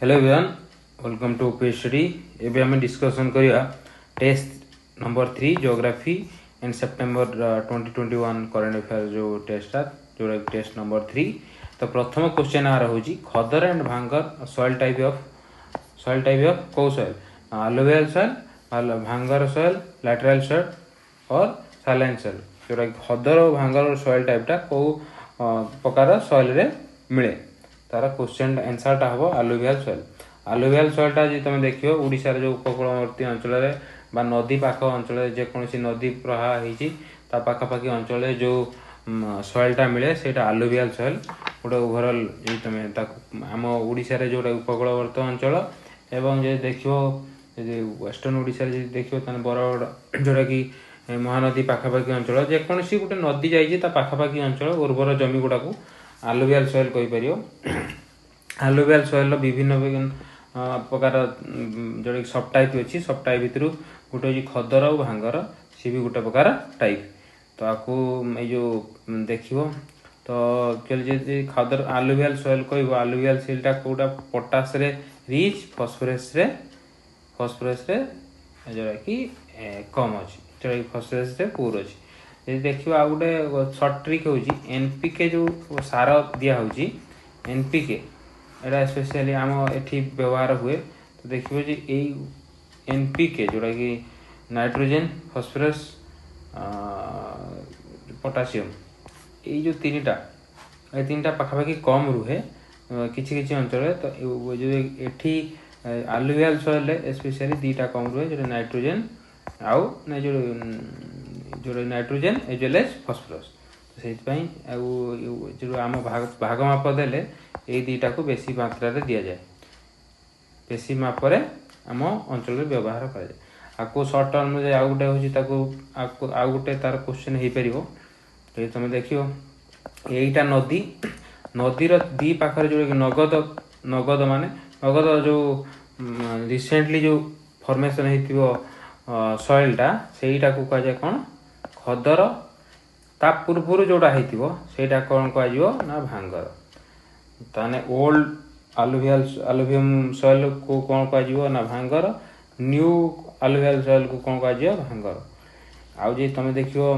Hello everyone, welcome to Pay Study. एबे हमें discussion करिया test number 3 geography and September 2021 current affair जो test जो टेस्ट नंबर 3। तो प्रथम क्वेश्चन आ रहा है Khadar and Bhangar soil type of कौ soil alluvial soil, Bhangar soil, lateral soil और सैलाइन सॉइल। जोटा खदर और भांगर सॉइल टाइपटा कौ प्रकार सॉइल रे मिले तार क्वेश्चन आंसरटा हम अलुवियल सॉइल। अलुवियल सॉइलटा जी तुम देखियो ओडिशार जो उपकूलवर्ती अंचल बा नदी पाख अंचल जेकोसी नदी प्रवाह होती पाखापाखि अंचल जो सॉइलटा मिले सेटा अलुवियल सॉइल गोटे ओभरऑल तुम आम ओडिशार जो उपकूलवर्ती अंचल एवं जो देखियो वेस्टर्न ओडिशा देखियो बरगढ़ जोटा कि महानदी पाखापाखि अंचल जेकोसी गोटे नदी जाइए पाखापाखि अंचल उर्वर जमी गुड़ा को अलुवियल सॉइल कहीपर। अलुवियल सॉइल विभिन्न प्रकार जोटा सब टाइप अच्छी सब टाइप भितर गोटे हूँ खदर और भांगर सी भी गोटे प्रकार टाइप। तो आपको जो देख तो चलिए खदर अलुवियल सॉइल कह अलुवियल सॉइलटा कौटा पोटास रे रिच फॉस्फोरस रे जोटा कि कम अच्छी जोटा कि फॉस्फोरस रे पुअर अच्छी। देखिए आ गोटे सर्ट ट्रिक हूँ एनपीके जो सार दिहे एनपीके एटा स्पेशली आम एठी व्यवहार हुए। तो देखिए जी यही एनपीके जोटा कि नाइट्रोजन फॉस्फोरस पोटासियम यही जो तीन टा पाखापाखि कम रुहे किसी अंचल। तो जो एठी अलुवियल सॉइल स्पेशली दीटा कम रुहे जो नाइट्रोजन आउ जो nitrogen as well as phosphorus. से आम भाग माप देले यही दीटा को बेसी मात्रा रे दिया जाए बेसी मापरे आम अंचल व्यवहार कर आपको सर्ट टर्म में आउ गोटे आउ गोटे तार क्वेश्चन हो पार। तुम देखियो यहीटा नदीर दी पाखर जो नगद माने नगद जो रिसेंटली जो फॉर्मेशन हो सॉइलटा सेटा को कह जाए कौन खदर ता पूर्व जोटा होटा कौन कह ना भांगर। ताने ओल्ड अलुवियम सॉइल को कौन कह ना भांगर न्यू अलुवियल सॉइल को कौन कह भांगर। आउ जे तुम देखियो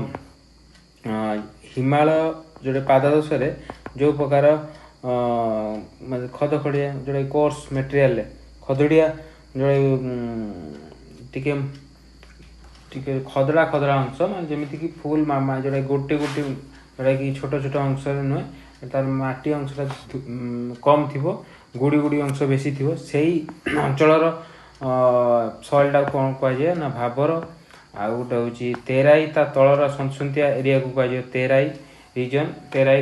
हिमालय जोटे पाददेश जो प्रकार खद खड़िया जोटा कोर्स मेटेरियल खदड़िया जोटा टिके खदड़ा अंश मान जमीक फुल मामा जोटा गोटे गोटे जोटा कि छोट छोट अंश नुहे तार माटी अंशटा कम थी गुड़ी गुड़ी अंश बेसी थी से अंचल सॉइलटा कौन कह ना भाबर। आउ गोटे हूँ तेराई ता तलर सनसुंतिया एरिया को कह तेराई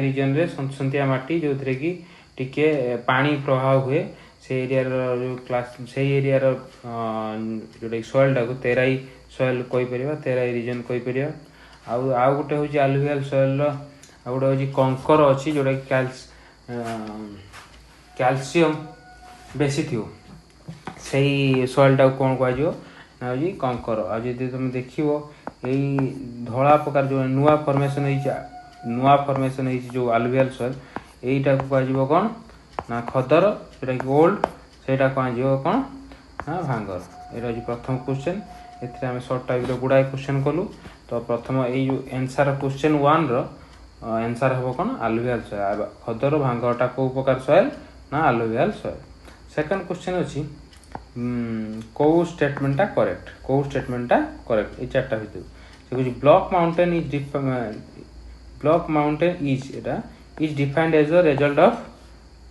रिजन रे सनसुंतिया माटी जो थे कि टिके पानी प्रवाह हुए से एरिया जो क्लास से एरिया जोटा सॉइलटा को तेराई सॉइल कहीपर तेराई रिजन कहीपर। आउ गोटे हूँ अलुवियल सॉइल आ गोटे हूँ कंकर अच्छी जोटा कैल्शियम बेसी थी से सॉइलटा कौन कह ना हूँ कंकर। आज तुम देख यही धला प्रकार जो नुआ फॉर्मेशन जो अलुवियल सॉइल यहीटा को कह कौन ना खदर जोटा कि ओल्ड सेटा कह कौन ना भांगर। यहाँ हूँ प्रथम क्वेश्चन एम सर्ट टाइप गुड़ाए क्वेश्चन कलु। तो प्रथम यही जो आंसर क्वेश्चन 1 आंसर हम कौन अलुवियल सॉइल खदर भांगरटा कौ प्रकार सॉइल ना अलुवियल सॉइल। सेकंड क्वेश्चन अच्छी कौ स्टेटमेंटा करेक्ट ये चार्टा भितर से block mountain is defined as a result of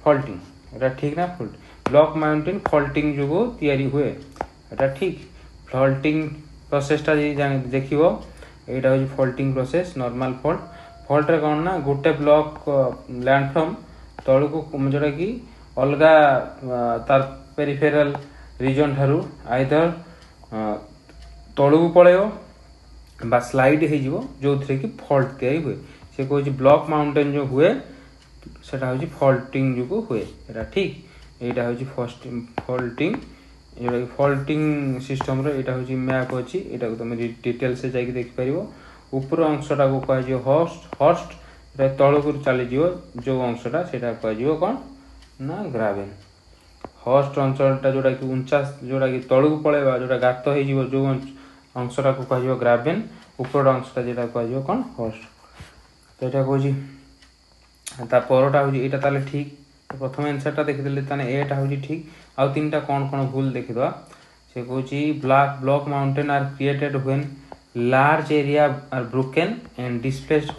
faulting एटा ठीक ना फॉल्ट ब्लॉक माउंटेन फॉल्टिंग जो तैयारी हुए एटा ठीक। फॉल्टिंग प्रोसेसटा देख यहाँ हूँ फॉल्टिंग प्रोसेस नॉर्मल फॉल्ट रे कौन ना गोटे ब्लॉक लैंडफ्रॉम तलू को जोटा कि अलग तार पेरिफेराल रिजन ठारू आइदर तलू को पलैब बा स्लाइड हो जो थे कि फॉल्ट तैयारी हुए से कह ब्लॉक माउंटेन जो हुए सेटा हूँ फॉल्टिंग जो हुए एटा ठीक। यहाँ हूँ फर्स्ट फॉल्टिंग जोटा कि फॉल्टिंग सिस्टम रो हूँ मैप अच्छी यहाँ तुम डिटेल से जाकि देखिपर ऊपर अंशटा को कह हर्स्ट तलू को चलीज जो अंशटा से कह कौन ना ग्रावेन हस्ट अंचलटा जोटा कि उंचा जोटा कि तलू पलैबा जोटा गात हो जो अंशटा को कह ग्राबेन ऊपर अंशटा जोटा कह कौन हस्ट तो यहाँ कौन परटा हूँ यहाँ ताले ठीक प्रथम आंसरटा देखीदे ताने एटा हूँ ठीक आउ तीन टा कौन कौन भूल देखीदा से कहूँ block mountain are created when large area are broken and displaced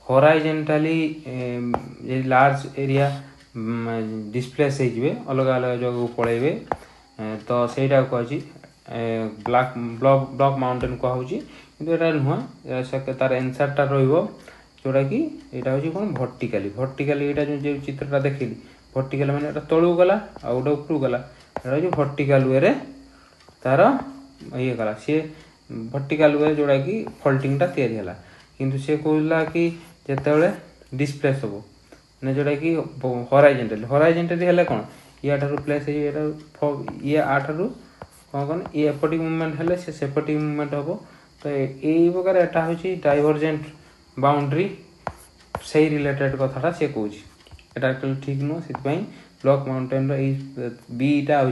horizontally large area displace हो अलग अलग जगह पलैबे तो सहीटा कही ब्लॉक माउंटेन कहूँ कि नुह तार एनसरटा रोटा कि यहाँ हूँ कौन भर्टिकाली यहाँ जो चित्रटा देखिली भर्टिकाल मैंने तलू गला आ गोटे उपरू गला यहाँ हूँ भर्टिकाल वे तार ये गला सी भर्टिकाल वे जोड़ा कि फल्टिंगटा या किंतु सी कहला कि जिते डिस्प्लेस हम मैंने जोटा कि हॉराइजेंटली हेल्ले कौन या प्लेस ये आठू कौन कौन ये एपटी मुवमेंट हेल्ले से सेपटी मुवमेंट हम तो यही प्रकार यहाँ हूँ डाइवर्जेंट बाउंड्री से रिलेटेड कथाटा सी कौन यहाँ एक्चुअली ठीक नुह से ब्लॉक माउंटेन बीटा हूँ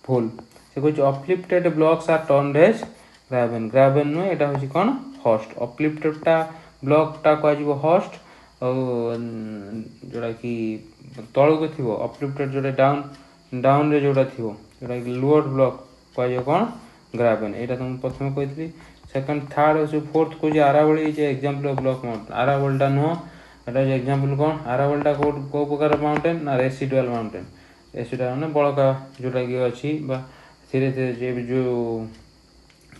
भूल से कह uplifted blocks are turned as graben नुह यहाँ हूँ कौन हस्ट अपलिफ्टेडटा ब्लॉकटा कह हस्ट जोटा कि तलू को थी अपलिफ्टेड जोटा डाउन रे जोटा थी जोटा कि लोअर ब्लॉक कह कौन ग्राबेन यहाँ तुम प्रथम कही सेकंड थर्ड अच्छे फोर्थ कौन Aravalli example of block mountain आरावलटा नुह एटा एग्जांपल कौन आरावलटा कौ प्रकार माउंटेन ना रेसिडुअल माउंटेन रेसिडुअल मैंने बड़का जोटा कि अच्छी धीरे धीरे जो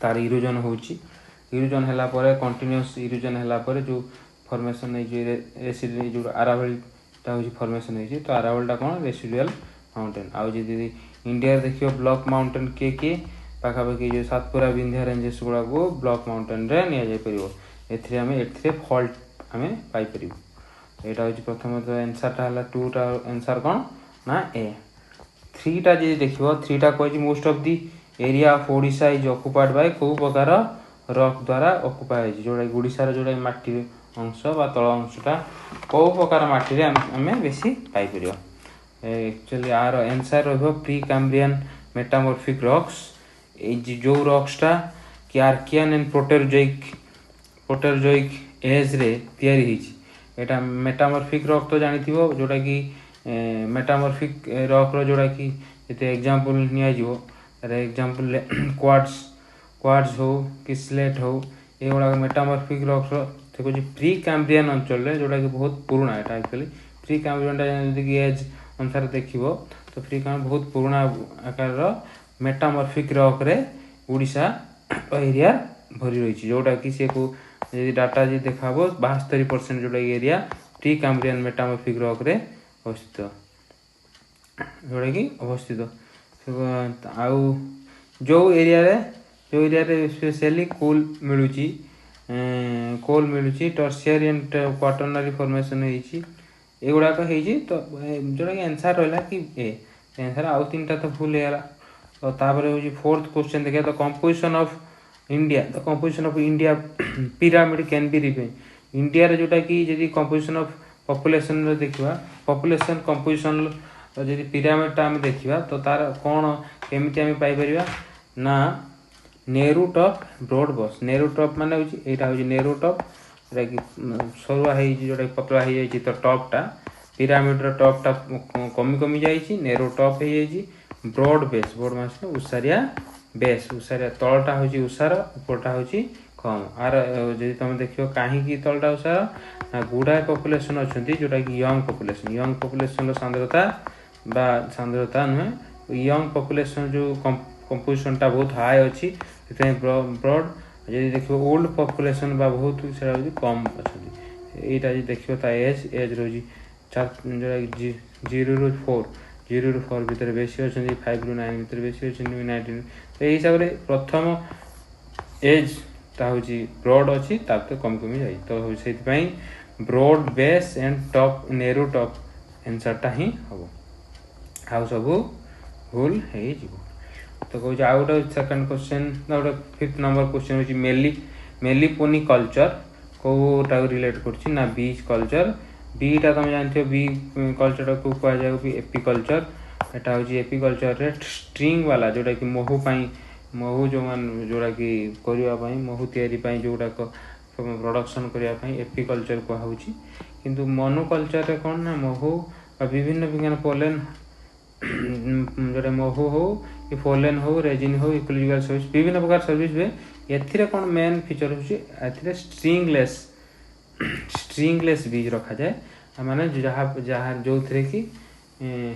तार इरोजन होरुजन है कंटिन्यूअस इरोजन है जो फॉर्मेशन है जो आरावलीटा हूँ फॉर्मेशन है तो आरावलटा कौन रेसिडुअल माउंटेन आउ जी इंडिया देखिए ब्लॉक माउंटेन किए पाखापाखि जो सातपुरा विंध्या रेंजेस गुड़ा को ब्लॉक माउंटेन रे नि फॉल्ट आम पाइपर यहाँ हूँ प्रथम तो एनसरटा है टूटा एनसर कौन ना ए थ्रीटा जी देख थ्रीटा कही most of the area of Odisha is occupied by कौ प्रकार रॉक द्वारा ऑक्युपाई जोटा ओडिशार जोटा माटी अंश बा तल अंशटा कौ प्रकार माटी आम बेसी पाइपर actually are answer pre Cambrian metamorphic rocks जो रॉक्सटा कि आर्कियन एंड प्रोटेरोजोइक एज रे तैयारी एटा मेटामॉर्फिक रॉक तो जानी थी जोटा कि मेटामॉर्फिक रॉक रो जोटा कि जैसे एग्जांपल निया एग्जांपल क्वार्ट्ज हो कि स्लेट हो ये गुड़ा मेटामॉर्फिक रॉक रो प्री कैम्ब्रियन अंचल जोटा कि बहुत पुराना है एक्चुअली प्री कैम्ब्रियन कि एज अनुसार देख तो प्री कैम्ब्रियन बहुत पुराना आकार मेटामॉर्फिक रॉक रे ओडिशा एरिया भरी रही जोटा कि सी को डाटा जी देखा 72% जोटा area pre Cambrian metamorphic rock रे अवस्थित जोटा कि अवस्थित आउ जो एरिया रे स्पेशली कोल मिलूची टर्शियरी एंड क्वाटरनरी फॉर्मेशन ये गुड़ाक तो जोटा कि आंसर रहा कि आंसर आउ तीन टा तो भूल है तो तापर हूँ फोर्थ क्वेश्चन देखिए the composition of India pyramid can be refine India रे जोटा कि जदि कंपोजिशन ऑफ पॉपुलेशन रे देखिबा पॉपुलेशन कंपोजिशन जदि पिरामिडटा आम देखिबा तो तार कौन केमिति आम पाई परिबा ना नेहरू टॉप ब्रॉड बस नेहरू टॉप माने हूँ यहाँ हूँ नेहरू टॉप जोटा कि सरुआ है जोटा पतला हो जाए तो टॉपटा पिरामिड टॉपटा कमी जाइए नेहरू टॉप हो ब्रॉड बेस ब्रॉड मास उसारिया बेस उसारिया तलटा हूँ उसार उपरटा हूँ कम आर जब तुम देख कहीं तलटा उसार ना गुड़ाए पॉपुलेशन अच्छा जोटा कि यंग पॉपुलेशन सांद्रता नुहे यंग पॉपुलेशन जो कंपोजिशनटा बहुत हाई अच्छी ब्रॉड जब देख ओल्ड पॉपुलेशन बहुत से कम अच्छा यहाँ देख एज रोज 0 ରୁ 4 भितर बेसी अच्छा 5 ରୁ 9 भितर बेसी अच्छा 19 तो यही हिसाब से प्रथम एजटा हूँ ब्रॉड अच्छी तो कमी जाए तो से broad base and top narrow top आंसरटा ही हम आउ सब भूल तो कह आउ गोटे सेकेंड क्वेश्चन गोटे 5th नंबर क्वेश्चन हूँ मेलिपोनी कल्चर कौटा रिलेट करना बीच कल्चर बीटा तुम जानते बी कल्चर को कहुए एपी कल्चर एटा हूँ एपिकल्चर रे स्ट्रिंग वाला जोटा कि महू जो मान जोटा कि करने महू या जोटाक प्रोडक्शन करने एपिकल्चर कहूँ किंतु मोनोकल्चर रे कौन ना महू विभिन्न विभिन्न पोलेन जोटा महू हो कि पोलेन हो रेजिन हो इकोलॉजिकल सर्विस विभिन्न प्रकार सर्विस हुए एथिरे कौन मेन फीचर हो स्ट्रिंगलेस बीज रखा जाए माने जहाँ जहाँ जो थे कि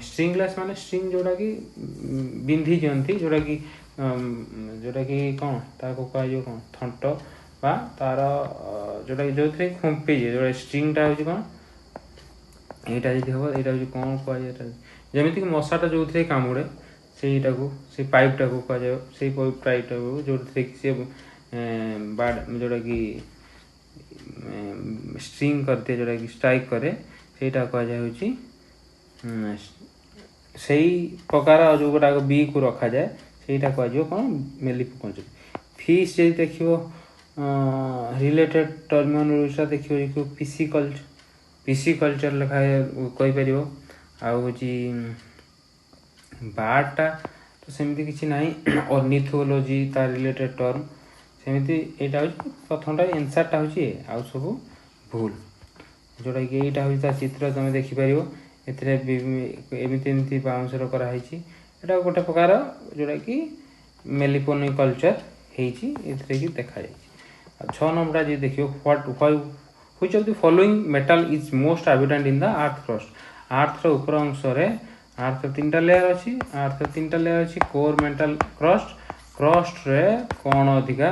स्ट्रिंगलेस माने स्ट्रिंग जोटा कि बिंधी दियंती जोटा कि कौन ताको कह कौन थंट बा तार जोटा कि जो थे खुंपी जो स्ट्रिंगटा हूँ कौन यहाँ जी हम यहाँ कौन कह जमीक मशाटा जो थे कामुड़े से पाइपटा को कह से पाइपटा जो थे कि सी जोटा कि स्ट्रिंग करते जोटा कि स्ट्राइक करे सेटा कह सही प्रकार जो गुटाक बी को रखा जाए सेटा कह कौन मेलिफोकल्चर फिश जब देख रिलेटेड टर्मिनोलॉजी देखिए पिसिकल्चर लिखा कहीपर आउ बार्डटा तो सेमती किसी ना अर्निथोलॉजी तार रिलेटेड टर्म सेमती यहाँ प्रथमटा एनसरटा हूँ आउ सब भूल जोटा कि यहाँ हूँ चित्र तुम देखिपर एमती बाउंसर कराई यहाँ गोटे प्रकार जोटा कि मेलिपोनिकल्चर होती देखा जाए 6 नंबर जी देखिए which of the following metal is most evident in the earth crust earth ऊपर अंश अर्थ 3टा लेयर अच्छी अर्थ 3टा लेयर अच्छी कोर मेटल क्रस्ट रे कौन अधिका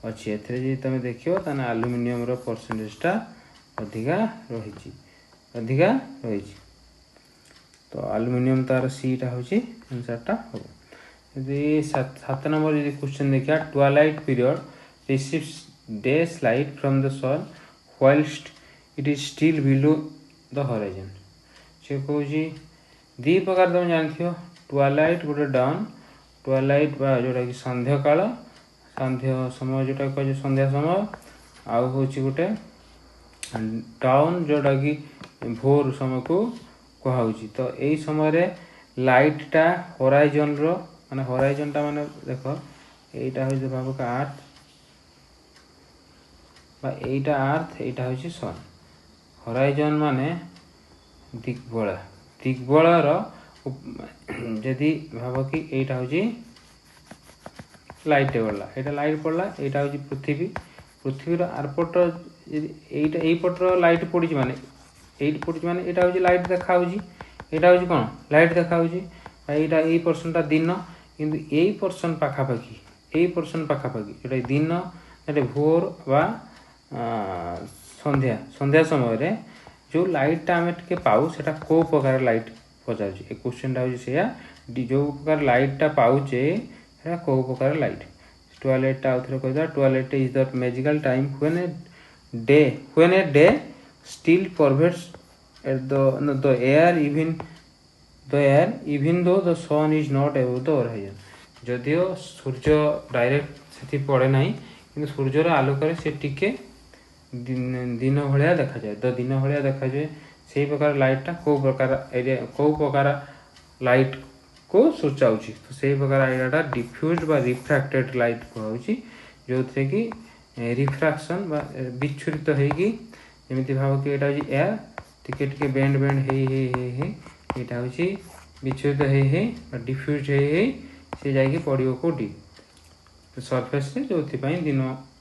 अच्छी एथरे तुम देखियो ताने एल्युमिनियम रो परसेंटेजटा अधिका रही तो एल्युमिनियम तार सीटा हूँ आंसरटा हम यदि 7 नंबर यदि क्वेश्चन देखिए twilight period receives days light from the sun whilst it is still below the horizon से कौन दी प्रकार तुम जानथि ट्वाइलाइट गोटे डाउन ट्वाइलाइट जोटा कि संध्या काल संध्या समय जोटा कह संध्या समय आउ हूँ गोटे टाउन जोटा कि भोर समय को कहुँ तो यही समय लाइटा होराइजन रो माने होराइजनटा माने देख यहीटा हूँ भावक अर्थ यहीटा अर्थ यहीटा हूँ सन होराइजन माने दिग्बलार जदि भाव कि यहीटा हूँ लाइट पड़ा यहाँ लाइट पड़ा यहाँ हूँ पृथ्वीर आरपट यही पटर लाइट पड़ी माने यहाँ हूँ लाइट देखा यहाँ हूँ कौन लाइट देखा यहाँ यही पर्सनटा दिन किंतु यही पर्सन पाखापाखी जोटा दिन ये भोर बा संध्या समय जो लाइटा आम टे पाऊ से कौ प्रकार लाइट पचार क्वेश्चनटा हूँ से जो प्रकार लाइटा पाचे कौ प्रकार लाइट टॉयलेटा आउ थे कह twilight is the magical time when a day still pervades the air even though the sun is not above the horizon जदियो सूर्य डायरेक्ट से पड़े ना कि सूर्यर आलोक से टिके दिन भाया देखा जाए तो दिन भाया देखा जाए से प्रकार लाइटा कौ प्रकार एरिया कौ प्रकार लाइट को सूचाऊँ तो से प्रकार आइडियाटा डिफ्यूज बा रिफ्रैक्टेड लाइट कहूँ जो थे कि रिफ्रैक्शन बा विच्छुरित होगी जमी भाव कि यहाँ हूँ एयर टिके टिके बेंड यहाँ हूँ विच्छुरित डिफ्यूज सी जा पड़ो कौटी सरफेस जो दिन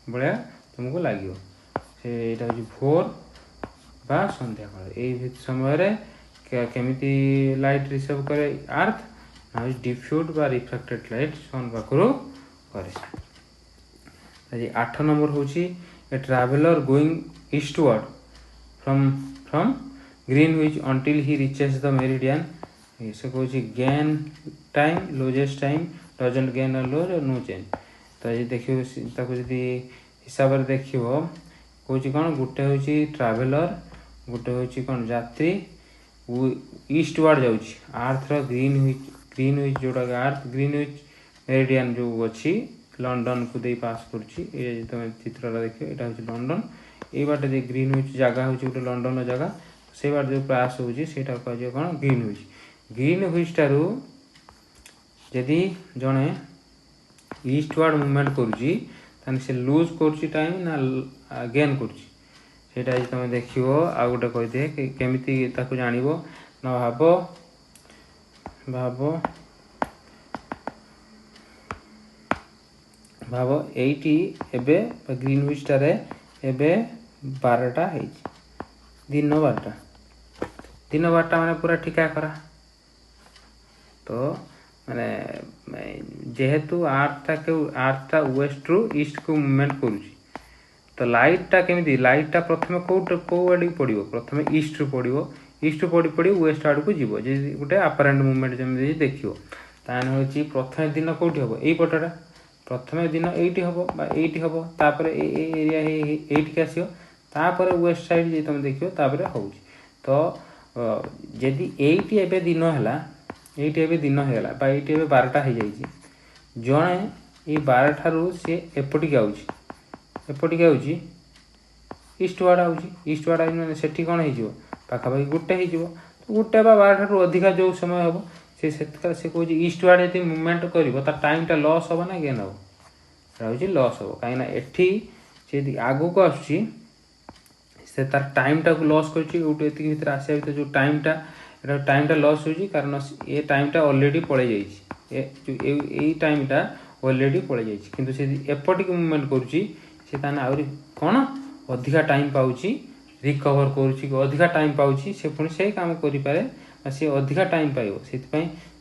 भाया तुमको लगे से यहाँ हूँ भोर बा संध्या काल यही समय केमिति लाइट रिसीव करे अर्थ ना डिफ्यूज बा रिफ्रैक्टेड लाइट सन पाखु करे 8 नंबर हूँ a traveller going eastward from Greenwich until he reaches the meridian से कौन gain time loses time doesn't gain or lose or no change तो ये देखिए जी हिसाब से देख कौन कौन गोटे हूँ ट्रावेलर गोटे हूँ कौन यात्री ईस्टवर्ड जाऊँ आर्थर ग्रीनविच जोटा आर्थ ग्रीनविच मेरिडियन जो अच्छी लंडन को दे पास कर तुम चित्रटा देख यहाँ हूँ लंडन ये बाटे ग्रीनविच जगह हूँ गोटे लंडन जगह से बाटे जो पास होता कह कौन ग्रीनविच ग्रीन हुइच ठारू जदि जड़े ईस्टवार्ड मूवमेंट करुच्ची ताने से लूज करुच्ची टाइम ना गेन करुच्ची सेटा आज तुम देखियो आ गोटे कहीदे केमिति ताकू जानिबो ना भाव एटी एबे ग्रीन हुइच टारे एबे 12टा दिन 12टा माने पूरा ठिका करा तो माने जेहेतु आर्था वेस्ट रु ईस्ट को मूवमेंट करुच्ची तो लाइटा केमिति लाइटा प्रथमे कौ आड़ पड़ो प्रथमे ईस्ट रु पड़ो ईस्ट रु पड़ी पड़ी वेस्ट आड़ को जीव गोटे अपरेंट मूवमेंट जमी देखियो ताने होची प्रथमे दिन कौटी हम यही पटटा प्रथमे दिन एटी हम एटी हम तापर एरिया एटी आसियो तापर वेस्ट साइड जे तुम देखियो तापर होउची तो जदि एटी एबे दिन हैला एटी एबे दिन हैला बा एटी एबे 12टा हो जाइए जड़े ये 12 ठारू सी एपटिक आउची ईस्टवार्ड आउची ईस्टवार्ड आई मैंने सेठी कौन हो पाखापाखि गोटे हो गोटे बा 12 ठारू अधिका जो समय हम से कौन ईस्टवार्ड यदि मूवमेंट कर टाइमटा लॉस हम ना गेन हम हूँ लॉस हम कहीं एठी से आगू को आसुची से तार टाइमटा को लॉस कर आसा जो टाइमटा लॉस हो कारण ये टाइमटा ऑलरेडी पड़े जाइए टाइमटा ऑलरेडी पड़े जाइए किंतु से एपटिक मूवमेंट करुच्ची से आहरी कौन अधिका टाइम पाउची रिकवर करुच्ची अधिका टाइम पाउची से पुणी से काम करें सी अधिका टाइम पाइब से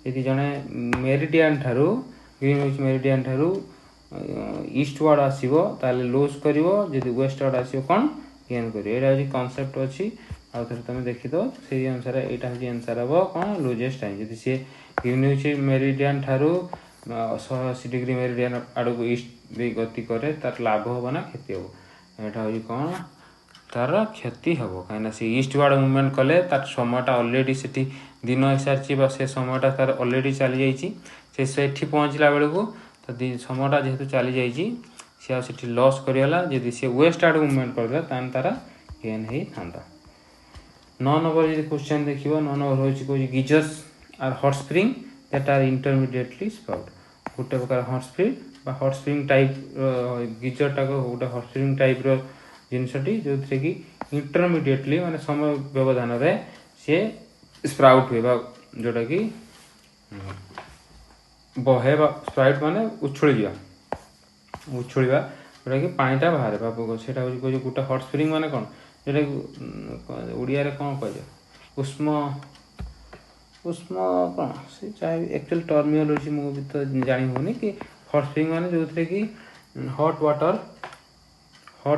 यदि जड़े मेरिडियन ठारू ग्रीन हुइच मेरिडियन ठारू ईस्टवार्ड आसो ताले लूज कर जदि वेस्टवार्ड आसो कौन गेन कर यहाँ कनसेप्ट अच्छी आउ थे तुम देखी दो से अनुसार यहाँ हूँ आंसर हम कौन लूजेस्ट टाइम जदि सी ग्रीन हुइच मेरिडियन ठारू 180 डिग्री मेरिडियन आड़ को ईस्ट भी गति करे तार लाभ हम ना क्षति हम यहाँ हूँ कौन तार क्षति हम कहीं से ईस्टवार्ड मूवमेंट कले तार समयटा ऑलरेडी से दिन हो सारी से समयटा तार ऑलरेडी चली जाइए से पहुँचला बेलू तो समयटा जेहेतु चली जाइए सी लॉस करगला जदि सी वेस्ट आड़ मूवमेंट करदेला तान तार गेन होता 9 नंबर जो क्वेश्चन देखिए 9 नंबर हूँ geysers are hot spring that are intermittently spout गोटे प्रकार hot spring hot spring type गिजरटा गोटे हॉट स्प्रिंग टाइप जिनसटी जो थे कि इंटरमीडिएटली माने समय व्यवधान रे सी स्प्राउट हुए जोटा कि बहे स्प्राउट माने उछुड़ा जोटा कि पानीटा बाहर से गोटे हॉट स्प्रिंग माने कौन जोटा ओडिया रे कौन कह उष्म कौन से चाहे एक्चुअल टर्मिनोलॉजी मुझे तो जानी होनी कि हॉट स्प्रिंग माने जो थे कि हॉट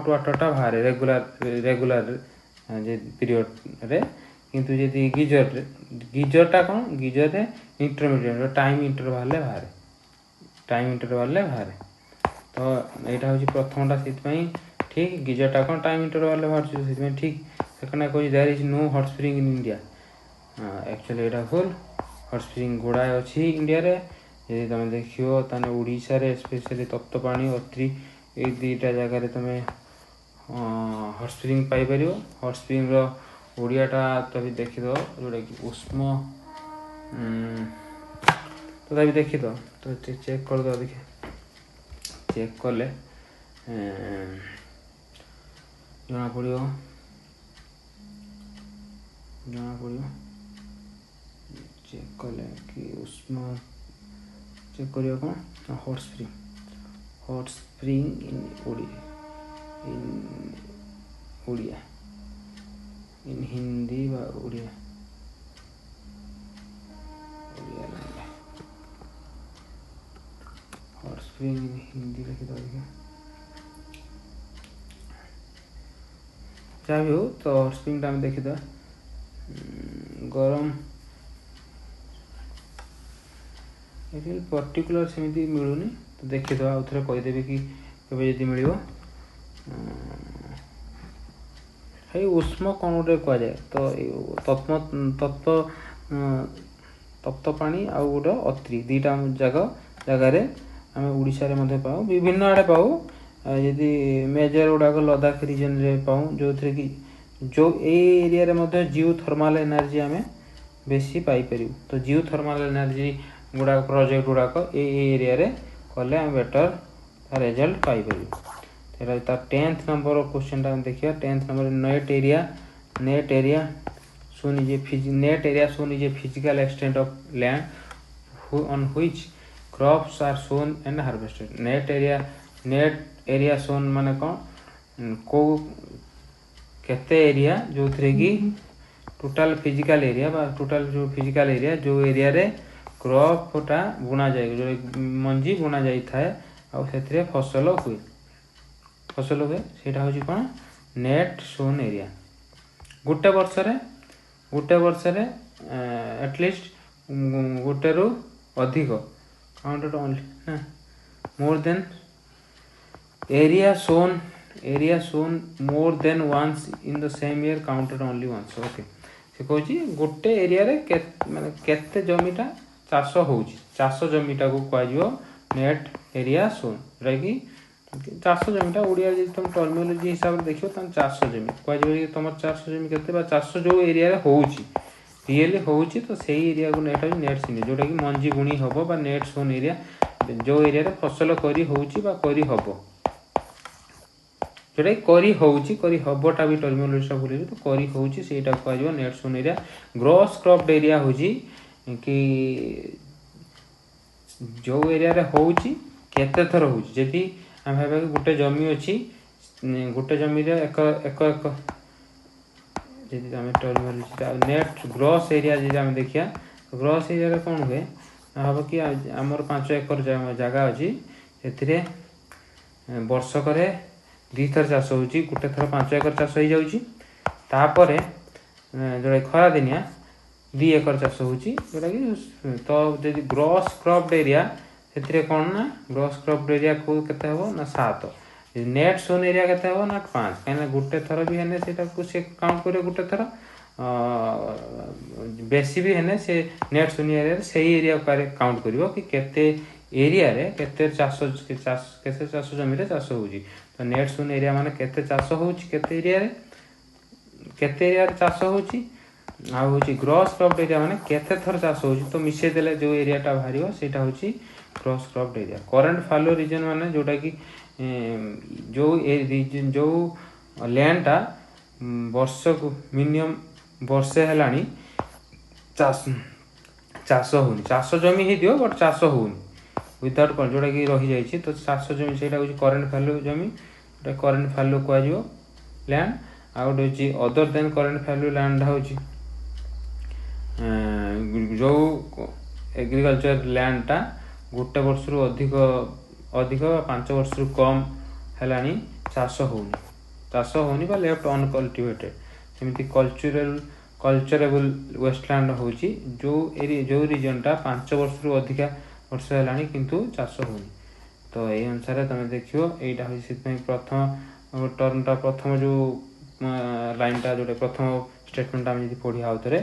वाटरटा बाहर रेगुलर पीरियड रे किंतु जदि गिजरटा कौन गिजर रे इंटरमीडिएट टाइम इंटरवाल बाहर तो यहाँ हूँ प्रथमटा से ठीक गिजरटा कौन टाइम इंटरवाल बाहर ठीक सेकेंड कह there is no hot spring in India actually यहाँ भूल हॉट स्प्रिंग गुड़ाए अच्छी इंडिया रे यदि तुम देखियो ताने ओडिशा रे स्पेशली तप्तपाणी अत्रि ये दुईटा जगह तुम हॉट स्प्रिंग पाइपर हॉट स्प्रिंग ओडियाटा तभी देखीद जोटा कि उष्म तथा देखीद तो चेक कर दो देखिए चेक कले जना पड़ो चेक कले कि उष्म चेक करियो कौन हॉट स्प्रिंग इन ओडिया इन हिंदी व ओडिया हॉट स्प्रिंग इन हिंदी लिखी दो जहाँ भी हो तो हॉट स्प्रिंग टाइम देखी दो गरम ये पर्टिकुलर सेमती मिलूनी तो देखीद आउ थे कहीदेवी कि कभी जब मिल उष्म कौन गोटे कहुए तो तप्त पानी आउ गोटे अत्रि दुईटा जगार आम ओडिशा रे पाऊ विभिन्न आड़े पाऊ यदि मेजर गुड़ाक लद्दाख रिजन रे पाऊ जो थे कि जो एरिया रे जिओ थर्माल एनर्जी आम बेसी पाई पार। तो जिओ थर्माल एनर्जी गुड़ा प्रोजेक्ट गुड़ाक एरिया रे कले आम बेटर रिजल्ट पाई पार। तो 10th नंबर क्वेश्चन टा देखिए। 10th number net area shown is a net area shown is a physical extent of land on which crops are sown and harvested। net area shown माने कौन को केते area जो थे कि टोटल फिजिकल एरिया बा टोटल जो physical area जो एरिया रे क्रॉपटा बुना जाए जो मंजी बुना जाई थाए आ सेथिरे फसल हुए सेटा होची कोन नेट सोन एरिया। गोटे वर्ष रे एटलिस्ट गोटे रु अधिक counted only more than area sown more than once in the same year counted only once. Okay से कहूँ गोटे एरिया रे माने केते जमीटा चाष होउची चाष जमीटा को कहजियो नेट एरिया सोन जोटा कि चाष जमीटा ओडिया जे तुम टर्मिनोलॉजी हिसाब से देखियो त चाष जमी कहजियो तुम चाष जमी केते बा चाष जो एरिया रे होउची रियली होउची तो सेही एरिया को नेट सीन जोटा कि मंजी बुणी हबो बा नेट सोन एरिया जो एरिया रे फसल करी होउची बा करी हबो जोटा करी होउची करी हबोटा भी टर्मिनोलॉजी सा भूली तो करी होउची सेटा कहजियो net sown area. Gross cropped area होउची कि जो एरिया रे होउची केते थर होउची जदी हम भाबा कि गुटे जमी अछि गुटे जमी रे एक जदी हम टर्मिनोलॉजी नेट ग्रॉस एरिया जदी हम देखिया ग्रॉस एरिया रे कोन हुए भाबा कि हमर 5 एकर जगह अछि एथिरे वर्ष करे 2 थर चाष होउची गुटे थर 5 एकर चाष हो जाउची तापरे जोड़ा खरा दिनिया 2 एकर चाष होउची जोटा कि तो जदी ग्रॉस क्रॉप्ड एरिया सेथिरे कोन ना ग्रॉस क्रॉप्ड एरिया को केते हो ना 7 नेट सोन एरिया केते हो ना 5 काहे ना गुटे थर भी हेने सेटा को से काउंट करे गुटे थर बेसी भी हेने से नेट सोन एरिया रे सेही एरिया काउंट करिवो कि केते एरिया रे केते चाष जमी रे चाष होउची। तो नेट सोन एरिया माने केते चाष होउची केते एरिया रे चाष होउची आ होउची ग्रॉस क्रॉप्ड एरिया माने केते थर चाष होउची तो मिसे देले जो एरियाटा बाहरियो सेटा होउची gross cropped area. Current fallow region माने जोटा कि जो रीजन जो लैंडटा वर्ष को मिनिमम वर्षे हेलानी चाष होउनी चाष जमी हे दियो बट चाष होउनी विदाउट कोन जोटा कि रही जाईची तो चाष जमी सेटा होउची करंट फॉलो जमी जोटा करंट फॉलो कोआ जिवो लैंड आउट होउची other than current follow land होउची जो एग्रीकल्चर लैंडटा गोटे वर्ष रु अधिक 5 वर्ष रु कम हेलानी चाष होउनी बा लेफ्ट अनकल्टिवेटेड सेमिति कल्चरेबल वेस्टलैंड होउची जो रीजनटा 5 वर्ष रु अधिक वर्ष हेलानी किंतु चाष होउनी। तो एई अनुसार तमे देखियो एटा होई सितमे प्रथम टर्मटा प्रथम जो लाइनटा जोटे प्रथम स्टेटमेंट हम यदि पढी आउतरे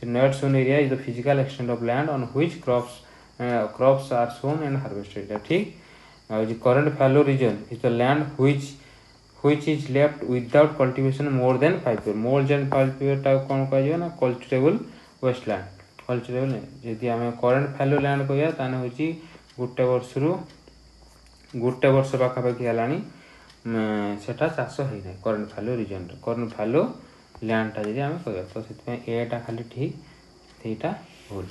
net sown area is the physical extent of land on which crops are sown and harvested ठीक। Current fallow region is the land which is left without cultivation more than 5 year टा कोन कहजियो ना culturable Westland culturable यदि हम current fallow land कहया ताने होची गुटे वर्ष पाखापाखि हेलानी सेटा चाष होई नै current fallow region current fallow लैंडटा यदि हम कहया तो सेतमे एटा खाली ठीक सेटा भूल।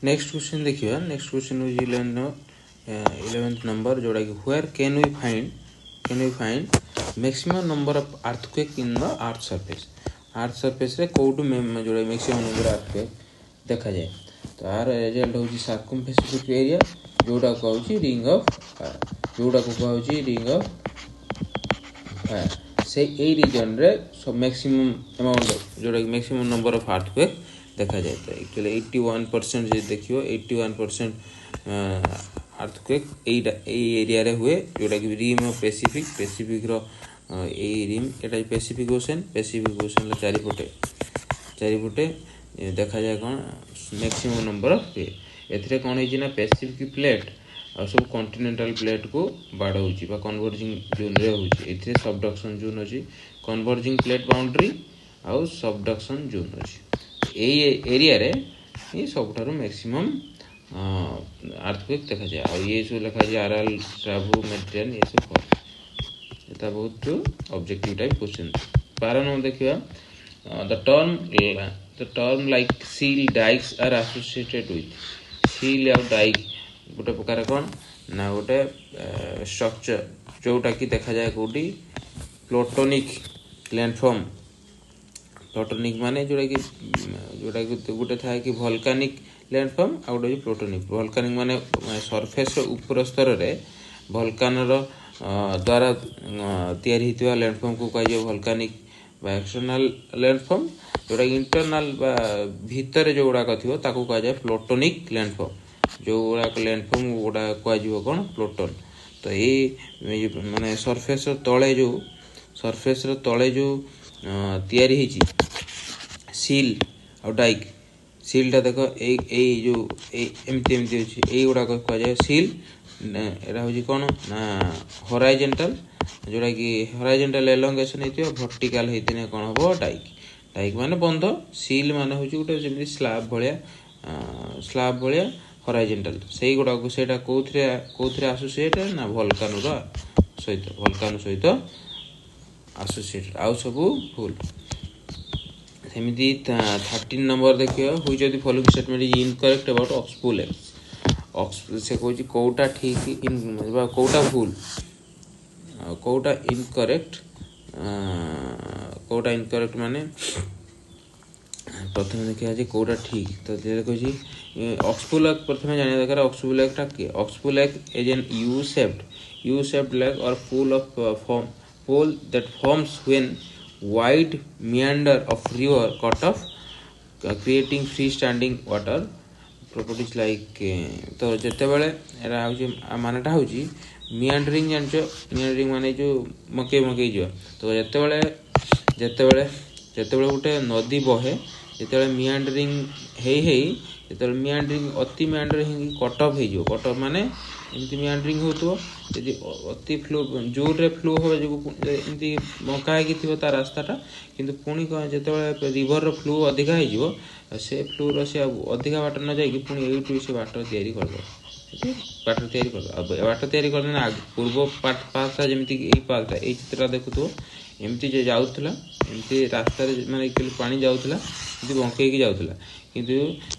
नेक्स्ट क्वेश्चन देखियो। Next question is 11th number जोड़ा कि where can we find maximum number of earthquake in the earth surface रे कोउटू जोड़ा मैक्सिमम नंबर earthquake देखा जाए तो आर रिजल्ट होची सर्कमफेरेंस एरिया जोड़ा कहउची रिंग ऑफ फायर से ए रीजन रे सब मैक्सिमम अमाउंट जोड़ा मैक्सिमम नंबर ऑफ earthquake देखा जाए। तो एक्चुअली 81% जे देखियो 81% अर्थक्वेक एरिया रे हुए जोटा कि रिम ऑफ पैसिफिक रो ए रिम एटा पैसिफिक ओशन ला चारिपटे देखा जाए कौन मैक्सिमम नंबर ऑफ एथरे कौन है ना पैसिफिक प्लेट और सब कॉन्टिनेंटल प्लेट को बाड़ौची बा कन्वर्जिंग जोन रे होची एथरे सबडक्शन जोन अछि कन्वर्जिंग प्लेट बाउंड्री आउ सबडक्शन जोन अछि एरिया रे ये सबुठारु मैक्सिमम अर्थक्वेक देखा जाए और ये सब लिखा जाए आरएल ट्राभु मेट्रियन ये सब एटा बहुत ऑब्जेक्टिव टाइप क्वेश्चन 12 नंबर देखिया the term like seal dikes are associated with seal और डाइक गोटे प्रकार कौन ना गोटे स्ट्रक्चर जोटा कि देखा जाए कोटी प्लूटोनिक लैंडफॉर्म प्लूटोनिक माने जोटा कि गोटे था कि वोल्केनिक लैंडफॉर्म आ गोटे प्लूटोनिक वोल्केनिक माने सरफेस ऊपर स्तर रे वोल्केन रो द्वारा तैयारी हितवा लैंडफॉर्म को कह जाए वोल्केनिक बा एक्सटर्नल लैंडफॉर्म जोटा इंटरनल बा भीतर जो गुड़ा थिबो ताको कह जाए प्लूटोनिक लैंडफॉर्म जो गुड़ा लैंडफॉर्म गुड़ा कह जिवो कोन प्लूटोन तो ये माने सरफेस रो तळे जो तैयारी हिची सील और डाइक सील टा देखो ए जो एमती अछि ए गुड़ा कह जाए सील एरा होजी कोन ना होराइजोंटल जोड़ा कि होराइजोंटल एलोंगेशन हेतियो वर्टिकल हेतिने कोन हबो डाइक माने बंध सील माने होची गोटे जेमि स्लैब भलिया होराइजोंटल सेही गुड़ा को सेटा कोथरे एसोसिएटेड ना वोल्केनो सहित एसोसिएटेड आउ सब फुल सेमिति 13 नंबर देखियो हुई जदी following statement is incorrect about oxbow से कोची कोटा ठीक कोटा भूल कोटा इनकरेक्ट माने प्रथम देखिया जे कोटा ठीक तो जे कोची ऑक्सपुल प्रथम जानिया दरकार ऑक्सपुल टा के oxbow is an U shaped lake or full of pole that forms when wide meander of river cut off creating freestanding water properties like तो जते बेले एरा होची मानेटा होची मियांडरिंग जानचो मियांडरिंग माने जो मके जो तो जते बेले गोटे नदी बहे जते मियांडरिंग हेई जते मियांडरिंग अति मियांडरिंग कट ऑफ माने एमती मियांडरिंग होतो यदि अति फ्लो जोर रे फ्लो हो जो एमती मका है कि थिबो ता रास्ताटा किंतु पुणी जते रिवर रो फ्लो अधिका हे जिवो से फ्लो रो से अधिका बाट न जाई कि पुणी एटू से बाट तयारी कर दो बाट तयारी कर ना पूर्व पार्ट जेमती ए पार्ट ए चित्रटा देखुतो एमती जे जाउतला एमती रास्ता रे माने एक्चुअली पानी जाउतला एमती बंके की जाउतला किंतु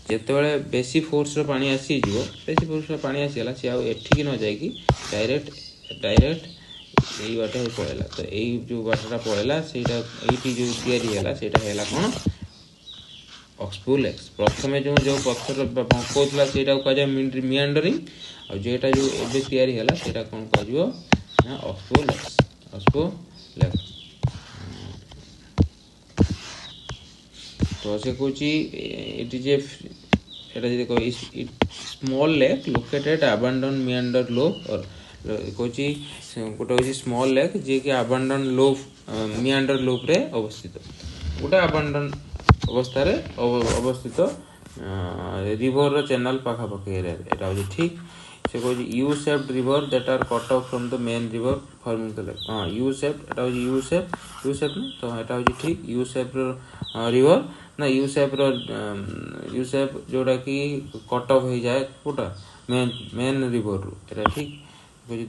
जेतेबेले बेसी फोर्स रो पानी आसी जिवो बेसी फोर्स रो पानी आसीला से आ एठी कि न जाय कि डायरेक्ट एई बाटे पळेला तो एई जो बाटरा पळेला सेटा एठी जो तयारी हैला सेटा हैला कोन ऑक्सपुल एक्स प्रथमे जो पत्थर बंकोतला सेटा को जा मियांडरिंग और जेटा जो एबे तयारी हैला सेटा कोन कहजिवो ना ऑक्सपुल एक्स तो से कोची इट इज एटा जे को स्मॉल लेक लोकेटेड अबंडन मियांडर लोप और कोची गोटे होची स्मॉल लेक जे कि अबंडन लोप मियांडर लोप रे अवस्थित गोटे अबंडन अवस्था रे अवस्थित रिवर रो चैनल पाखा पाखी एरिया एटा होची ठीक से कोची U shaped river that are cut off from the main river forming the lake हां यू शेप एटा होची यू शेप तो एटा होची ठीक यू शेप रिवर ना यू शेप जोड़ा कि कट ऑफ हो जाए कोटा मेन रिवर रू एटा ठीक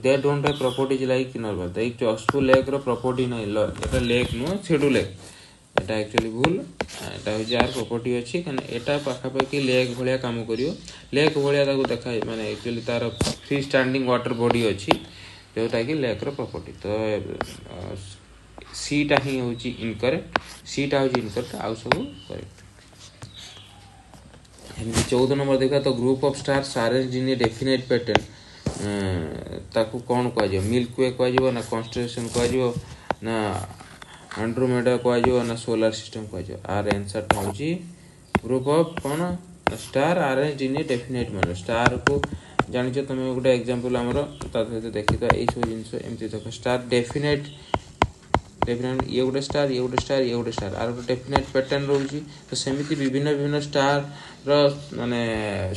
they don't have properties like normal the एक ऑक्सपुल लेक रो प्रॉपर्टी नै एटा लेक नो छेडू लेक एटा एक्चुअली भूल एटा हो जार प्रॉपर्टी अछि कन एटा पाखा पाखी लेक भलिया काम करियो लेक भलिया ताको देखा माने एक्चुअली तार फ्री स्टैंडिंग वाटर बॉडी अछि जोटा कि लेक रो प्रॉपर्टी तो सीटा ही होची इनकरेक्ट सीटा होची इनकरेक्ट आउ सब करेक्ट 14 नंबर देखा तो group of stars arranged in a definite pattern ताकू कोन कह जे मिल्की वे कह जिवो ना कॉन्स्टेलेशन कह जिवो ना एंड्रोमेडा कह जिवो ना सोलर सिस्टम कह जिवो आर आंसर होची group of cone star arranged in a definite manner star को जानिछ तुम गोटे एग्जांपल हमरो ता सहित देखि तो एई सब जिंस एमति देखो स्टार डेफिनेट ये गोटे स्टार आर गोटे डेफिनेट पैटर्न रोची तो सेमिति विभिन्न स्टार रो माने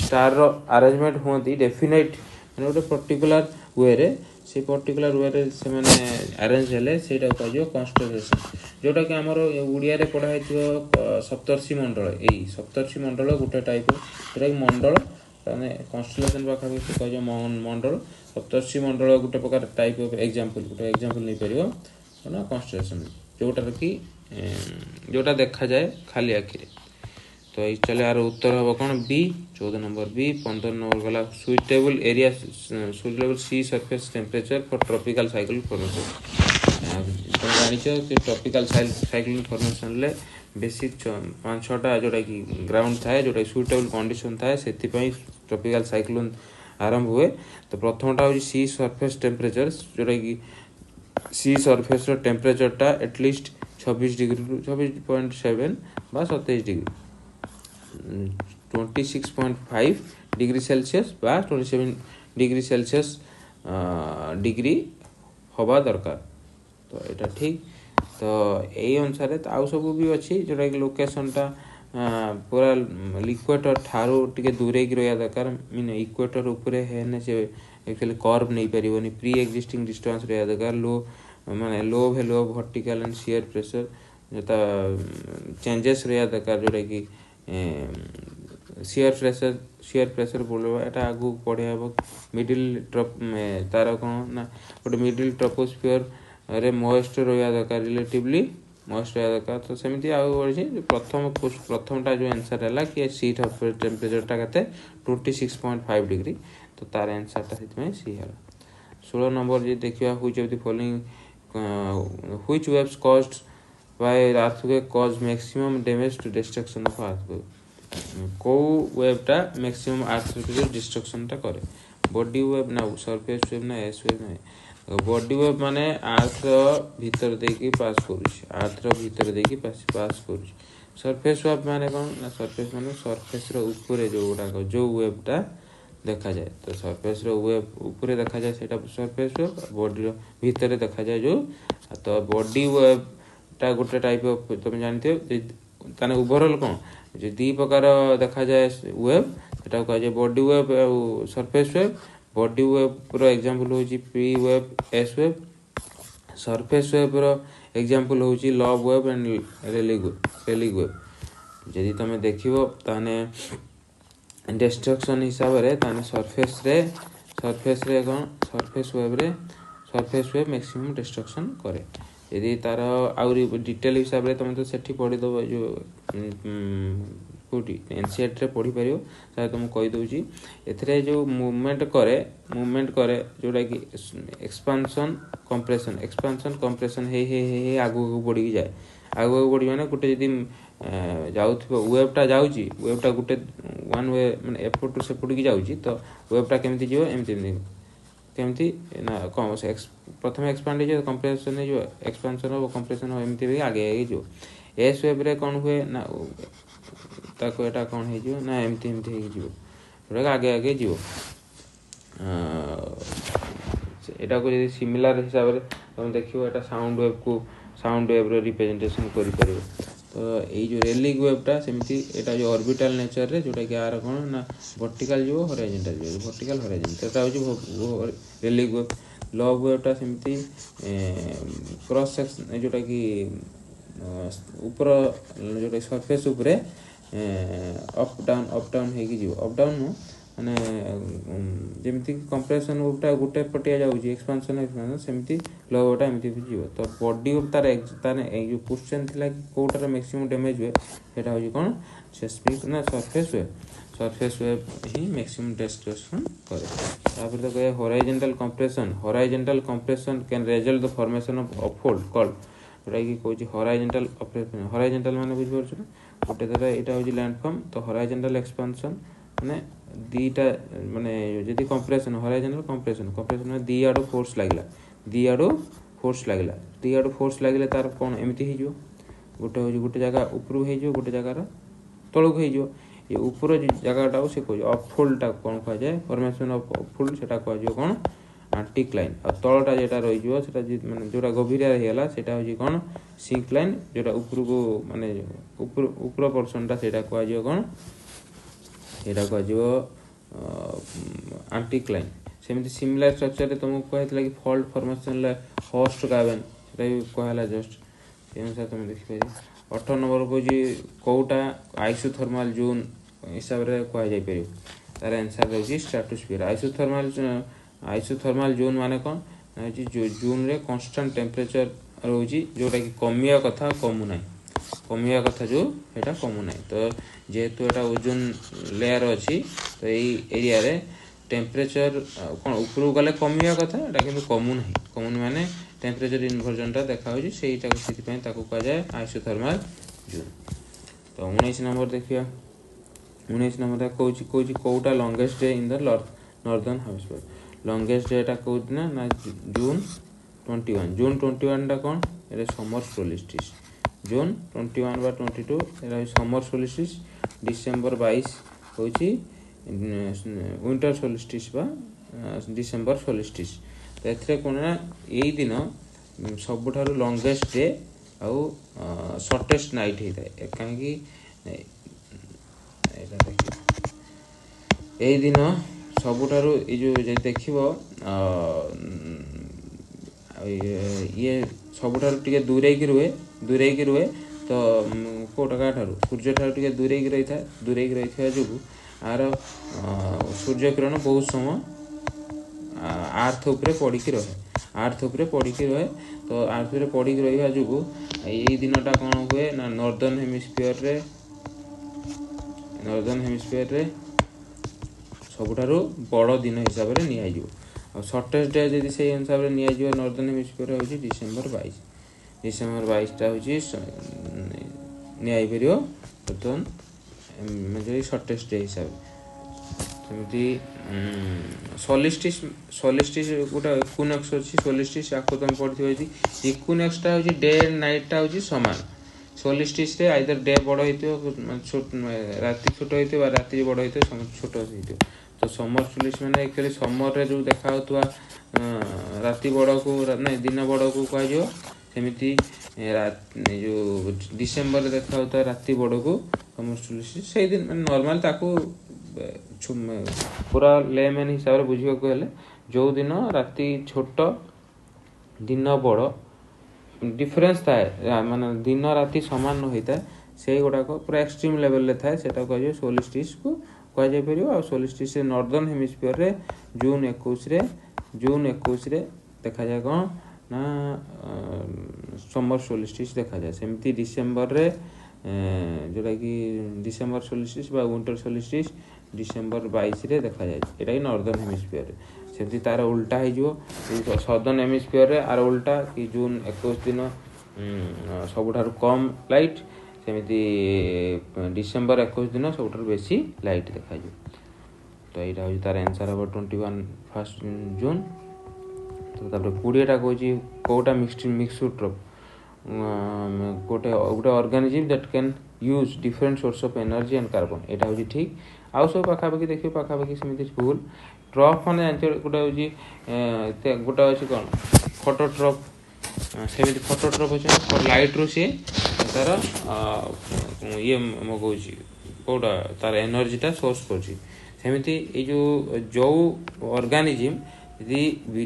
स्टार रो अरेंजमेंट होती डेफिनेट माने गोटे पर्टिकुलर वे रे से पर्टिकुलर वे रे से माने अरेंज हेले सेटा कहजो कॉन्स्टेलेशन जोटा कि आमर ओडिया रे पढ़ा सप्तर्षि मंडल यही सप्तर्षि मंडल गोटे टाइप जोटा कि मंडल कन्स्टलेसन पाखापाखि कह मंडल सप्तर्षि मंडल गोटे प्रकार टाइप ऑफ एग्जांपल गोटे एग्जांपल नहीं पार ना कन्स्टलेसन जोटार कि जोटा देखा जाए खाली आखिरे। तो ये चले यार उत्तर हम कौन बी 14 नंबर बी 15 नंबर गला suitable area suitable sea surface temperature for tropical cyclone formation. तुम जानिछ कि ट्रॉपिकल साइक्लोन फॉर्मेशन ले बेसिक 5-6टा जोटा कि ग्राउंड थाए जोटा सुइटेबल कंडीशन थाए से ट्रॉपिकल साइक्लोन आरंभ हुए। तो प्रथमटा हो सी सरफेस टेम्परेचर जोटा कि सी सरफेस टेम्परेचरटा एटलिस्ट 26 डिग्री 26.7 बा 27 डिग्री 26.5 डिग्री सेल्सियस बा 27 डिग्री सेल्सियस डिग्री हवा दरकार। तो यहाँ ठीक तो यही अनुसार आउ सब भी अच्छी जोटा कि लोकेशनटा पूरा इक्वेटर ठारू टे दूरे की रहा दरकार मीन इक्वेटर उपरे है से एक्चुअली कर्व नहीं पारिबनी प्री एक्जिस्टिंग डिस्टेंस रहा दरकार लो माने low value of vertical and shear pressure जोटा चेंजेस रहा दरकार जोटा कि शियर प्रेशर बोलवा एटा आगु पढ़े हम मिडिल ट्रप तार कौन ना गोटे मिडिल ट्रपोस्फियर रे मॉइस्ट रहा दरकार रिलेटिवली मॉइस्ट रहा दरकार। तो सेमती आगे प्रथमटा जो आंसर है कि सी टेम्परेचरटा के 26.5 डिग्री तो तार आंसरटा से सी है। 16 नंबर जी देखिए which of the following which waves caused by earthquake cause maximum damage to destruction of earthquake को वेवटा मैक्सिमम अर्थक्वेक डिस्ट्रक्शनटा करे बॉडी वेव ना सरफेस वेव ना एस वेव ना बॉडी वेव माने अर्थ भीतर देकी पास करूछ अर्थ भीतर देकी पास करूछ सरफेस वेव माने कोन ना सरफेस माने सरफेस रो ऊपर जो वेवटा देखा जाए। तो सरफेस रो वेव ऊपर देखा जाए सेटा सरफेस वेव बॉडी रो भीतर देखा जाए जो तो बॉडी वेव टा गोटे टाइप ऑफ तुम जानते हो ताने ओवरऑल कौन जो दी प्रकार देखा जाए वेव सेटा कह जाए बॉडी वेव और सरफेस वेव। बॉडी वेव रो एग्जांपल होची P wave S wave surface wave रो एग्जांपल होची love wave and Rayleigh wave. यदि तुम देखिबो ताने डिस्ट्रक्शन हिसाब रे ताने सरफेस रे कौन सरफेस वेव मैक्सिमम डिस्ट्रक्शन करे। यदि तार आउरी डिटेल हिसाब रे तुम तो सेठी पढ़ी दो जो कोटी एनसीईआरटी रे पढ़ी परियो तार तुम कहि दोची एथरे जो मूवमेंट करे जोटा कि एक्सपेंशन कंप्रेशन हे आगु बढ़ी जाए आगु बढ़ी माने गोटे यदि जाउथबो वेवटा गोटे वन वे माने एफोर्ट टू सेफोर्ट की जाउची तो वेवटा केमती जीवो एमती केमती ना कौन प्रथम एक्सपांड हो कंप्रेशन हो एक्सपेंशन हो कंप्रेशन हो एमती भी आगे जो एस वेव रे कौन हुए ना ताको एटा कौन हो जो ना एमती हो आगे जीव एटा को यदि सिमिलर हिसाब रे तुम देखियो एटा साउंड वेव रो रिप्रेजेंटेशन करि परिबो। तो यही जो रेलिग वेवटा सेमती एटा जो ऑर्बिटल नेचर रे जोटा कि आर कौन ना वर्टिकल जो हॉरिजॉन्टल जो वर्टिकल हॉरिजॉन्टल एटा हो रेलिग वेव। लव वेवटा सेमती क्रॉस सेक्शन जोटा कि ऊपर जोटा सरफेस ऊपर अप डाउन हे कि जीव अप डाउन माने जेमती कंप्रेशन वेवटा गोटे पटिया जाउची एक्सपेंशन सेमती लव वेवटा एमती जीव। तो बॉडी वेव तार जो क्वेश्चन थिला कि कोटार मैक्सिमम डैमेज हुए सेटा होची कोन स्पेसिफिक ना सरफेस वेव ही मैक्सिमम डिस्ट्रक्शन करे। तापर तो कहे horizontal compression can result the formation of upfold called जोटा कि कहूँ हॉरिजॉन्टल माने बुझ पारछ ना गोटे तरह एटा होची लैंडफॉर्म। तो हॉरिजॉन्टल एक्सपेंशन माने दीटा माने यदि कंप्रेशन हॉरिजॉन्टल कंप्रेशन में दी आडो फोर्स लागला तार कोन एमिति हे जो गोटे जगह ऊपर हे जो गोटे जगह तळक हे जो ये ऊपर जगहटा से कह अपफोल्डटा कौन कह जाए फॉर्मेशन ऑफ अपफोल्ड सेटा कह जो कौन आंटिक्लाइन और तलटा जेटा रही जो सेटा माने जोटा गभीर हेला सेटा होची कौन सिंक्लाइन जोटा ऊपर को माने ऊपर पोर्शनटा सेटा कह जो कौन एटा कह जो आंटिक्लाइन। सेमती सिमिलर स्ट्रक्चर रे तुमको कहला कि फॉल्ट फॉर्मेशन ले होस्ट कैवन सेटा भी कहला जस्ट से अनुसार तुम देखिपार 18 नंबर कौच कौटा आइसोथर्माल जोन हिसाब से कहुपर तार आंसर रही स्ट्राटोस्फीयर आइसोथर्माल जोन माने कौन जून रे कांस्टेंट टेम्परेचर रोची जोटा कि कमिया कथा कमुना कमिया कथा जो एटा कमुना तो जेहेतु एटा ओजोन लेयर अच्छी तो यही एरिया रे टेम्परेचर कौन ऊपर गले कमिया कथा एटा किंतु कमुना कमुन माने टेम्परेचर इनवर्जनटा देखा हो कह जाए आइसोथर्माल जोन। तो 19 नंबर देखिए 19 नंबर कौन कौटा longest day in the northern hemisphere longest डेटा कौन ना जून 21 जून 21 टा कौन ये समर सोलिस्टिस जून 21 बा 22 ये समर सोलिस्टिस डिसेम्बर 22 हूँ विंटर सोलिस्टिस बा डिसेम्बर सोलिस्टिस तो ये कौन ना यही दिन सबुठार लंगेस्ट डे आउ शॉर्टेस्ट नाइट होता है कहीं यही दिन सबुठार ये जो देख ये सबुठार टे दूरे रुहे तो कौटा क्या सूर्य ठार टे दूरे रही था दूरे रही जो आर सूर्य किरण बहुत समय आर्थ उपरे पड़िकी रहे तो आर्थ उपरे पड़िकी रहा जो यही दिनटा कौन हुए ना नॉर्दर्न हेमिस्फीयर रे सबुठार बड़ दिन हिसाब से निया शॉर्टेस्ट डे जब से हिसाब से निया नॉर्दर्न हेमिस्फीयर हूँ डिसेम्बर 22 टा हूँ निपर बर्तमान शॉर्टेस्ट डे हिसाब सेमती सोलिस्टिस गोटे इक्विनॉक्स अच्छी सोलिस्टिस आपको तुम पढ़ी इक्विनॉक्सटा हूँ डे एंड नाइटटा हूँ सामान सोलिस्टिस रे आइदर डे बड़ हो राति छोट हो राति बड़ हो छोट हो तो समर सोलिस्टिस मैंने एक्चुअली समर रे जो देखा राति बड़ को नहीं दिन बड़ को कह सेमती जो डिसेम्बर देखा होता राति बड़ को समर सोलिस्टिस से दिन नॉर्मल ताको पूरा लेमैन हिसाब से बुझा हेले जो दिन राति छोट दिन बड़ डिफरेंस थाए माने दिन राति सामान होता है से गुड़ाक पूरा एक्सट्रीम लेवल थाए से कह सोलिस्टिस को कह आ सोलिस्टिस नॉर्दर्न हेमिस्फीयर रे जून 21 देखा जाए कौन ना समर सोलिस्टिस देखा जाए सेमती डिसेम्बर रे जोटा कि डिसेम्बर सोलिस्टिस बा विंटर सोलिस्टिस डिसेम्बर 22 रे देखा जाए यहाँ नॉर्दर्न हेमिस्फीयर सेमती तार उल्टा हो सदर्न हेमिस्फीयर रे आर उल्टा कि जून 21 दिन सबुठार कम लाइट सेमती डिसेम्बर 21 दिन सबुठार बेसी लाइट देखा तो यहाँ हूँ तार आंसर हम 21 1 जून। तो 20टा कौन कौटा मिक्सुट्रप गोटे organism that can use different source of energy and carbon यहाँ हूँ ठीक आउ सब पाखापाखि देखिए पाखापाखि सेमती भूल ट्रफ मैंने जानते गोटे गोटे अच्छे कौन फोटो ट्रफ सेमती फोटो ट्रफ अच्छे लाइट रू सी तार ये मगौ कौटा तार एनर्जीटा सोर्स करमती जो ऑर्गेनिज्म यदि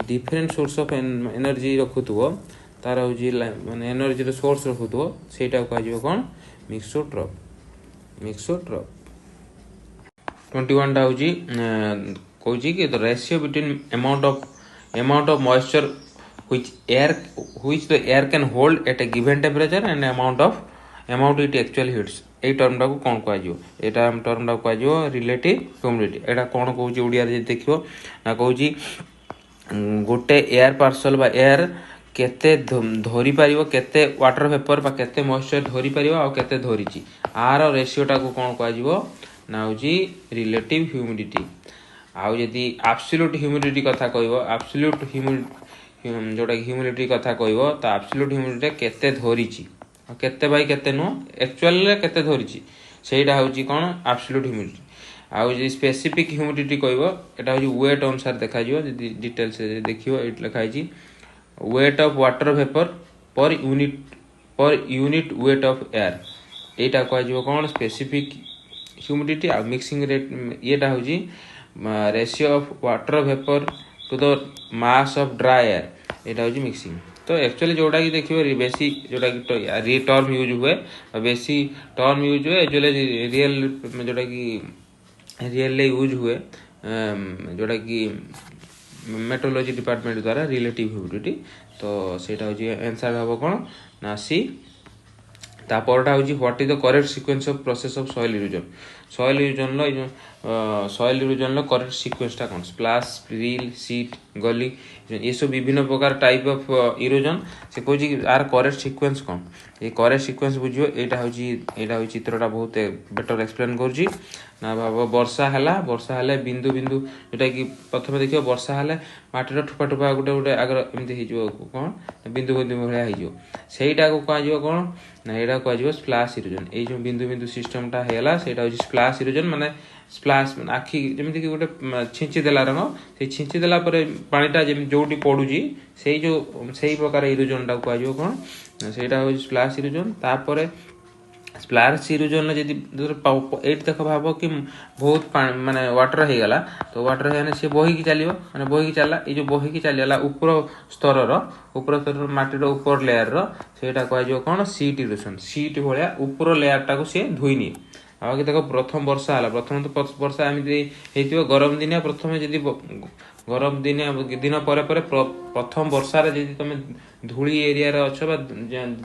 डिफरेंट सोर्स ऑफ एनर्जी रखुव तार हूँ माने एनर्जी सोर्स रखुव से कौन मिक्सोट्रप 21 टा हूँ कौन कि the ratio between amount of moisture which the air can hold at a given temperature and amount it actually hits এই टर्मटा को कौन कह एटा टर्मटा कह रिलेटिव ह्यूमिडिटी एटा कौन कौन ओडिया देखियो ना कौन गोटे एयर पार्सल बा एयर केते धरी पारिबो केते वाटर वेपर बा केते मॉइस्चर धरी पारिबो आ केते धरिची आर रेशियोटा को कौन कह ना होजी रिलेटिव ह्यूमिडिटी आउ यदि एब्सोल्यूट ह्यूमिडिटी कथा कहबो एब्सोल्यूट जोटा ह्यूमिडिटी कथा कहबो तो एब्सोल्यूट ह्यूमिडिटी केते धरिची केते बाई केते नो एक्चुअल रे केते धरिची सेटा होची कोन एब्सोल्यूट ह्यूमिडिटी आउ जे स्पेसिफिक ह्यूमिडिटी कहबो एटा होची वेट अनुसार देखा जिवो जदी डिटेल से देखियो एट लिखा हिची weight of water vapour per unit weight of air एटा कह जिवो कोन स्पेसिफिक ह्यूमिडिटी आ मिक्सिंग रेट एटा होची ratio of water vapour to the mass of dry air एटा होची मिक्सिंग तो एक्चुअली जोटा कि देखिए बेसी जोटा कि टर्म यूज हुए बेसी टर्म यूज हुए एक्चुअली रियल जोटा कि रियल यूज हुए जोटा कि मेट्रोलॉजी डिपार्टमेंट द्वारा रिलेटिव ह्यूमिडिटी तो सेटा होची आंसर हबो कोन ना सी तापरटा होची what is the correct sequence of process of soil erosion low soil erosion low correct sequence टा कोन स्प्लैश रील सीट गली ये सब विभिन्न प्रकार टाइप ऑफ इरोजन से कहूँ कि आर करेक्ट सीक्वेंस कौन ये करेक्ट सीक्वेंस बुझियो एटा होची चित्रटा बहुत बेटर एक्सप्लेन करूची ना भाव वर्षा हेले बिंदु बिंदु जोटा कि प्रथम देखियो वर्षा हेले माटीर ठुपा ठुपा गोटे गोटे आगर एमती हो कौन बिंदु बिंदु भाया हो सेटा को कह कौन ना यहाँ कह स्प्लैश इरोजन ये जो बिंदु बिंदु सिस्टमटा है सेटा होची स्प्लैश इरोजन माने स्प्लैश आखि जमीती कि गोटे छिंची देला रंग से छिंची देला पर पानीटा जोटी पड़ुची से जो सही प्रकार इरोजनटा कह कौन सेटा हो स्प्लैश इरोजन तापर स्प्लैश इरोजन जदि ये देख भाव कि बहुत माने वाटर हो गला तो वाटर हो सी बहिकी चलो माने बहिकी चलला ये जो बहिकी चलीगला ऊपर स्तर माटीर ऊपर लेयर सेटा कह कौन सीट इरोजन सीट भाया ऊपर लेयरटा को सी धोई निए आगे देख प्रथम वर्षा है प्रथम तो वर्षा एमती हो गरम दिनिया प्रथम जदि गरम दिन पर प्रथम वर्षा रे जदि तुम धूली एरिया रे अच्छ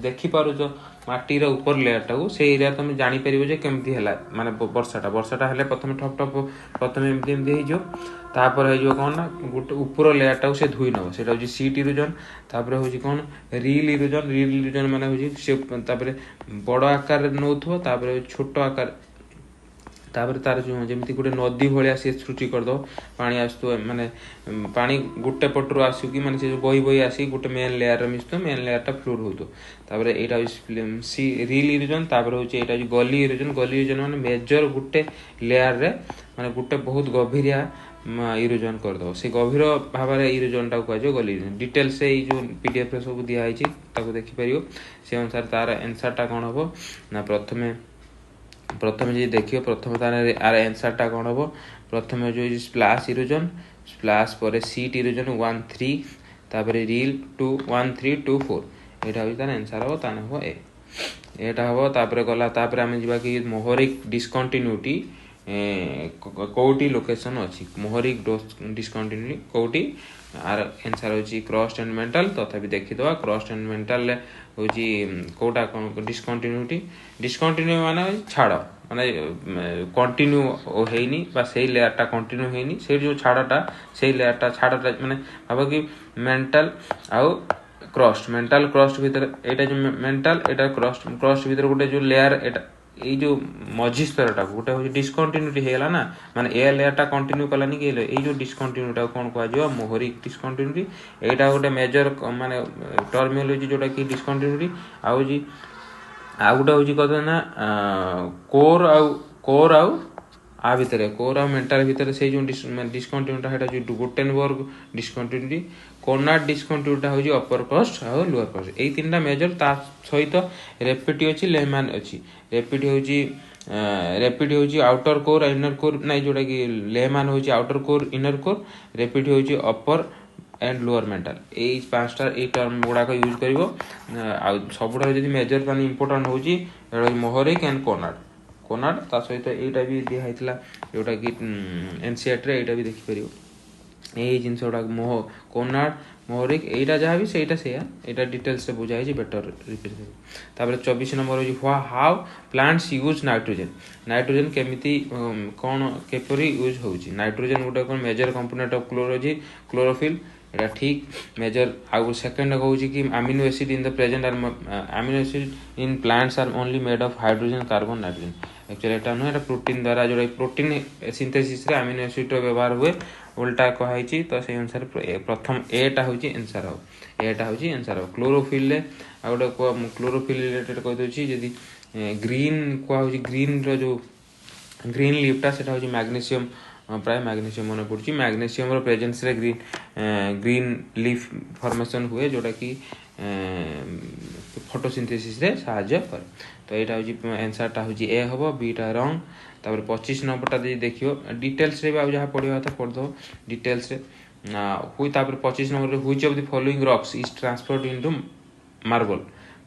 देखिपारुच माटीर ऊपर लेयरटा को से एरिया तुम जापर केमती है माने वर्षाटा हेले प्रथम ठप ठप प्रथम एमती हो तापर हो कौन ना गोटे ऊपर लेयरटा को से धोई नब से सीट इरोजन तापर हूँ कौन रील इरोजन माने हूँ बड़ आकार नौथो तापर छोट आकार तापर तार जो जमी गोटे नदी भाया सी सृष्टि करदो पानी आसु माने पानी गोटे पटरू आसिकी माने से बही आसी गोटे मेन लेयर मिसतो मेन लेयरटा फ्लोर होतो तापर एटा सी रील इरोजन तापर होची एटा गली इरोजन माने मेजर गोटे लेयर रे माने गोटे बहुत गभीरिया इरोजन करदो से गभीर भाव इरोजनटा कह गली इरोजन डिटेल से जो पीडीएफ रे सब दिखाई ताको देखि परियो से अनुसार तार आंसरटा कौन हम ना प्रथम जी देखिए प्रथम तार आर आंसरटा कौन हम प्रथम जो स्प्लैश इरोजन स्प्लैश पर सीट इरोजन 1 3 तापर रील 2 1 3 2 4 एटा होई तार आंसर हो ताने हो ए एटा हो तापर गला तापर हम जिबा कि मोहरिक डिस्कंटिन्यूटी कोटी लोकेशन अच्छी मोहरिक डिस्कंटिन्यूटी कोटी आर आंसर होची क्रॉस एंड मेंटल तथापि देखिदवा क्रॉस एंड मेंटल होची कोटा डिस्कंटिन्यू माने छाड़ माने कंटिन्यू हेनी बा सेही लेयरटा कंटिन्यू हेनी से जो छाड़टा सेही लेयरटा छाड़टा माने भाव कि मेंटल आउ क्रस्ट मेंटल क्रस्ट भीतर एटा जो मेंटल एटा क्रस्ट भीतर गोटे जो लेयर एटा ये जो मझी स्तरटा गोटे हूँ डिस्कंटिन्यूटी होगा ना माने ए लेयरटा कंटिन्यू कलानी कि ये जो डिस्कंटिन्यूटा कौन कह मोहरिक डिस्कंटिन्यूटी एटा गोटे मेजर माने टर्मिनोलॉजी जोटा कि डिस्कंटिन्यूटी आउ गोटे हूँ कह ना कोर आउ आ भितर कोर आ मेंटल भितर से जो डिस्कंटिन्यूटा है जो गुटेनबर्ग डिस्कंटिन्यूटी कोर्नाट डिस्कंटिन्यूटा हूँ अपर क्रस्ट आ लोअर क्रस्ट यही तीन मेजर ता सहित रेपिड अच्छी लेहमान अच्छी रेपिड हूँ आउटर कोर इनर कोर ना जोटा कि लेहमान हूँ outer core inner core rapid हूँ अपर एंड लोअर मेंटल यही पांचटा ये टर्म गुड़ाक यूज कर सबुठ मेजर मान इंपोर्टाट हूँ मोहरिक एंड कोर्नाट ता सहित यहीटा भी दिखाई जोटा कि एनसीईआरटी रे एटा भी देखिपर यही जिनस गुड़ा कोर्नाट मोहरिक यहीटा जहाँ भी सहीटा से यहाँ डिटेल्स बुझाई बेटर रिपीट तापर 24 नंबर हो हाउ प्लांट्स यूज नाइट्रोजन केमिति कौन केपरी यूज होउची नाइट्रोजन गोटे कौन मेजर कंपोनेंट ऑफ क्लोरोफिल एटा ठीक मेजर आउ सेकंड कहूँ कि amino acid in the present amino acid in plants are only made of hydrogen carbon nitrogen actually एटा नुह प्रोटीन द्वारा जो प्रोटीन सिंथेसिस रे अमीनो एसिड व्यवहार हुए उल्टा कही तो से अनुसार प्रथम एटा हूँ आंसर हम एटा हूँ आंसर हम क्लोरोफिल आ गोटे क्लोरोफिल रिलेटेड कहीदे जदि ग्रीन कहुँ ग्रीन रो ग्रीन लीफटा से हूँ मैग्नेशियम प्राय मैग्नेशियम मन पड़ी मैग्नेशियम प्रेजेंस रे ग्रीन लीफ फॉर्मेशन हुए जोटा कि फोटोसिंथेसिस रे साहाय्य करे तो यहाँ हूँ आंसरटा हूँ ए हम बीटा रंग तापर 25 नंबरटा देखियो डिटेल्स रे जहाँ पढ़ा था पढ़ दो डिटेल्स रे हुई तापर 25 number which of the following rocks is transferred into marble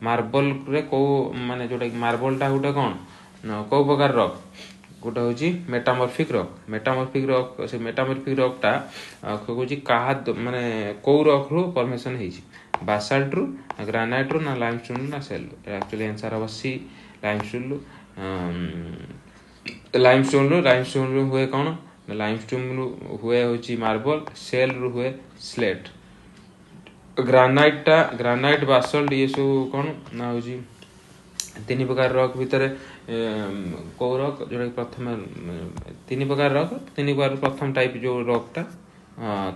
marble रे को माने जोटा मार्बलटा गोटे कौन कौ प्रकार रॉक गोटे हूँ मेटामर्फिक रॉक से मेटामर्फिक रॉकटा कौन क्या माने कौ रॉक रु फॉर्मेशन होती बासाल्ट रु ग्रानाइट रु ना लाइमस्टोन रु ना सेल एक्चुअली आंसर हम सी लाइमस्टोन रु हुए कौन लाइमस्टोन रु हुए हूँ मार्बल सेल रु हुए स्लेट ग्रानाइट बासल्ट ये सब कौन ना हूँ तीन प्रकार रॉक भितर कौ रॉक जो प्रथम तीन प्रकार रॉक तीन प्रकार प्रथम टाइप जो रॉकटा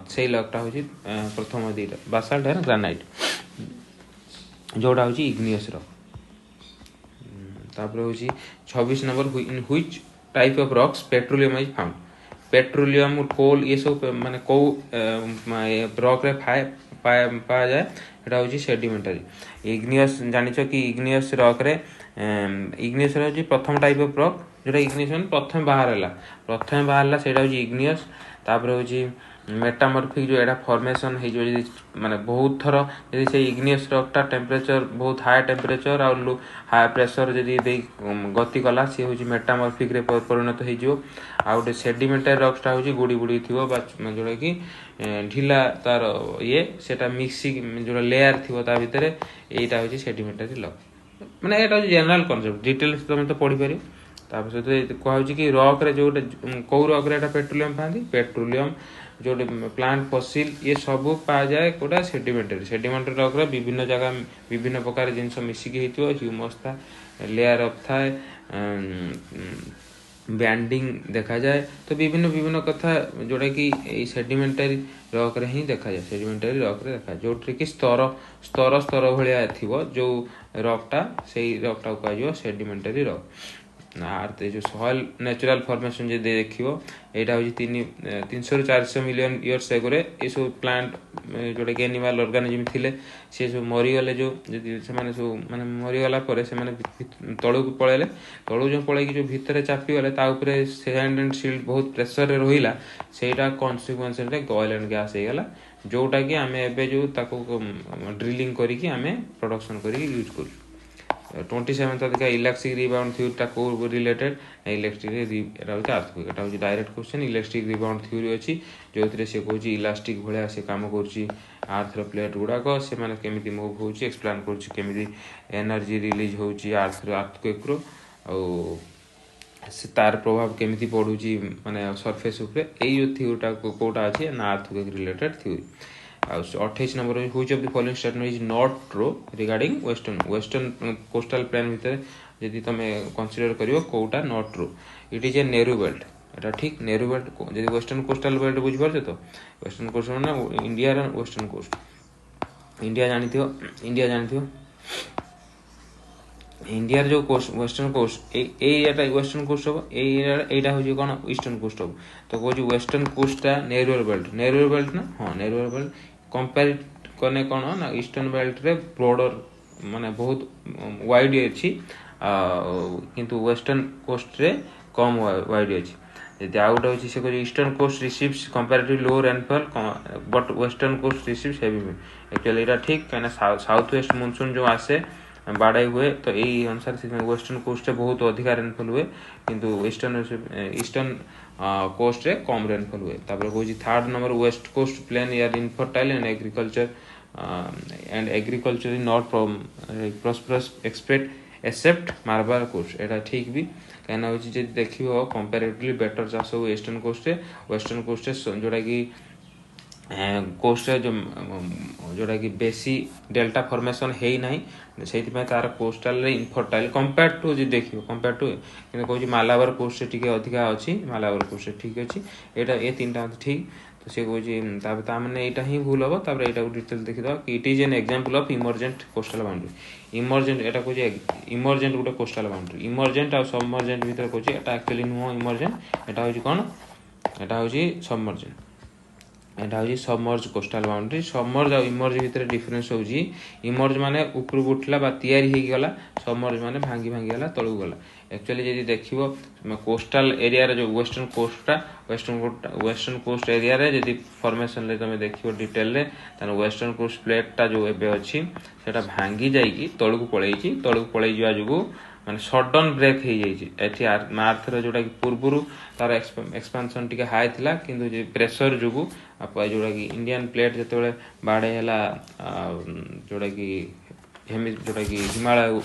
से रॉकटा हूँ प्रथम दुईटा बासाल्ट है ग्रानाइट जोटा हूँ इग्नियस रॉक तापर हूँ 26 number in which type of rocks petroleum is found petroleum coal ये सब माने कौ रॉक रे पाया जाए एटा हूँ सेडिमेंटारी इग्नियस जानिछ कि इग्नियस रॉक रे इग्नियस हूँ प्रथम टाइप ऑफ रॉक जोटा इग्निशन प्रथम बाहर सेटा हूँ इग्नियस तापर हूँ मेटामर्फिक जो एटा फॉर्मेशन हो माने बहुत थर यदि से इग्नियस रॉकटा टेम्परेचर बहुत हाई टेम्परेचर और हाई प्रेशर जदि गति कला सी हूँ मेटामर्फिक रे परिणत हो गोटे सेडिमेंटारी रॉक्सटा हूँ गुड़ी गुड़ी थी जोटा कि ढिला तार ये सेटा मिक्सिंग जो लेयर थी भितर यहीटा हूँ सेडिमेंटारी रॉक माने एटा जनरल कॉन्सेप्ट डिटेल्स तुम तो पढ़ी पार सहित कहूँ कि रॉक रे जो कौ रॉक रे पेट्रोलियम पाती पेट्रोलियम जो प्लांट फसिल ये सब पा जाए कोटा सेडिमेंटारी रॉक रे विभिन्न जगह विभिन्न प्रकार जिनस मिसिकी होती ह्यूमस था लेयर अफ था बैंडिंग देखा जाए तो विभिन्न कथा जोटा कि सेडिमेंटारी रॉक रे ही देखा जाए सेडिमेंटारी रॉक रे देखा जो कि स्तर भाया थी जो रॉकटा से रॉकटा कह सेडिमेंटारी रॉक आर्थ जो सॉइल नेचुरल फॉर्मेशन जो देखियो एटा हूँ 300 ରୁ 400 मिलियन इयर्स एगोरे ये सब प्लांट जोटा कि एनिमल ऑर्गेनिज्म थिले से सब मरीगले जो से माने मरीगला पर से तलू को पलैले तलू जो पलैकी जो भितर चापी गले सैंड एंड सिल्ट बहुत प्रेसर रे रहिला सेटा कॉन्सिक्वेंस रे ऑयल एंड गैस हो गला जोटा कि आमे एबे जो ताको ड्रिलिंग करी कि आमे प्रोडक्शन करी यूज करू 27 देखा इलेक्ट्रिक रिबाउंड थ्योरी को रिलेटेड इलेक्ट्रिक अर्थक्वेक हूँ direct question electric rebound theory अच्छी जो सी कौन इलास्टिक भाया से कम कर प्लेट गुड़ाक से केमी मुव हो एक्सप्लेन करमी एनर्जी रिलीज हो अर्थक्वेक रो तार प्रभाव केमी पड़ूँ माने सरफेस यही थ्योरीटा कौटा अच्छे ना earthquake related theory 28 number which of the following statement is not true regarding western coastal plain भितर यदि तुम कंसीडर करियो कोटा not true it is a narrow belt एटा ठीक नेहरू बेल्ट यदि वेस्टर्न कोस्टल बेल्ट बुझ पारछ तो वेस्टर्न कोस्ट ना इंडिया रा वेस्टर्न कोस्ट इंडिया जानिथियो इंडिया जो कोस्ट वेस्टर्न कोस्ट एरियाटा वेस्टर्न कोस्ट हम एरिया हूँ कौन ईस्टर्न कोस्ट हम तो कौन वेस्टर्न कोस्टा नेहरू बेल्ट ना हाँ नेहरू बेल्ट कंपेयर कने कौन ना ईस्टर्न बेल्ट रे ब्रॉडर माने बहुत वाइड अच्छी किंतु वेस्टर्न कोस्ट रे कम वाइड अच्छी यदि आउ गोटे अच्छी से eastern coast receives comparatively low rainfall but western coast receives heavy actually एटा ठीक कहीं साउथ वेस्ट मॉनसून जो आसे बाड़ाई हुए तो यही अनुसार से वेस्टर्न कोस्ट रे बहुत अधिका रेनफॉल हुए किंतु ईस्टर्न कोस्ट रे कम रेनफॉल हुए तापर कहूँ third number west coast plain यार infertile and agriculture is not prosperous except Malabar coast एटा ठीक भी कहीं देखिए कंपेरेटिवली बेटर चाष हुए वेस्टर्न कोस्ट जोटा कि कोस्ट जो जोटा कि बेसी डेल्टा फॉर्मेशन है ना से तार कोस्टाल इनफर्टाइल कंपेयर टू जो देखिए कंपेयर टू कि कौन मालाबार कोस्ट टी अधिका अच्छी मालाबार कोस्ट ठीक अच्छी यहाँ ये तीन टा ठीक तो सी कौन मैंने यहाँ ही भूल हम तापर यहाँ डिटेल देखीद कि it is an example of emergent coastal boundary emergent यहाँ कौन इमर्जेंट गोटे कोस्टाल बाउंड्री इमर्जेंट और सबमर्जेंट भर कौन एक्चुअली नुह इमर्जेंट यहाँ हूँ कौन यहाँ हूँ सबमर्जेंट एटा हूँ सबमर्ज कोस्टाल बाउंड्री सबमर्ज और इमर्ज भितर डिफरेन्स हूँ इमर्ज माने ऊपर उठला बा तैयारी हो गला सबमर्ज माने भांगी भांगी गला तलू गला एक्चुअली जब देखो कोस्टाल एरिया जो वेस्टर्न कोस्टा वेस्टर्न कोस्ट एरिया रे जब फॉर्मेशन ले तुम देखो डिटेल रे तान वेस्टर्न कोस्ट प्लेटटा जो एबे अच्छी सेटा भांगी जाइकी तलू पलई जा जो माने सडन ब्रेक हो जाइए आर्थर जोटा कि पूर्वर तार एक्सपांशन टी हाई थिला किंतु प्रेशर जो जोटा कि इंडियन प्लेट जो बाड़े है जोटा कि जोटा कि हिमालय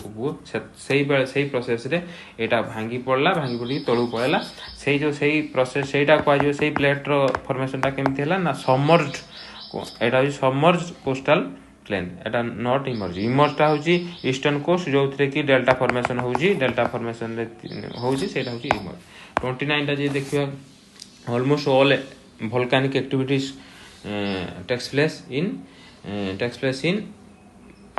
से प्रोसेस रे एटा भांगी पड़ला भांगी पड़ी तलू पड़ेला से जो सही प्रोसेस सेटा कह से प्लेट रो फॉर्मेशनटा केमती है ना सबमर्ज्ड एटा हूँ submerged coastal plain Etah not emerge इमर्जटा हूँ ईस्टर्न कोस्ट जो थे कि डेल्टा फॉर्मेशन हूँ डेल्टा फॉर्मेशन हूँ सेटा हूँ इमर्ज 29 टा जे देखियो almost all volcanic activities takes place in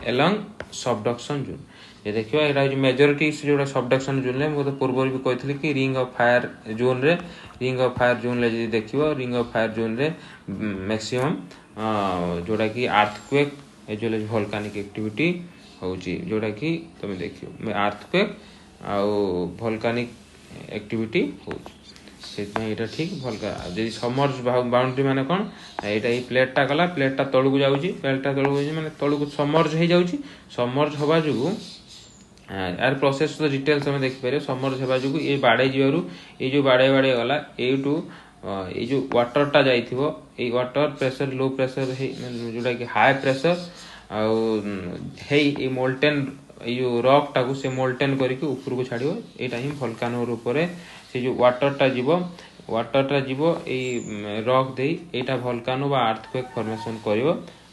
along subduction zone ये देखियो एटा जो मेजॉरिटी जोटा सबडक्शन जोन रे तो पूर्व भी कहथि कि रिंग ऑफ फायर जोन रे देखियो रिंग ऑफ फायर जोन रे मैक्सिमम जोटा कि अर्थक्वेक एज वोल्केनिक एक्टिविटी होची जोटा कि तुम देखियो अर्थक्वेक आउ वोल्केनिक एक्टिविटी होची से ठीक भल जब समर्ज बाउंड्री माने कौन यहाँ ये प्लेटा गला प्लेटा तलू को जाऊँगी प्लेटा तलू माने तलू को समर्ज हो जाऊँगी समर्ज हवा जो यार प्रोसेस तो डिटेल्स तुम देखिपारे समर्ज हवा जो ये बाड़े जीवु ये जो बाड़े गला यू ये जो वाटरटा जाइथिबो ये वाटर प्रेशर लो प्रेशर जोटा कि हाई प्रेशर आउ मोल्टेन ये रॉक टाकू से मोल्टेन करके ऊपर को छाड़ो यहाँ ही वोल्केनो ऊपर से जो वाटरटा जीव ये रॉक दे यहाँ वोल्केनो बा अर्थक्वेक फॉर्मेशन करिवो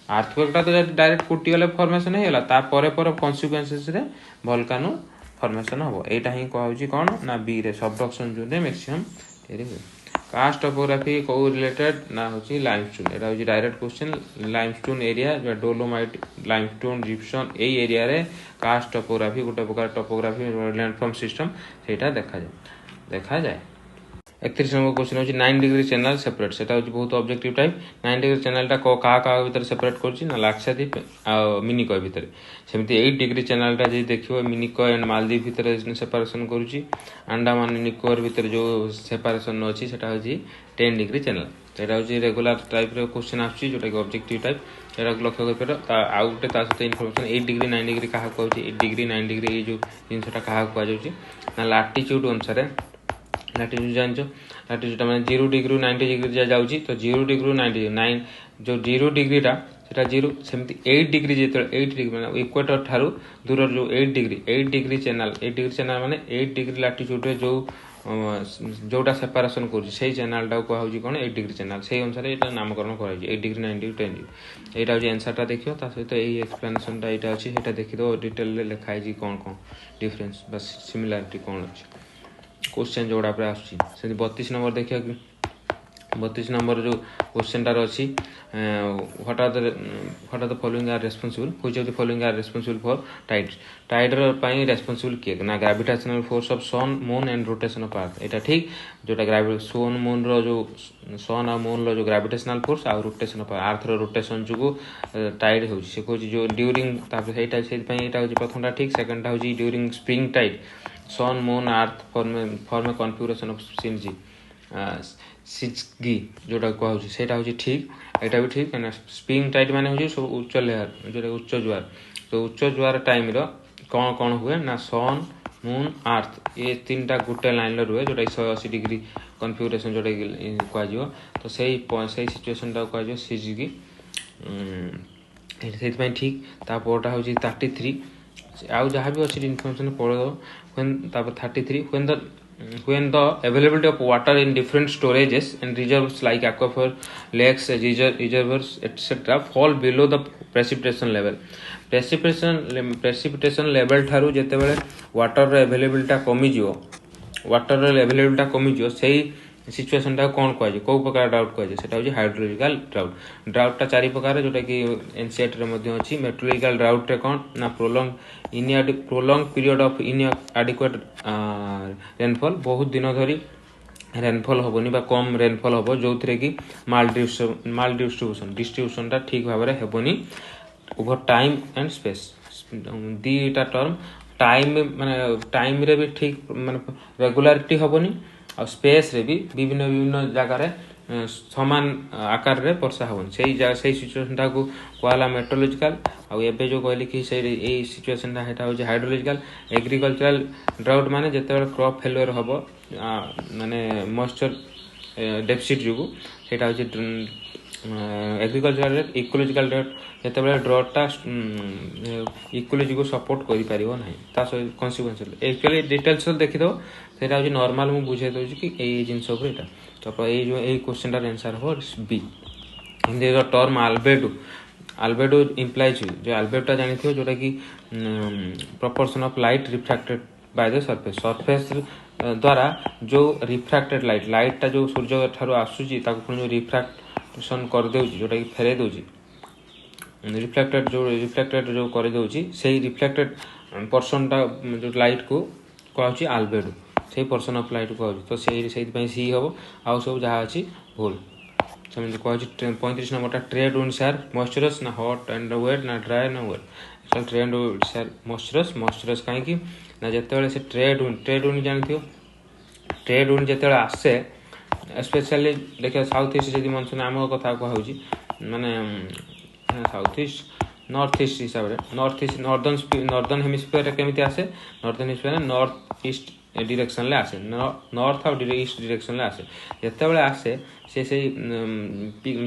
अर्थक्वेकटा तो डायरेक्ट फुटी गले फॉर्मेशन हेला ता परे कॉन्सिक्वेंसेस रे वोल्केनो फॉर्मेशन हबो एटा ही कहउची कोन ना बी रे सबडक्शन जोन रे मैक्सिमम एरी हो कास्ट टोपोग्राफी को रिलेटेड ना होची लाइमस्टोन एटा होची डायरेक्ट क्वेश्चन लाइमस्टोन एरिया जो डोलोमाइट लाइमस्टोन जिप्सम ए एरिया रे कास्ट टोपोग्राफी गोटे प्रकार टोपोग्राफी लैंडफॉर्म सिस्टम सेटा देखा जाए 31 नंबर क्वेश्चन होची 9 डिग्री चैनल सेपरेट सेटा होची बहुत ऑब्जेक्टिव टाइप 9 डिग्री चैनलटा का भीतर सेपरेट करची ना लाक्षाद्वीप आ मिनिकॉय भीतर सेमती 8 डिग्री चैनलटा जे देखियो मिनिकॉय एंड मालदीव भीतर सेपरेशन करूची अंडमान निकोबार भीतर जो सेपरेशन अछि सेटा होची 10 डिग्री चैनल सेटा होची रेगुलर टाइप रे क्वेश्चन आछि जोटा कि ऑब्जेक्टिव टाइप एरा लक्ष्य कर पर आउ गोटे ता सहित इन्फॉर्मेशन 8 डिग्री 9 डिग्री कहा कहउची 8 डिग्री 9 डिग्री ये जो जिनसटा कहा कह जाउची ना लैटिट्यूड अनुसार लैटिट्यूड जानचो लैटिट्यूड माने 0 डिग्री 90 डिग्री जा जाउची तो 0 डिग्री 99 जो 0 डिग्रीटा सेटा 0 सेमती 8 डिग्री जेते 8 डिग्री माने इक्वेटर थारु दूर जो 8 डिग्री चैनल माने 8 डिग्री लैटिट्यूड रे जो जोटा सेपरेशन कर चैनलटा कहूँ कौन 8 डिग्री चैनल से अनुसार ये नामकरण कर 8 डिग्री 9 डिग्री 10 डिग्री यहाँ हूँ एनसरटा देखिए सहित यही एक्सप्लेनेशनटा यहाँ अच्छी है देखीद डिटेल लिखाई कौन कौन डिफरेन्स बस सिमिलारिटी कौन अच्छी क्वेश्चन जोड़ा पर आसुच्छी 32 नंबर देखिए 32 नंबर जो क्वेश्चनटार अच्छी what are the following are responsible which of the following are responsible for tide पाई रेस्पॉन्सिबल किए ना gravitational force of sun moon and rotation of earth यहाँ ठीक जोटा सन मून रो जो सन आ मून रो जो ग्रेविटेशनल फोर्स आ रोटेशन ऑफ अर्थ रो रोटेशन जो टाइड हो जो ड्यूरिंग यहाँ प्रथमटा ठीक सेकेंडटा हूँ during spring tide sun moon earth form a configuration of syzygy जोटा कहूँ से ठीक यहाँ भी ठीक है स्प्रिंग टाइड माने हूँ सब उच्च लेयर जो उच्च ज्वार तो उच्च ज्वार टाइम कौन कौन हुए ना सन मून अर्थ ये तीन टा गोटे लाइन रुहे जोटा 180 डिग्री कन्फिगरेशन जोटा कह तो सही सिचुएशन कह सिजगी से ठीक तापरटा हूँ 33 आउ जहाँ भी अच्छी इनफॉर्मेशन पढ़ो 33 when the availability of water in different storages and reserves like aquifer, lakes, reservoirs, etc. fall below the precipitation level. precipitation level ठारू जेते बेले water availability कमी सही सिचुएशन टा कौन कह कौ प्रकार ड्राउट कह से हाइड्रोलॉजिकल ड्राउट टा 4 प्रकार जोटा कि एनसीईआरटी रे मध्ये अछि मेट्रोलॉजिकल ड्राउट रे कौन ना प्रोलॉन्ग पीरियड ऑफ इनएडिक्वेट रेनफॉल बहुत दिन धरी रेनफॉल हेनी कम रेनफॉल हम जो थे कि माल डिस्ट्रीब्यूशन ठीक भाव में हेनी ओवर टाइम एंड स्पेस दीटा टर्म टाइम माने टाइम रे भी ठीक माने रेगुलारिटी हेनी आ स्पेस रे भी विभिन्न विभिन्न जगार समान आकार रे वर्षा हेनी से सिचुएशन को कहला मेट्रोलॉजिकल आबे जो कहली कि सिचुएशन हाइड्रोलॉजिकल एग्रीकल्चरल ड्राउट माने जिते क्रॉप फेलुअर हम माने मॉइस्चर डेफिसिट जो सेटा एग्रीकल्चर इकोलॉजिकल ड्राउट जो ड्राउटा इकोलॉजी को सपोर्ट कर पार ना कन्सिक्वेंस एक्चुअली डिटेल्स देखिदो सेटा हूँ नॉर्मल मुझे बुझे दूसरी कि ये जिनस तो ये क्वेश्चन आंसर हम बी हिंदी टर्म आल्बेडो इम्प्लाइज जो आल्बेडोटा जानी थो जोटा कि proportion of light refracted by the surface द्वारा जो रिफ्रैक्टेड लाइटा जो सूर्य ठार आसूची जो रिफ्रैक्शन कर देउची जोटा कि फेरे दूची रिफ्लेक्टेड जो कर देउची से रिफ्लेक्टेड पर्सनटा जो लाइट को कहूँ आल्बेडो से पर्सन ऑफ लाइट कहूँ तो से सी हम आउ सब जहाँ अच्छी भूल सेमती कहूँ 35 नंबर ट्रेड विंड्स आर मॉइस्चरस ना हॉट एंड वेट ना ड्राई ना वेट ट्रेड विंड्स आर मॉइस्चरस कहीं ना जिते से ट्रेड विंड जानी ट्रेड विंड जिते आसे स्पेशली देखिए साउथ ईस्ट जब मनसून आम कथा कहूँ माने साउथ ईस्ट नॉर्थ ईस्ट हिसाब से नॉर्दर्न हेमिस्फीयर केमी आसे northern hemisphere north east direction ले आसे नॉर्थ और ईस्ट डिरेक्शन ले आसे जिते आसे से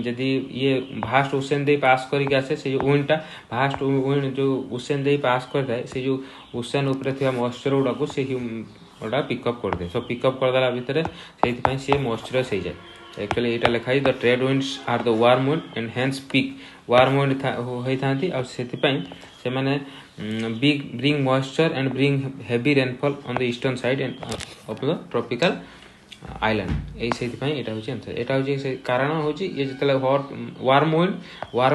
जदि ये भास्ट ओशन दे पास करके आसे से विंडटा भास्ट विंड जो ओशन दे पास करता से जो ओशन उपरे मॉइस्चर गुड़ा को से गोटा पिकअप कर दे सो पिकअप करदेला भितर से सी मॉइस्चराइज हो जाए एक्चुअली यहाँ लिखाई the trade winds are the warm wind and hence pick warm wind होता से माने bring moisture and bring heavy rainfall on the eastern side and of the tropical island यही से यहाँ हूँ आंसर यहाँ हूँ कारण हूँ ये जो हट वार्म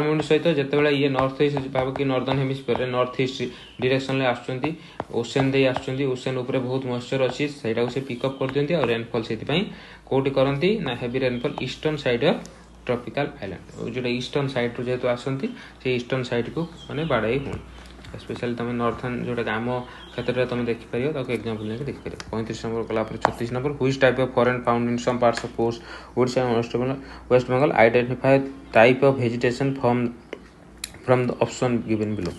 विंड सहित जिते ये नॉर्थ ईस्ट भाव कि northern hemisphere north east direction में आसुँच ओशन दे ओशन उपर बहुत मॉइस्चर अच्छी से पिकअप कर दिखती और रेनफॉल से कौटी करती ना heavy rainfall eastern side of tropical island जो ईस्टर्न साइड रू जेहतु आसती से ईस्टर्न साइड को मैंने बाड़ाई हूँ स्पेशली तुम नॉर्थर्न जोटा आम क्षेत्र में तुम देखिपर एग्जाम्पल लेकिन देखिपर 35 नंबर कला 36 number which type of forest found in some parts of post Odisha West Bengal identify type of vegetation from the option given below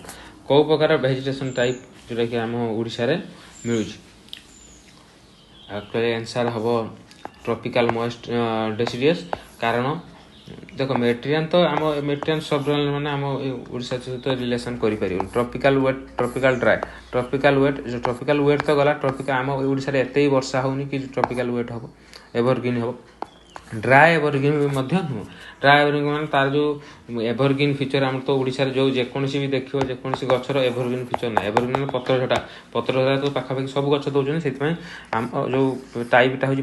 कौ प्रकार वेजिटेशन टाइप जोटा कि आम ओडिशा रे मिलूँ एक्चुअली आंसर हम ट्रॉपिकल मॉइस्ट डेसिडियस कारण देख मेटेरियन तो आम मेटेरियन सब मैंने आम ओडिशा सहित रिलेसन कर tropical wet tropical dry tropical wet तो गला ट्रॉपिकल आम ओडिशा एत ही वर्षा होनी कि ट्रॉपिकल वेट हम एवरग्रीन हम ड्राई एवरग्रीन भी नुह ड्राई एवरग्रीन मान तार जो एवरग्रीन फीचर आम तो ओडिशा जो जेकोसी भी देखो जेकोसी गचर एवरग्रीन फीचर ना एवरग्रीन पत्रझटा तो पाखापाखि सब गच दौरान से आम जो टाइपटा हूँ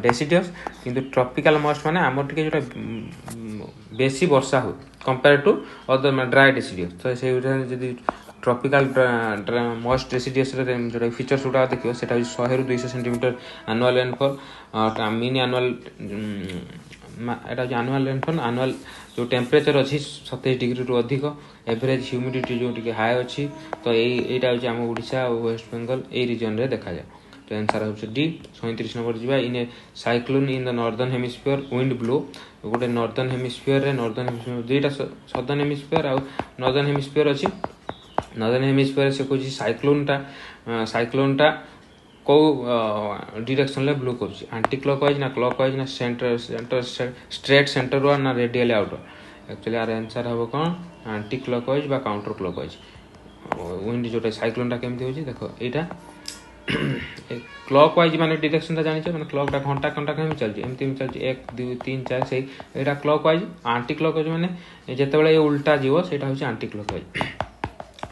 डेसिडियस किंतु ट्रॉपिकल मॉइस्ट माने आम टे जो बेसी वर्षा हो compare to other dry deciduous तो से ट्रॉपिकल मॉइस्ट डेसिडियस जो फीचर्स गुड़ा देखिए से 100 ରୁ 200 centimetre annual rainfall mean annual यहाँ एनुअल रेनफॉल एनुअल जो टेम्परेचर अच्छी 27 डिग्री रू अधिक एवरेज ह्यूमिडिटी जो टी हाई अच्छी तो यहाँ हूँ आम ओडिशा और वेस्ट बेंगल ये रिजन में देखा जाए तो आंसर हूँ डी 37 नंबर जी in a cyclone in the northern hemisphere wind blow गोटे नॉर्दर्न हेमिस्फीयर दुईटा सदर्न हेमिस्फीयर आउ नॉर्दर्न हेमिस्फीयर अच्छी नॉर्दर्न हेमिस्फीयर से कौन साइक्लोनटा कौ डिरेक्शन ले ब्लो कर आंटी क्लॉकवाइज ना क्लॉकवाइज ना सेंटर स्ट्रेट सेंटर वा ना रेडियल आउटर एक्चुअली यार आंसर हम कौन आंटी क्लॉकवाइज बा काउंटर क्लॉकवाइज विंड जो साइक्लोनटा केमती हो देखो यहाँ क्लॉकवाइज माने डिरेक्शन जानी मैंने क्लॉकटा घंटा घंटा कहीं चलती एमती चलती 1 2 3 4 से यहाँ क्लॉकवाइज आंटी क्लॉकवाइज मैंने जिते उल्टा जीव से आंटी क्लॉकवाइज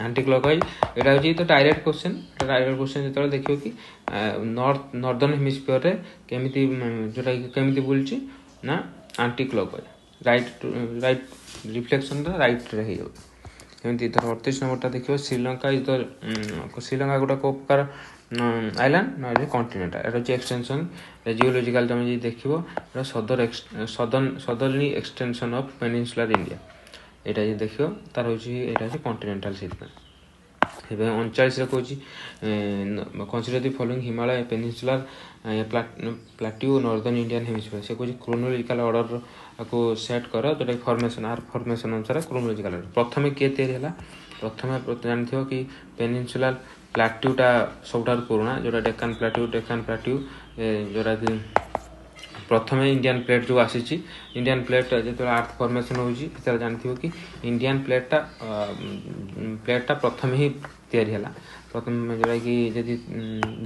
आंटी क्लॉकवाइज यहाँ हूँ तो डायरेक्ट क्वेश्चन जो देखिए कि नॉर्दर्न हेमिस्फीयर रे केमिति जोटा केमिति बुलची ना aunty clockwise right reflection right रे हो एमती 38 नंबरटा देखिए श्रीलंका इज द श्रीलंका गोटे कौ प्रकार आइलैंड ना कॉन्टिनेंट एटा होची एक्सटेंशन जियोलॉजिकल तुम जी देखिबो एटा सदर्ली एक्सटेंशन ऑफ पेनिनसुलर इंडिया एटा जी देखिबो तार होची एटा होची कॉन्टिनेंटल सिस्टम एबे 39 रे कहूची consider the following Himalaya peninsular plateau northern Indian hemisphere से कहूची क्रोनोलॉजिकल ऑर्डर को सेट कर जोटा फॉर्मेशन अनुसार क्रोनोलॉजिकल ऑर्डर प्रथमे के तैयारी होला प्रथमे जानथियो कि पेनिनसुलर प्लाट्यूटा सबठार पुराना जोटा डेक्कन प्लाट्यू जोटा कि प्रथमे इंडियन प्लेट जो आसी इंडियन प्लेट जो अर्थ फॉर्मेशन होची जानथियो कि इंडियन प्लेटा प्रथम ही तैयारी है प्रथम जोटा कि जदि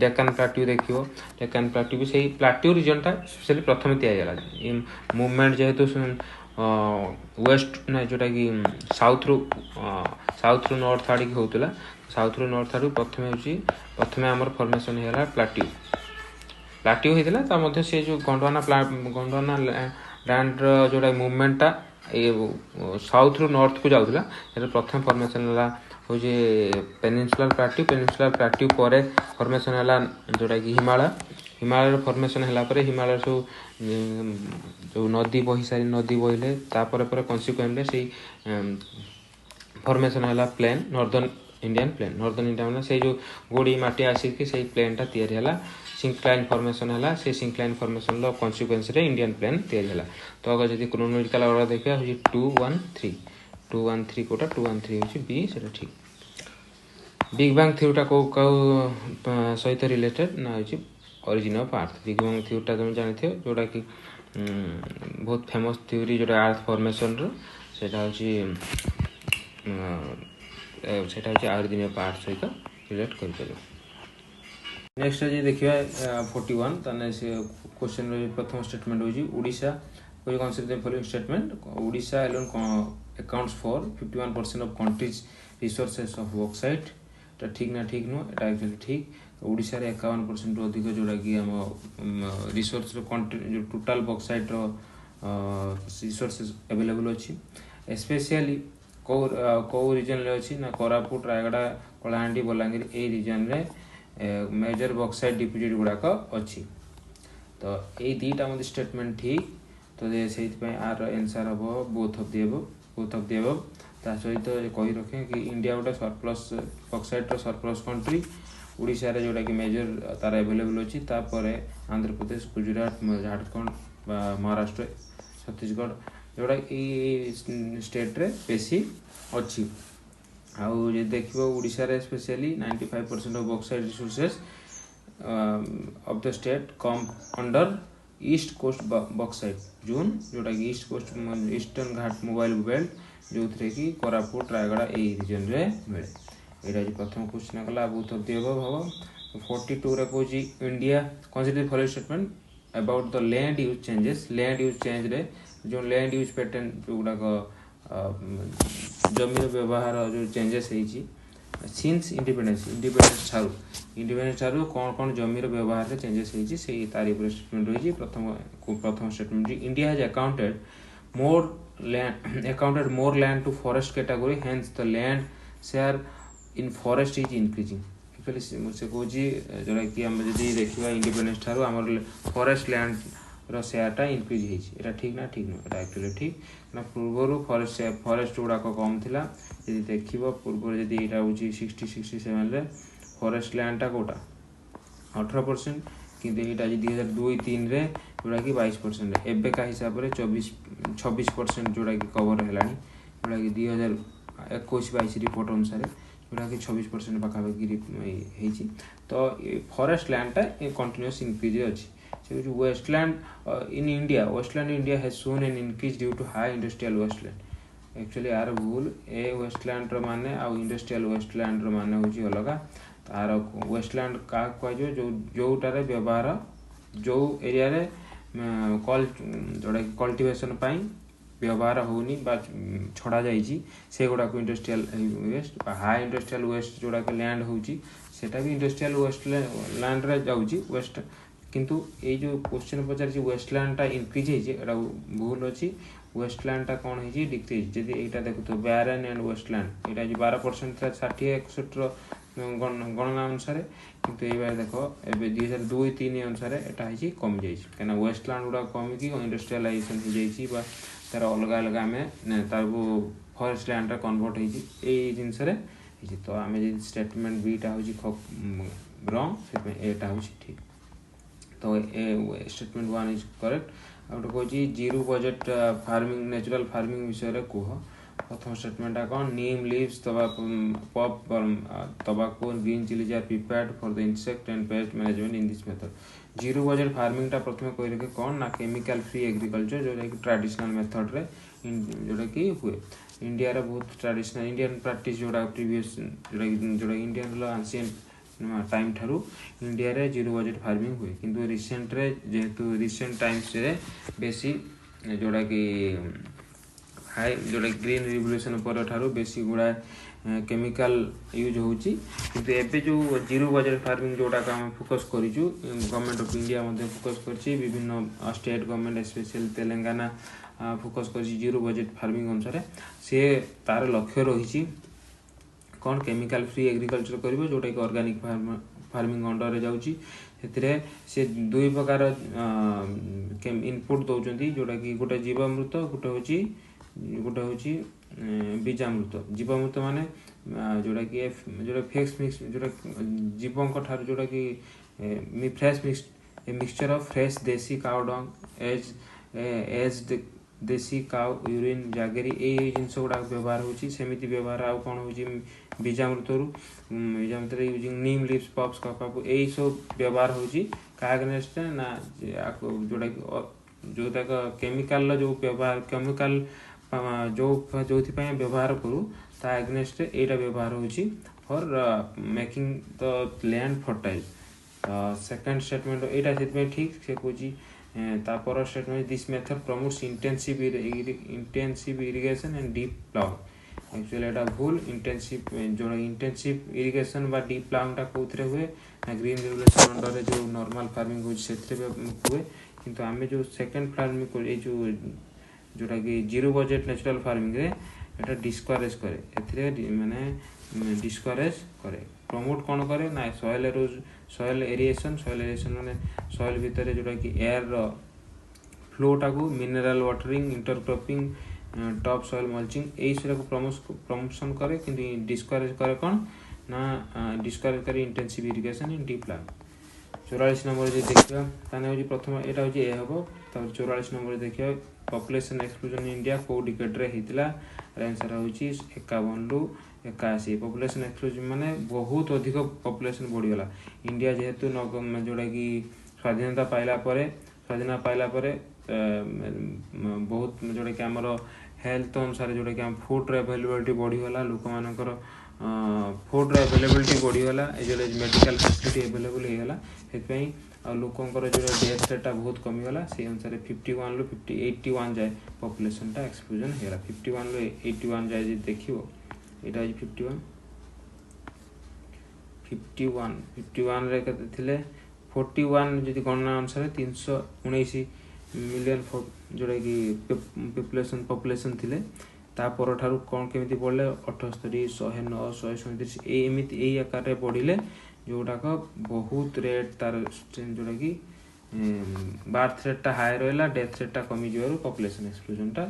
डेक्कन प्लाट्यू देखियो डेक्कन प्लाट्यू भी सही प्लाट्यू रीजनटा स्पेशली प्रथम तैयारी है मूवमेंट जेहेतु वेस्ट ना जोटा कि साउथ रु नॉर्थ आड़ होता साउथ रु नॉर्थ आड़ प्रथम आमर फॉर्मेशन है प्लाट्यू होता से जो गोंडवाना लैंड जोटा मूवमेंटा साउथ रु नॉर्थ को जाऊला प्रथम फॉर्मेशन है हूँ पेनिनसुलर प्लाट्यू पर फॉर्मेशन है जोटा कि हिमालय फॉर्मेशन है हिमालय सब जो नदी बही सारी नदी बहिले तापर कन्सिक्वेंटली से फॉर्मेशन है प्लेन नॉर्दर्न इंडिया मैंने से जो गोड़ी माटी आसिक से प्लेनटा तैयारी है सिंक्लाइन फॉर्मेशन है से सिंक्लाइन फॉर्मेशन कन्सिक्वेंस रे इंडियन प्लेन तैयारी है तो अगर जब क्रोनोलॉजिकल ऑर्डर देखा हूँ 213 कोटा 213 हूँ बी से ठीक बिग बैंग थ्योरीटा को सहित रिलेटेड ना हूँ origin of earth big bang थ्योरीटा तुम जानते हो जोटा कि बहुत फेमस थ्योरी जोटा अर्थ फॉर्मेशन रो सेटा हूँ ओरिजिन ऑफ अर्थ सहित रिलेट कर पारे नेक्स्ट जी देखिए 41 ताने से क्वेश्चन प्रथम स्टेटमेंट होजी ओडिशा कोई consider the following statement Odisha alone accounts for 51% of country's resources of bauxite ता ठीक ना ठीक नो एटा एक्चुअली ठीक ओडिशा रे 51% रो अधिक जोड़ा कि हम रिसोर्स रो जो टोटल बॉक्साइट रो रिसोर्सेस अवेलेबल अछि स्पेशली को रीजन रे अछि ना कोरापुट रायगड़ा कलाहांडी बलांगीर ए रीजन रे मेजर बॉक्साइट डिपोजिट गुड़ाक अच्छी तो ये दुईटा मत स्टेटमेंट ठीक तो से आर आंसर हम बोथ ऑफ दी अबव ता सहित कही रखें कि इंडिया गोटे surplus bauxite surplus country Odisha रे जोटा कि मेजर तार अवेलेबल अच्छी तापर आंध्र प्रदेश गुजरात झारखंड महाराष्ट्र छत्तीसगढ़ जोटा स्टेट रे बेसी अच्छी आउ जे देखिबो ओडिशा रे specially 95% of bauxite resources of the state come under east coast bauxite zone जोटा कि east coast eastern Ghat mobile belt जो थे कि कोरापुट रायगड़ा ए रीजन रे मिले एटा जे प्रथम क्वेश्चन गला बोथ ऑफ द अबव हबो 42 रे कोजी India consider following statement about the land use change रे जो लैंड यूज पैटर्न जोडा को जमीर व्यवहार जो चेंजेस सिंस इंडिपेंडेंस ठारू कौन जमीर व्यवहार रे चेंजेस से तारी पर स्टेटमेंट रही प्रथम statement India has accounted more land to forest category hence the land share in forest is increasing actually से कहूँ जोटा कि आम जब देखा इंडिपेंडेंस ठारू आम फॉरेस्ट लैंड शेयरटा इनक्रीज होता ठीक ना ठीक नुह एक्चुअली ठीक ना पूर्वर फॉरेस्ट गुड़ाक कम थिला यदि देख पूर्व जब यहाँ हूँ 60-67 फॉरेस्ट लैंडटा कौटा 18% किंतु यहाँ आज 2002-03 जोटा कि 22% एबे का हिसाब से 26% जोटा कि कवर है जोटा कि 2021-22 रिपोर्ट अनुसार जोटा कि 26% पाखापाखि तो फॉरेस्ट लैंडटा कंटिन्यूअस इंक्रीज अच्छी wasteland in India has shown an increase due to high industrial wasteland actually यार भूल ए वेस्टलैंड माने आ इंडस्ट्रियल वेस्टलैंड माने होची अलगा तार वेस्टलैंड का कह जोटारे व्यवहार जो एरिया रे जोटा कल्टिवेशन व्यवहार होनी छड़ा जाइए से गुड़ाक इंडस्ट्रियल वेस्ट हाई इंडस्ट्रियल वेस्ट जोड़ा लैंड होची सेटा भी इंडस्ट्रियल वेस्ट लैंड रे जाउची वेस्ट किंतु ये जो क्वेश्चन पचार वेस्टलैंडटा इनक्रीज होता भूल अच्छी वेस्टलैंडटा कौन है डिक्रीज जब यहाँ देखो बैरन एंड वेस्टलैंड यहाँ 12% था 60-61 गणना अनुसार किंतु ये बार देख ए 2002-3 अनुसार यहाँ कमी जाइए कहीं वेस्टलैंड गुड़ा कमिकी इंडस्ट्रियलाइजेशन हो जाइए तार अलग अलग आम तार फॉरेस्ट लैंड कन्वर्ट हो जिनस तो आम जी स्टेटमेंट बीटा हूँ रॉन्ग से एटा हूँ ठीक तो ए स्टेटमेंट 1 इज करेक्ट। आउट कहूँ zero budget farming natural farming विषय रे कह प्रथम स्टेटमेंट कौन neem leaves pop tobacco green chillies are prepared for the insect and pest management in this method. Zero budget farming टा प्रथम कह रखे कौन ना केमिकल फ्री एग्रीकल्चर जोटा कि ट्रेडिशनल मेथड रे जोटा कि हुए इंडिया रे बहुत ट्रेडिशनल इंडियन प्रैक्टिस जोटा प्रीवियस जोटा इंडियन एंशिएंट टाइम ठारू इंडिया रे जीरो बजेट फार्मिंग हुए किंतु रिसेंट रे जेहेतु रिसेंट टाइम्स रे बेसी जोटा कि हाई जोटा ग्रीन रिवोल्यूशन पर ठारू बेसी गुड़ा केमिकल यूज होची किंतु एबे जो जीरो बजेट फार्मिंग जोटा हम फोकस करिचु गवर्नमेंट ऑफ इंडिया मध्ये फोकस करछि विभिन्न state government special Telangana focus करछि जीरो बजेट फार्मिंग अनुसार से तार लक्ष्य रही कौन केमिकल फ्री एग्रीकल्चर करिवो जोटा कि ऑर्गेनिक फार्मिंग अंडर रे जाउची से दुई प्रकार इनपुट दौरान जोटा कि गोटे जीवामृत गोटे होची बीजामृत जीवामृत माने जोटा कि जोटा फ्रेश मिक्स जोटा जीवों ठार जोटा कि fresh mix mixture of fresh देसी काउ डंग एज देसी काउ यूरिन जागेरी ये जिनस गुड़ा व्यवहार होची सेमिति व्यवहार आउ कौन होची बीजामृत यूजिंग नीम लीव्स पॉप्स कपापू यही सब व्यवहार होची का अगेंस्ट ना जोटा जो तक केमिकल जो व्यवहार केमिकल जो व्यवहार करूँ ता अगेंस्ट एटा व्यवहार होची for making the land fertile. Second statement एटा से ठीक से कहूँ तापर statement this method promotes intensive irrigation and deep plough actually एटा भूल इंटेंसिव इरिगेशन बा डीप प्लाउ टा कोथरे हुए ना ग्रीन रेगुलेशन अंडर रे जो नॉर्मल फार्मिंग हो सेथरे हुए किंतु आमे जो सेकंड फार्मिंग को जो जोटा कि जीरो बजेट नेचुरल फार्मिंग रे एटा डिस्करेज करे एथरे माने डिस्करेज करे प्रमोट कौन करे ना सॉइल एरिएशन माने सॉइल भितर जोटा कि एयर फ्लो टाकू mineral watering intercropping top soil mulching यही सब प्रमोशन करे किंतु डिस्करेज करे कौन ना डिस्करेज करे इंटेंसिव इरिगेशन इन डीप प्लान। 44 नंबर जो देखिए ताने प्रथम एटा होची ए हबो 44 नंबर देखिए पॉपुलेशन एक्सप्लोजन इंडिया को डिकेड रे हितला आंसर होची 51 रु 81 पॉपुलेशन एक्सप्लोजन माने बहुत अधिक पॉपुलेशन बढ़ी गला इंडिया जेहेतु जोटा कि स्वाधीनता पाइला परे बहुत जोटा कि हमर हेल्थ अनुसार जोटा कि हम फूड अवेलेबिलिटी बढ़ी गला लोक मानकर फूड अवेलेबिलिटी बढ़ी गला एजले मेडिकल फैसिलिटी अवेलेबल हो गला सेतपई आ लोकंकर जो डेथ रेट बहुत कमी गला से अनुसार 51 रु 81 जाए पॉपुलेशन टा एक्सप्लोजन हेला 51 रु 81 जाए जे देखिवो एटा 51 रे कते थिले 41 जदि गणना अनुसार 319 मिलियन जोटा कि पॉपुलेशन थिले ता पर ठारू कौन केमिति बढ़ले 78 109 137 एमिति एई आकार रे बढ़िले जोटाक बहुत रेट तार जोटा कि बर्थ रेट टा हाई रहा डेथ रेट टा कमी जो पॉपुलेशन एक्सप्लोजन टा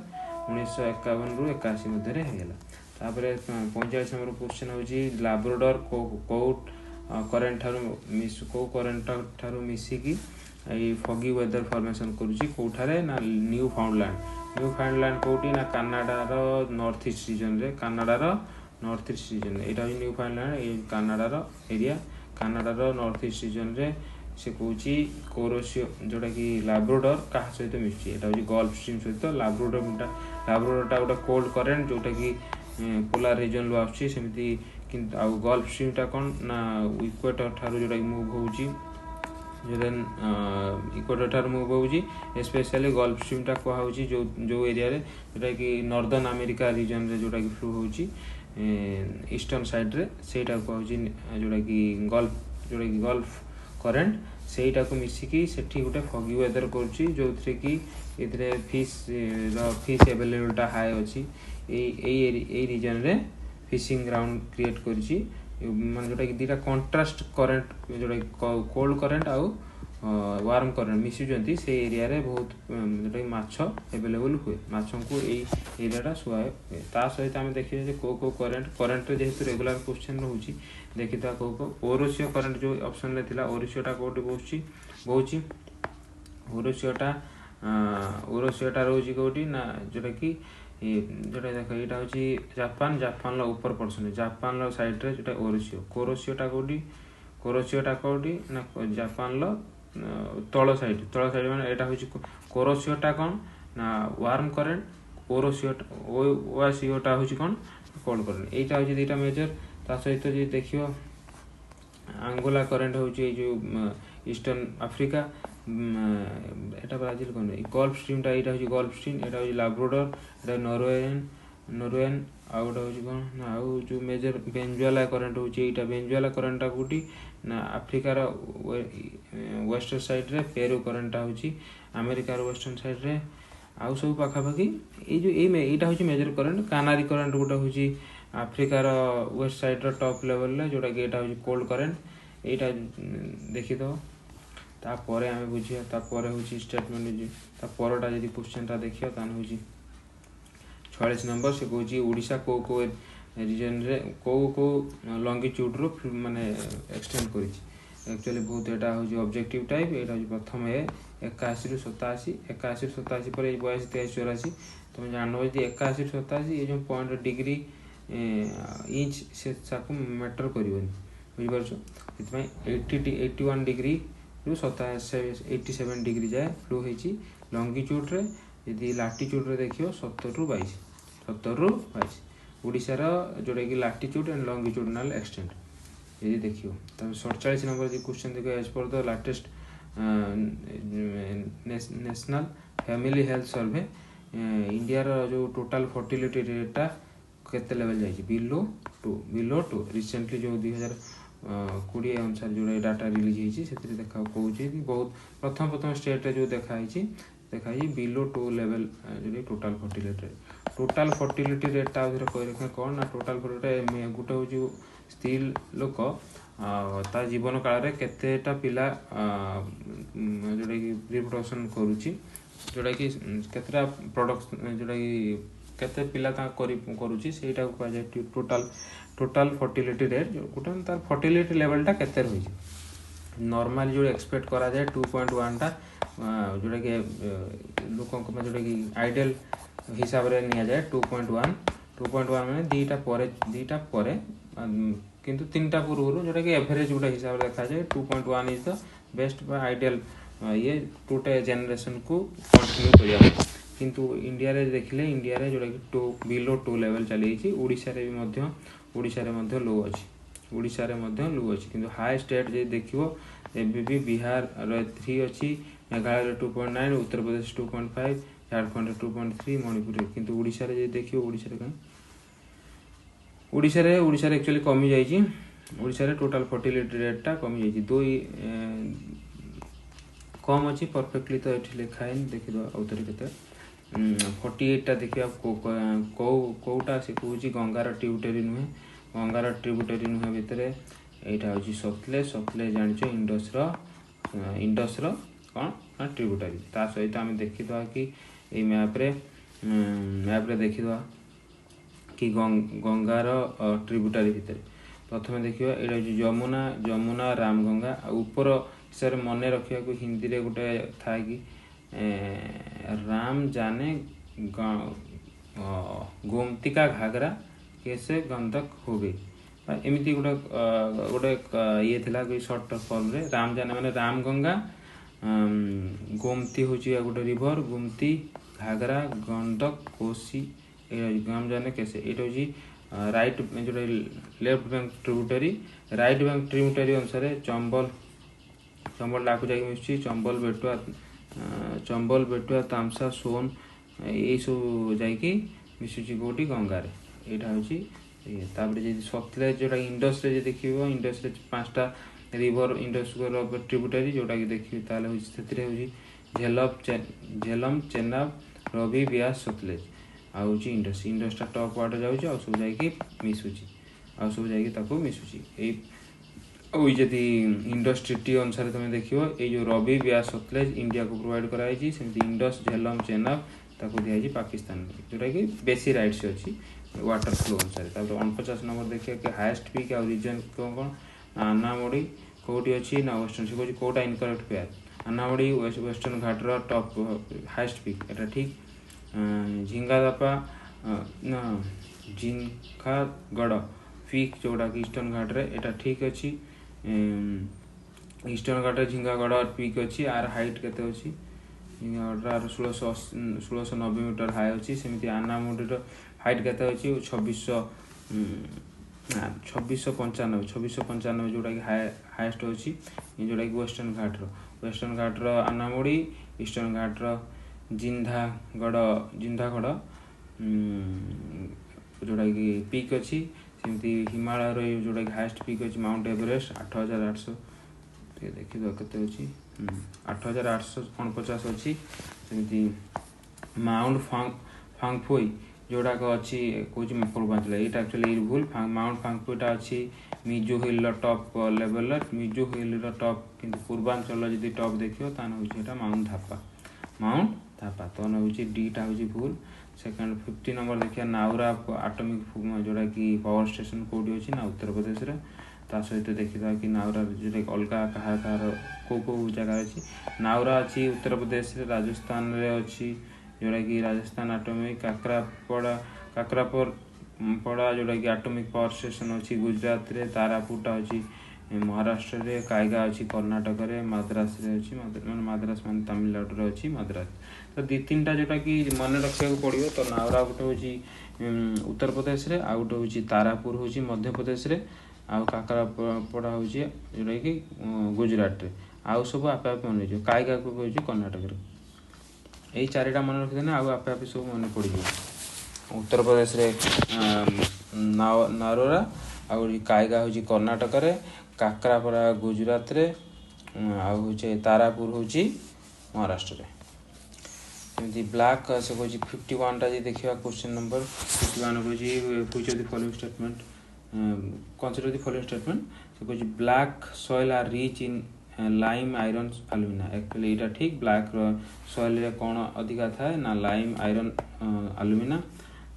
1951 रु 81 मध्य होगा। तापर 45 नंबर क्वेश्चन होची लाब्राडोर कोट करेंट ठारू मिसिकी फगी वेदर फॉर्मेशन करूची कोठारे ना न्यू फाउंडलैंड कोटी ना कनाडार नॉर्थ ईस्ट रीजन रे एटा न्यू फाउंडलैंड कनाडार एरिया कनाडार नॉर्थ ईस्ट रीजन रे से कहूची कोरोसियो जोटा कि लाब्राडोर क्या सहित मिशुची एटा होची गल्फ स्ट्रीम सहित लाब्राडोर टा गोटे कोल्ड करेंट जोटा कि पोलार रीजन लो आछी सेमिति किंतु आ गल्फ स्ट्रीम टा कोन ना इक्वेटर ठारू जोटा कि मूव होची देन इक्वेटर ठारू मूव होची स्पेशली गल्फ स्ट्रीम टा को होची जो एरिया रे जोटा कि नॉर्दर्न अमेरिका रीजन रे जोटा कि फ्लो होची ईस्टर्न साइड रे सेटा को होची जोटा कि गल्फ करेंट सेटा को मिसिकी सेठी गोटे फगी वेदर करची जोथरे कि इधरे फिश अवेलेबल टा हाई अछि ए रीजन रे फिशिंग ग्राउंड क्रिएट करची मान जोटा कि दुटा कंट्रास्ट करेन्ट जोटा कोल्ड करेन्ट आउ वार्म करेन्ट मिशुचंती से एरिया रे बहुत जोटा कि माछ अवेलेबल हुए माछ को यही एरियाटा सुहाए हुए ता सहित आम देखिए जे को करेन्ट जेहेतु रेगुलर क्वेश्चन रोचे देखी को ओरोसियो करेन्ट जो ऑप्शन रे थिला ओरोसियोटा कोठी बहुची ओरोसियोटा रोची कोठी ना जोटा कि जोटा देख यहाँ हूँ जापान ऊपर पर्सन जापान साइड रे जोटा ओरोसियो कोरोसियोटा कौटी ना जापान तल साइड माने एटा हूँ कोरोसियोटा कौन ना वार्म करेन्ट ओआसियोटा हूँ कौन कोल्ड करेन्ट एटा हूँ दुटा मेजर ता सहित जी देखियो आंगोला करेन्ट हूँ जो ईस्टर्न आफ्रिका एटा ब्राजिल कौन गल्फ स्ट्रीमटा यहाँ हूँ गल्फ स्ट्रीम एटा हूँ लाब्राडोर एटा नोरुएन आउ गोटे हूँ कौन आउ जो मेजर बेंजुएला करेन्ट हूँ यहाँ बेंजुएला करेन्टा कौटी ना आफ्रिकार वेस्टर्न साइड रे पेरू करेन्टा हूँ अमेरिकार वेस्टर्न साइड रे आउ सब पाखापाखि यहाँ हूँ मेजर करेन्ट कानारी करेन्ट गोटे हूँ आफ्रिकार वेस्ट साइड रो टॉप लेवल रे जोटा कि यहाँ हूँ कोल्ड करेन्ट यहाँ देखीद तापर आम बुझा तापर हूँ स्टेटमेंट तापरटा जी क्वेश्चनटा देखिए तान हूँ 46 नंबर से कौन ओडिशा को रीजन रे को लंगिट्यूड रो माने एक्सटेंड करी एक्चुअली बहुत यहाँ हूँ ऑब्जेक्टिव टाइप यहाँ हूँ प्रथम ए 81 ରୁ 87 81 ରୁ 87 पर 82 23 84 तुम जान जी 81 ରୁ 87 ये जो पॉइंट डिग्री इंच से मैटर कर बुझिपार 81 डिग्री रू 87 डिग्री जाए फ्लो होती लंगिट्यूड रे यदि लाटिट्यूड रे देखियो 70 ରୁ 22 ओडिशार जोटा कि लाटिट्यूड एंड लंगिट्यूडनल एक्सटेंट यदि देखियो तब 47 नंबर जो क्वेश्चन देखो as per the latest national family health survey India रो जो टोटल फर्टिलिटी रेटा केते लेवल जाई बिलो 2 रिसेंटली जो 2020 अनुसार जो डाटा रिलीज होती से देखा कौन बहुत प्रथम स्टेट जो देखा बिलो 2 लेवल जो टोटल फर्टिलिटी रेटा कही रखें कौन ना टोटल फर्टिलिटी गोटे हूँ स्त्री लोक ता जीवन काल में केतेटा पिला जोटा कि रिप्रोडक्शन करुच्ची जोटा कि केतेटा प्रोडक्ट जोटा कि केते पिला करुच्ची सेटा को कह जाए टोटल फर्टिलिटी रेट गोटे तार फर्टिलिटी लेवलटा केते रही नॉर्मल जो एक्सपेक्ट करा जाए 2.1 टा जोटा कि लोक जोटा कि आइडियल हिसाब रे निया जाए 2.1 माने दीटा पर किंतु 3टा पूर्व जोटा कि एवरेज गोटे हिसाब से देखा जाए 2.1 इज द बेस्ट आइडियल ये टूटे जेनरेशन को कंटिन्यू करिया किंतु इंडिया रे देखिले इंडिया रे जोटा कि बिलो 2 लेवल चली ओडिशा रे भी लो अच्छी किंतु हाई स्टेट जे देखियो एबी भी बिहार रे 3 अच्छी मेघालय रे 2.9 उत्तर प्रदेश 2.5 झारखंड रे 2.3 मणिपुर किंतु ओडिशा रे जे देखियो ओडिशा रे एक्चुअली कमी जाइए ओडिशा रे टोटल फर्टिलिटी रेटा कमी जाइए 2 कम अच्छी परफेक्टली तो ये लिखा है देखिए आउथरे केते 48 टा देखिए कौटा से कहूँ गंगार ट्रिब्यूटरी नुहे भितर यहाँ हूँ सतलेज जान इंडस कौन ट्रिब्यूटरी ता सहित आम देखीदा कि मैप्रे देखीदा कि गंगार ट्रिब्यूटरी भितर प्रथम देखिए यहाँ जमुना रामगंगा ऊपर सर मन रखा को हिंदी रे गोटे था कि राम जाने गोमती का घाघरा कैसे गंधक हो गई एमती गोटे ये थिला कोई शॉर्ट फॉर्म रे राम जाने माने राम गंगा गोमती हूँ गोटे रिभर गोमती घाघरा गंडक कोसी राम जाने कैसे ये राइट जो left bank tributary right bank tributary अनुसार चंबल डाकू जाकि मिशुची चंबल बेटुआ तामसा सोन ये सब जाकि मिशुची कौटी गंगार यहाँ हूँ जी सतलेज जोटा इंडस रे देखिए इंडस रे 5टा रिवर इंडस ट्रिब्यूटरी जोटा कि देखिए झेलम चेनाब रवि ब्यास सतलेज आउची इंडस्टा टॉप वाटर जाऊँ सब जाकि मिशुची आ सब जाकि मिसुची यदि इंडस ट्रिटी अनुसार तुम देख ये जो रवि ब्यास सतलेज इंडिया को प्रोवाइड कराई सेमती इंडस झेलम चेनाब ताको दिखाई पाकिस्तान जोटा कि बेसी राइट्स अच्छी वाटर फ्लो अनुसार 49 नंबर देखिए कि हाएस्ट पीक आ रीजन कौन कौन आनामोड़ी कौटी अच्छी ना वेस्टर्न से कौन कौटा इनकरेक्ट पेयर आनामोड़ी वेस्टर्न घाटर टॉप हाएस्ट पीक एटा ठीक झिंगादापा ना झिंखागड़ पीक जोड़ा कि ईस्टर्न घाटे एटा ठीक अच्छी ईस्टर्न घाटे झिंगागड़ पीक अच्छी आर हाइट केते अच्छी झिंगागड़ 1690 मीटर हाई अच्छी सेमती आनामुडीर हाइट केते अच्छी 2695 जोटा कि हाएस्ट अच्छी जोटा कि वेस्टर्न घाटर आनामुडी ईस्टर्न घाटर जिंधागड़ जोटा कि पीक अच्छी सेमती हिमालय जोटा कि हाएस्ट पीक अच्छी माउंट एवरेस्ट 8800 देखिए केते अच्छी 8849 अच्छी सेमती माउंट फांगफोई जोड़ा अच्छी कौन पूर्वांचल ये एक्चुअली भूल माउंट फांगफोईटा अच्छी Mizo hill top level Mizo hill top कि पूर्वांचल जब टॉप देखिए ताना माउंट धापा तो हूँ डीटा हूँ भूल सेकेंड 50 नंबर देखिए नाउरा आटमिक जोड़ा कि पावर स्टेशन कौटी अच्छी ना उत्तर प्रदेश रे ता सहित देखा कि नाउरा जोटा अलग कहार कौ जगह अच्छी नाउरा अच्छी उत्तर प्रदेश रे राजस्थान रे अच्छी जोटा कि राजस्थान आटमिक काकरापड़ा जोटा कि आटमिक पावर स्टेशन अच्छी गुजरात रे तारापुटा अच्छी महाराष्ट्र रे कायगा अच्छी कर्नाटक रे मद्रास रे अच्छी मद्रास मान तमिलनाडु रे अच्छी मद्रास तो दी तीन टा जोटा कि मन रखा पड़ो तो नावरा गोटे हूँ उत्तर प्रदेश रे आ गोटे हूँ तारापुर हूँ मध्य प्रदेश रे आउ काकरापड़ा हूँ जोटा कि गुजरात रे आउ सब आपे आपे मन रही कायगा को हूँ कर्नाटक रे यही चारिटा मन रखिदेने आउ आपे आपे सब मन पड़ उत्तर प्रदेश रे नारोरा आउ कायगा हूँ कर्नाटक रे काकरापड़ा गुजरात रे आउ हूँ तारापुर हूँ महाराष्ट्र रे सेमती ब्लैक से कह 51टा जी देखा क्वेश्चन नंबर 51 कह the following statement consider the following statement से कह black soil are rich in lime iron alumina actually यहाँ ठीक ब्लैक सॉइल रे कौन अधिका थाए ना लाइम आयरन अलुमिना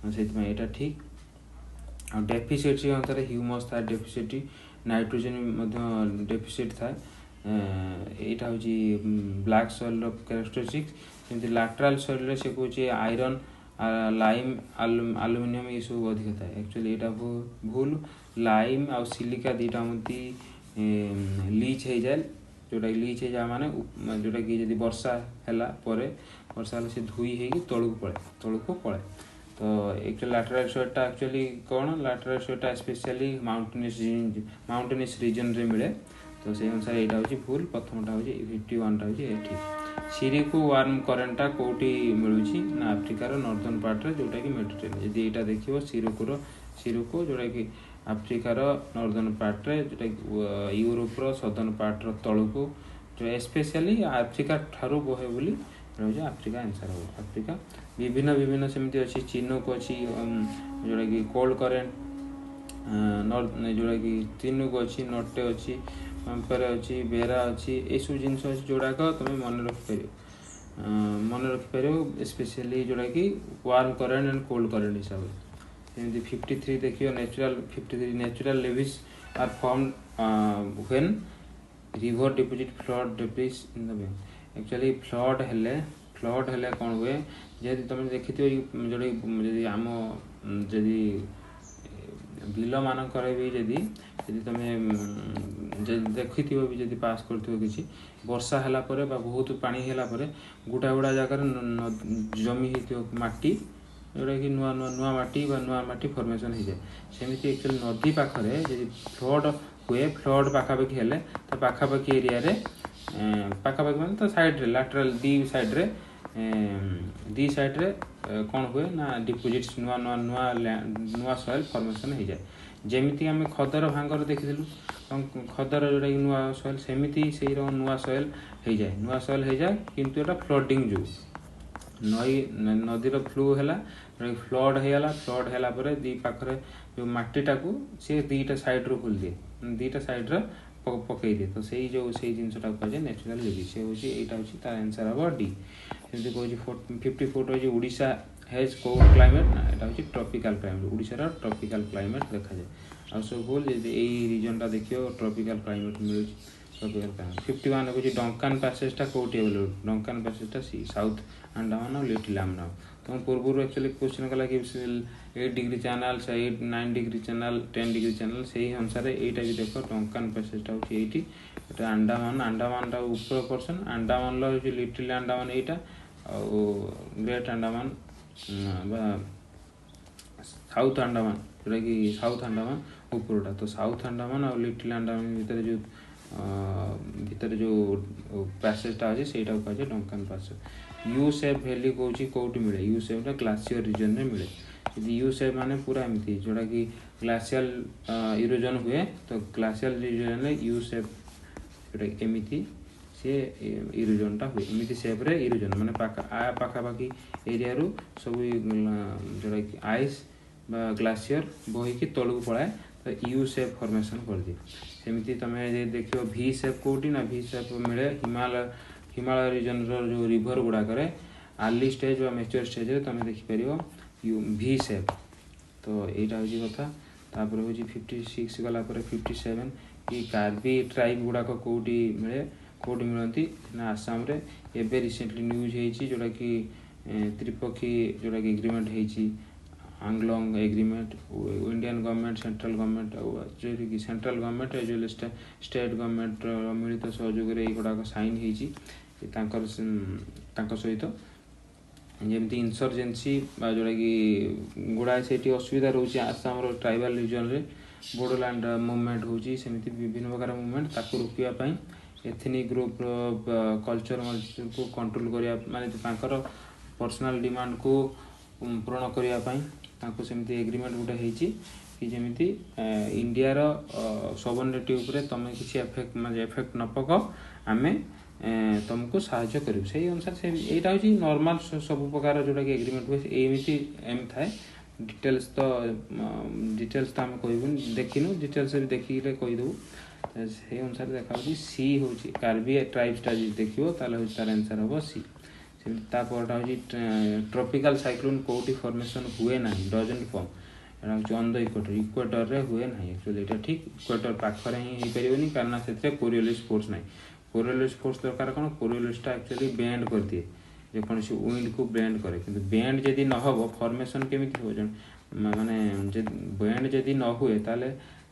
से यहाँ ठीक आ डेफिसिट अनुसार ह्यूमस था डेफिसिट नाइट्रोजन डेफिसिट था यहाँ हूँ ब्लैक सॉइल कैरेक्टरिस्टिक्स सेमती लैटरल सॉइल से कहे आयरन लाइम आलुमिनियम ये सब अधिक था एक्चुअली यहाँ भूल लाइम आ सिलिका दीटा मती लीच हो जाए जोटा लीच हो जाए माने जोटा कि यदि वर्षा है से धुई होगी तलू पड़े तो एक्चुअली लैटरल सॉइलटा एक्चुअली कौन लैटरल सॉइलटा स्पेशली माउंटेनियस रीजन रे मिले तो से अनुसार यहाँ हूँ भूल प्रथमटा हूँ 51टा हूँ ठीक सिरिकु वार्म करेंटा कौटी मिलूँ ना आफ्रिकार नॉर्दर्न पार्ट रे जोटा कि मेडिटेरियन यदि यहाँ देखिए सिरुको जोटा कि आफ्रिकार नॉर्दर्न पार्ट रे जोटा कि यूरोप सदर्न पार्ट तलू को जो स्पेशली आफ्रिका ठारू बहे बोली रही आफ्रिका आंसर हो आफ्रिका विभिन्न सेमती अच्छी चिनुक अच्छी जोटा कि कोल्ड करेंट जोटा कि चिनुक अच्छी नटे अच्छी पंपर अच्छी बेरा अच्छी ये सब जिनस अच्छी जोड़ाक तुम मन रखिपर स्पेशली जोटा कि warm current and cold current हिसाब से 53 देखिए natural levees are form when river deposit flood debris in the bank actually flood हेले कौन हुए जैसे तुम देखी जोड़ी आम जदि बिल मानक भी जदि तुम देखी भी जदि पास कर किसी वर्षा है बहुत पानी है गुड़ा जगार जमी मट्टी जोटा कि नुआ माटी फॉर्मेशन हो जाए सेमती एक्चुअली नदी पाखे जब फ्लड हुए फ्लड पाखापाखि हेले तो पाखापाखि एरिया रे पाखापाखि मान तो साइड रे लैटरल दी साइड रे कौन हुए ना डिपोजिट्स नुआ सॉइल फॉर्मेशन हो जाए जमीती आम खदर भांगर देखी खदर जोटा कि नुआ सॉइल सेमती से नुआ सॉइल हो जाए किंतु एटा फ्लडिंग जो नई नदीर फ्लू है फ्लड है दी पाखरे जो मटीटा को सी दीटा सैड्रु खोल दिए दीटा सैड्र पकई दिए तो से जो से जिनटा कहे नेचुराल रिलीज से हूँ यहाँ हूँ तार आंसर हम डी जमी कह 54 रही ओडिशा हैज कोल्ड क्लाइमेट ना यहाँ हूँ ट्रपिकल क्लाइमेट ओडिशार ट्रपिकल क्लाइमेट देखा जाए आ सब भूल यही रिजनटा देखिए ट्रपिकल क्लाइमेट मिलूँ ट्रपिकल क्लाइमेट 51 देखिए डंकान पैसेजटा कौटी अवेलेबल डंकान पैसेजटा सी साउथ अंडमान और लिटिल अंडमान तुम पूर्व एक्चुअली क्वेश्चन कला कि 8 degree channel 9 degree channel 10 degree channel से ही अनुसार यहाँ भी देख डंकान पैसेजटा हूँ ये अंडमान अंडमान ऊपर पर्सन अंडमान हूँ लिटिल अंडमान यहाँ ग्रेट अंडमान साउथ अंडमान जोटा कि साउथ अंडमान ऊपरटा तो साउथ अंडमान और लिटिल अंडमान भितर जो पैसेजटा अच्छे से कहे डंकान पैसेज यू सेप वैली कौन कौटी मिले यू सेपटा ग्लासीयर रिजन में मिले यदि यू सेप माने पूरा एमती जोटा कि ग्लासीयल इरोजन हुए तो ग्लासीयल रिजन में यू सेप जोटा एमती सी इरोजनटा हुए एमती सेप्रे इरोजन माने पाखापाखि एरिया सब जोटा कि आइस ग्लासीयर बहीकि तलू पलाए तो यू सेप फॉर्मेशन कर दिए सेमती तुम देख भी सेप कौटी ना भी सेप मिले हिमालय रिजन जो रिभर गुड़ाक आर्ली स्टेज व मैच्योर स्टेज तुम देखिपर यू भी सेप तो यहाँ हूँ कथा तापर हूँ 56 गलापर 57 कि कार्बी ट्राइब गुड़ाक कौटी मिले कौटी मिलती ना आसाम रे एबे रिसेंटली न्यूज होती जोटा कि त्रिपक्षी जोटा कि एग्रीमेंट होती Anglong agreement Indian government central government जो कि सेंट्रल गवर्नमेंट जो स्टेट गवर्नमेंट मिलित सहयोग युड़ाक साइन होता सहित जमी इनसर्जेन्सी जोटा कि गुड़ाए से असुविधा रोचे आसाम ट्राइबल रिजन रे बोडोलैंड मूवमेंट होची सेमिति विभिन्न प्रकार मूवमेंट ताकू रोकिया एथनिक ग्रुप कल्चर को कंट्रोल करिया माने तांकर पर्सनल डिमांड को पूरण करने सेमती एग्रीमेंट गोटे होती कि जमी इंडियार सॉवरेनिटी उपरे तुम किसी एफेक्ट न पक आम तुमको साहाय्य करूँ से अनुसार से यहाँ हूँ नॉर्मल सब प्रकार जोटा कि एग्रीमेंट हुए एमती एम थाए डिटेल्स तो आम कहूँ देखिनु डिटेल्स भी देखिए कहीदेव से अनुसार देखा सी हूँ कार्बी ट्राइब्सटा देखिए तार आंसर हम सी तापरटा हूँ ट्रपिकल साइक्लोन कौटी फॉर्मेशन हुए ना डजन फॉर्म यहाँ हूँ ऑन द इक्वेटर रे हुए ना एक्चुअली यहाँ ठीक इक्वेटर पाखरे ही हो पारे कारण से कोरियोलिस फोर्स ना कोरियोलिस फोर्स दरकार कौन कोरियोलिसटा एक्चुअली बेंड कर दिए जेकोसी विंड को बेंड करे कि बेंड जदि न हो फॉर्मेशन केमिति हो माने बेंड जदि न हुए ताले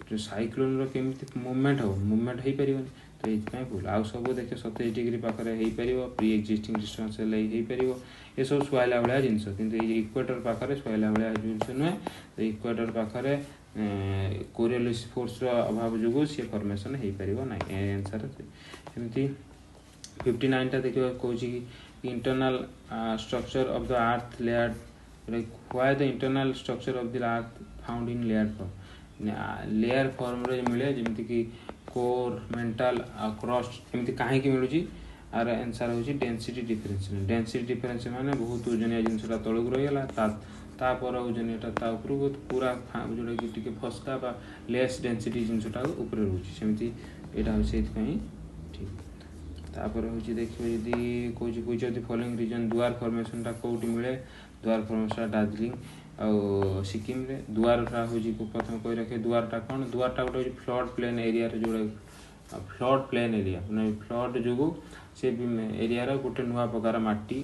जो साइक्लोन रो केमिति मूवमेंट हो मूवमेंट हो पारिबनी तो ये भूल आउ सब देखे 27 डिग्री पाखे हो पार प्री एक्जिस्टिंग डिस्टेंस हो पार ये सब शुआला भाया जिनस कि इक्वेटर पाखे शुआला भाया जिनस नुहे तो इक्वेटर पाखे कोरियोलिस फोर्स अभाव जो सी फॉर्मेशन हो पार ना आंसर सेमती 59टा देखिए कौन internal structure of the earth layer why the internal structure of the earth found in layer form रे मिले जमी कि कोर मेंटल क्रस्ट एमती कहीं मिलूँ आर आंसर हूँ डेनसीटी डिफरेंस माने बहुत ओजनिया जिनसा तौक रहीगला तापर ओजनिया पूरा जोटा कि फसका बा लेस डेनसीटी जिनसा ऊपर रोचे सेमती यहाँ हूँ से ठीक तापर हूँ देखिए यदि कौन फॉलोइंग रीजन दुआर फॉर्मेशनटा कौटी मिले दुआर फॉर्मेशन दार्जिलिंग आ सिक्किम रे दुआरटा हूँ प्रथम कही रखे दुआरटा कौन दुआरटा गोटे फ्लड प्लेन एरिया जोड़ा फ्लड प्लेन एरिया मैंने फ्लड जो से एरिया गोटे नुआ प्रकार माटी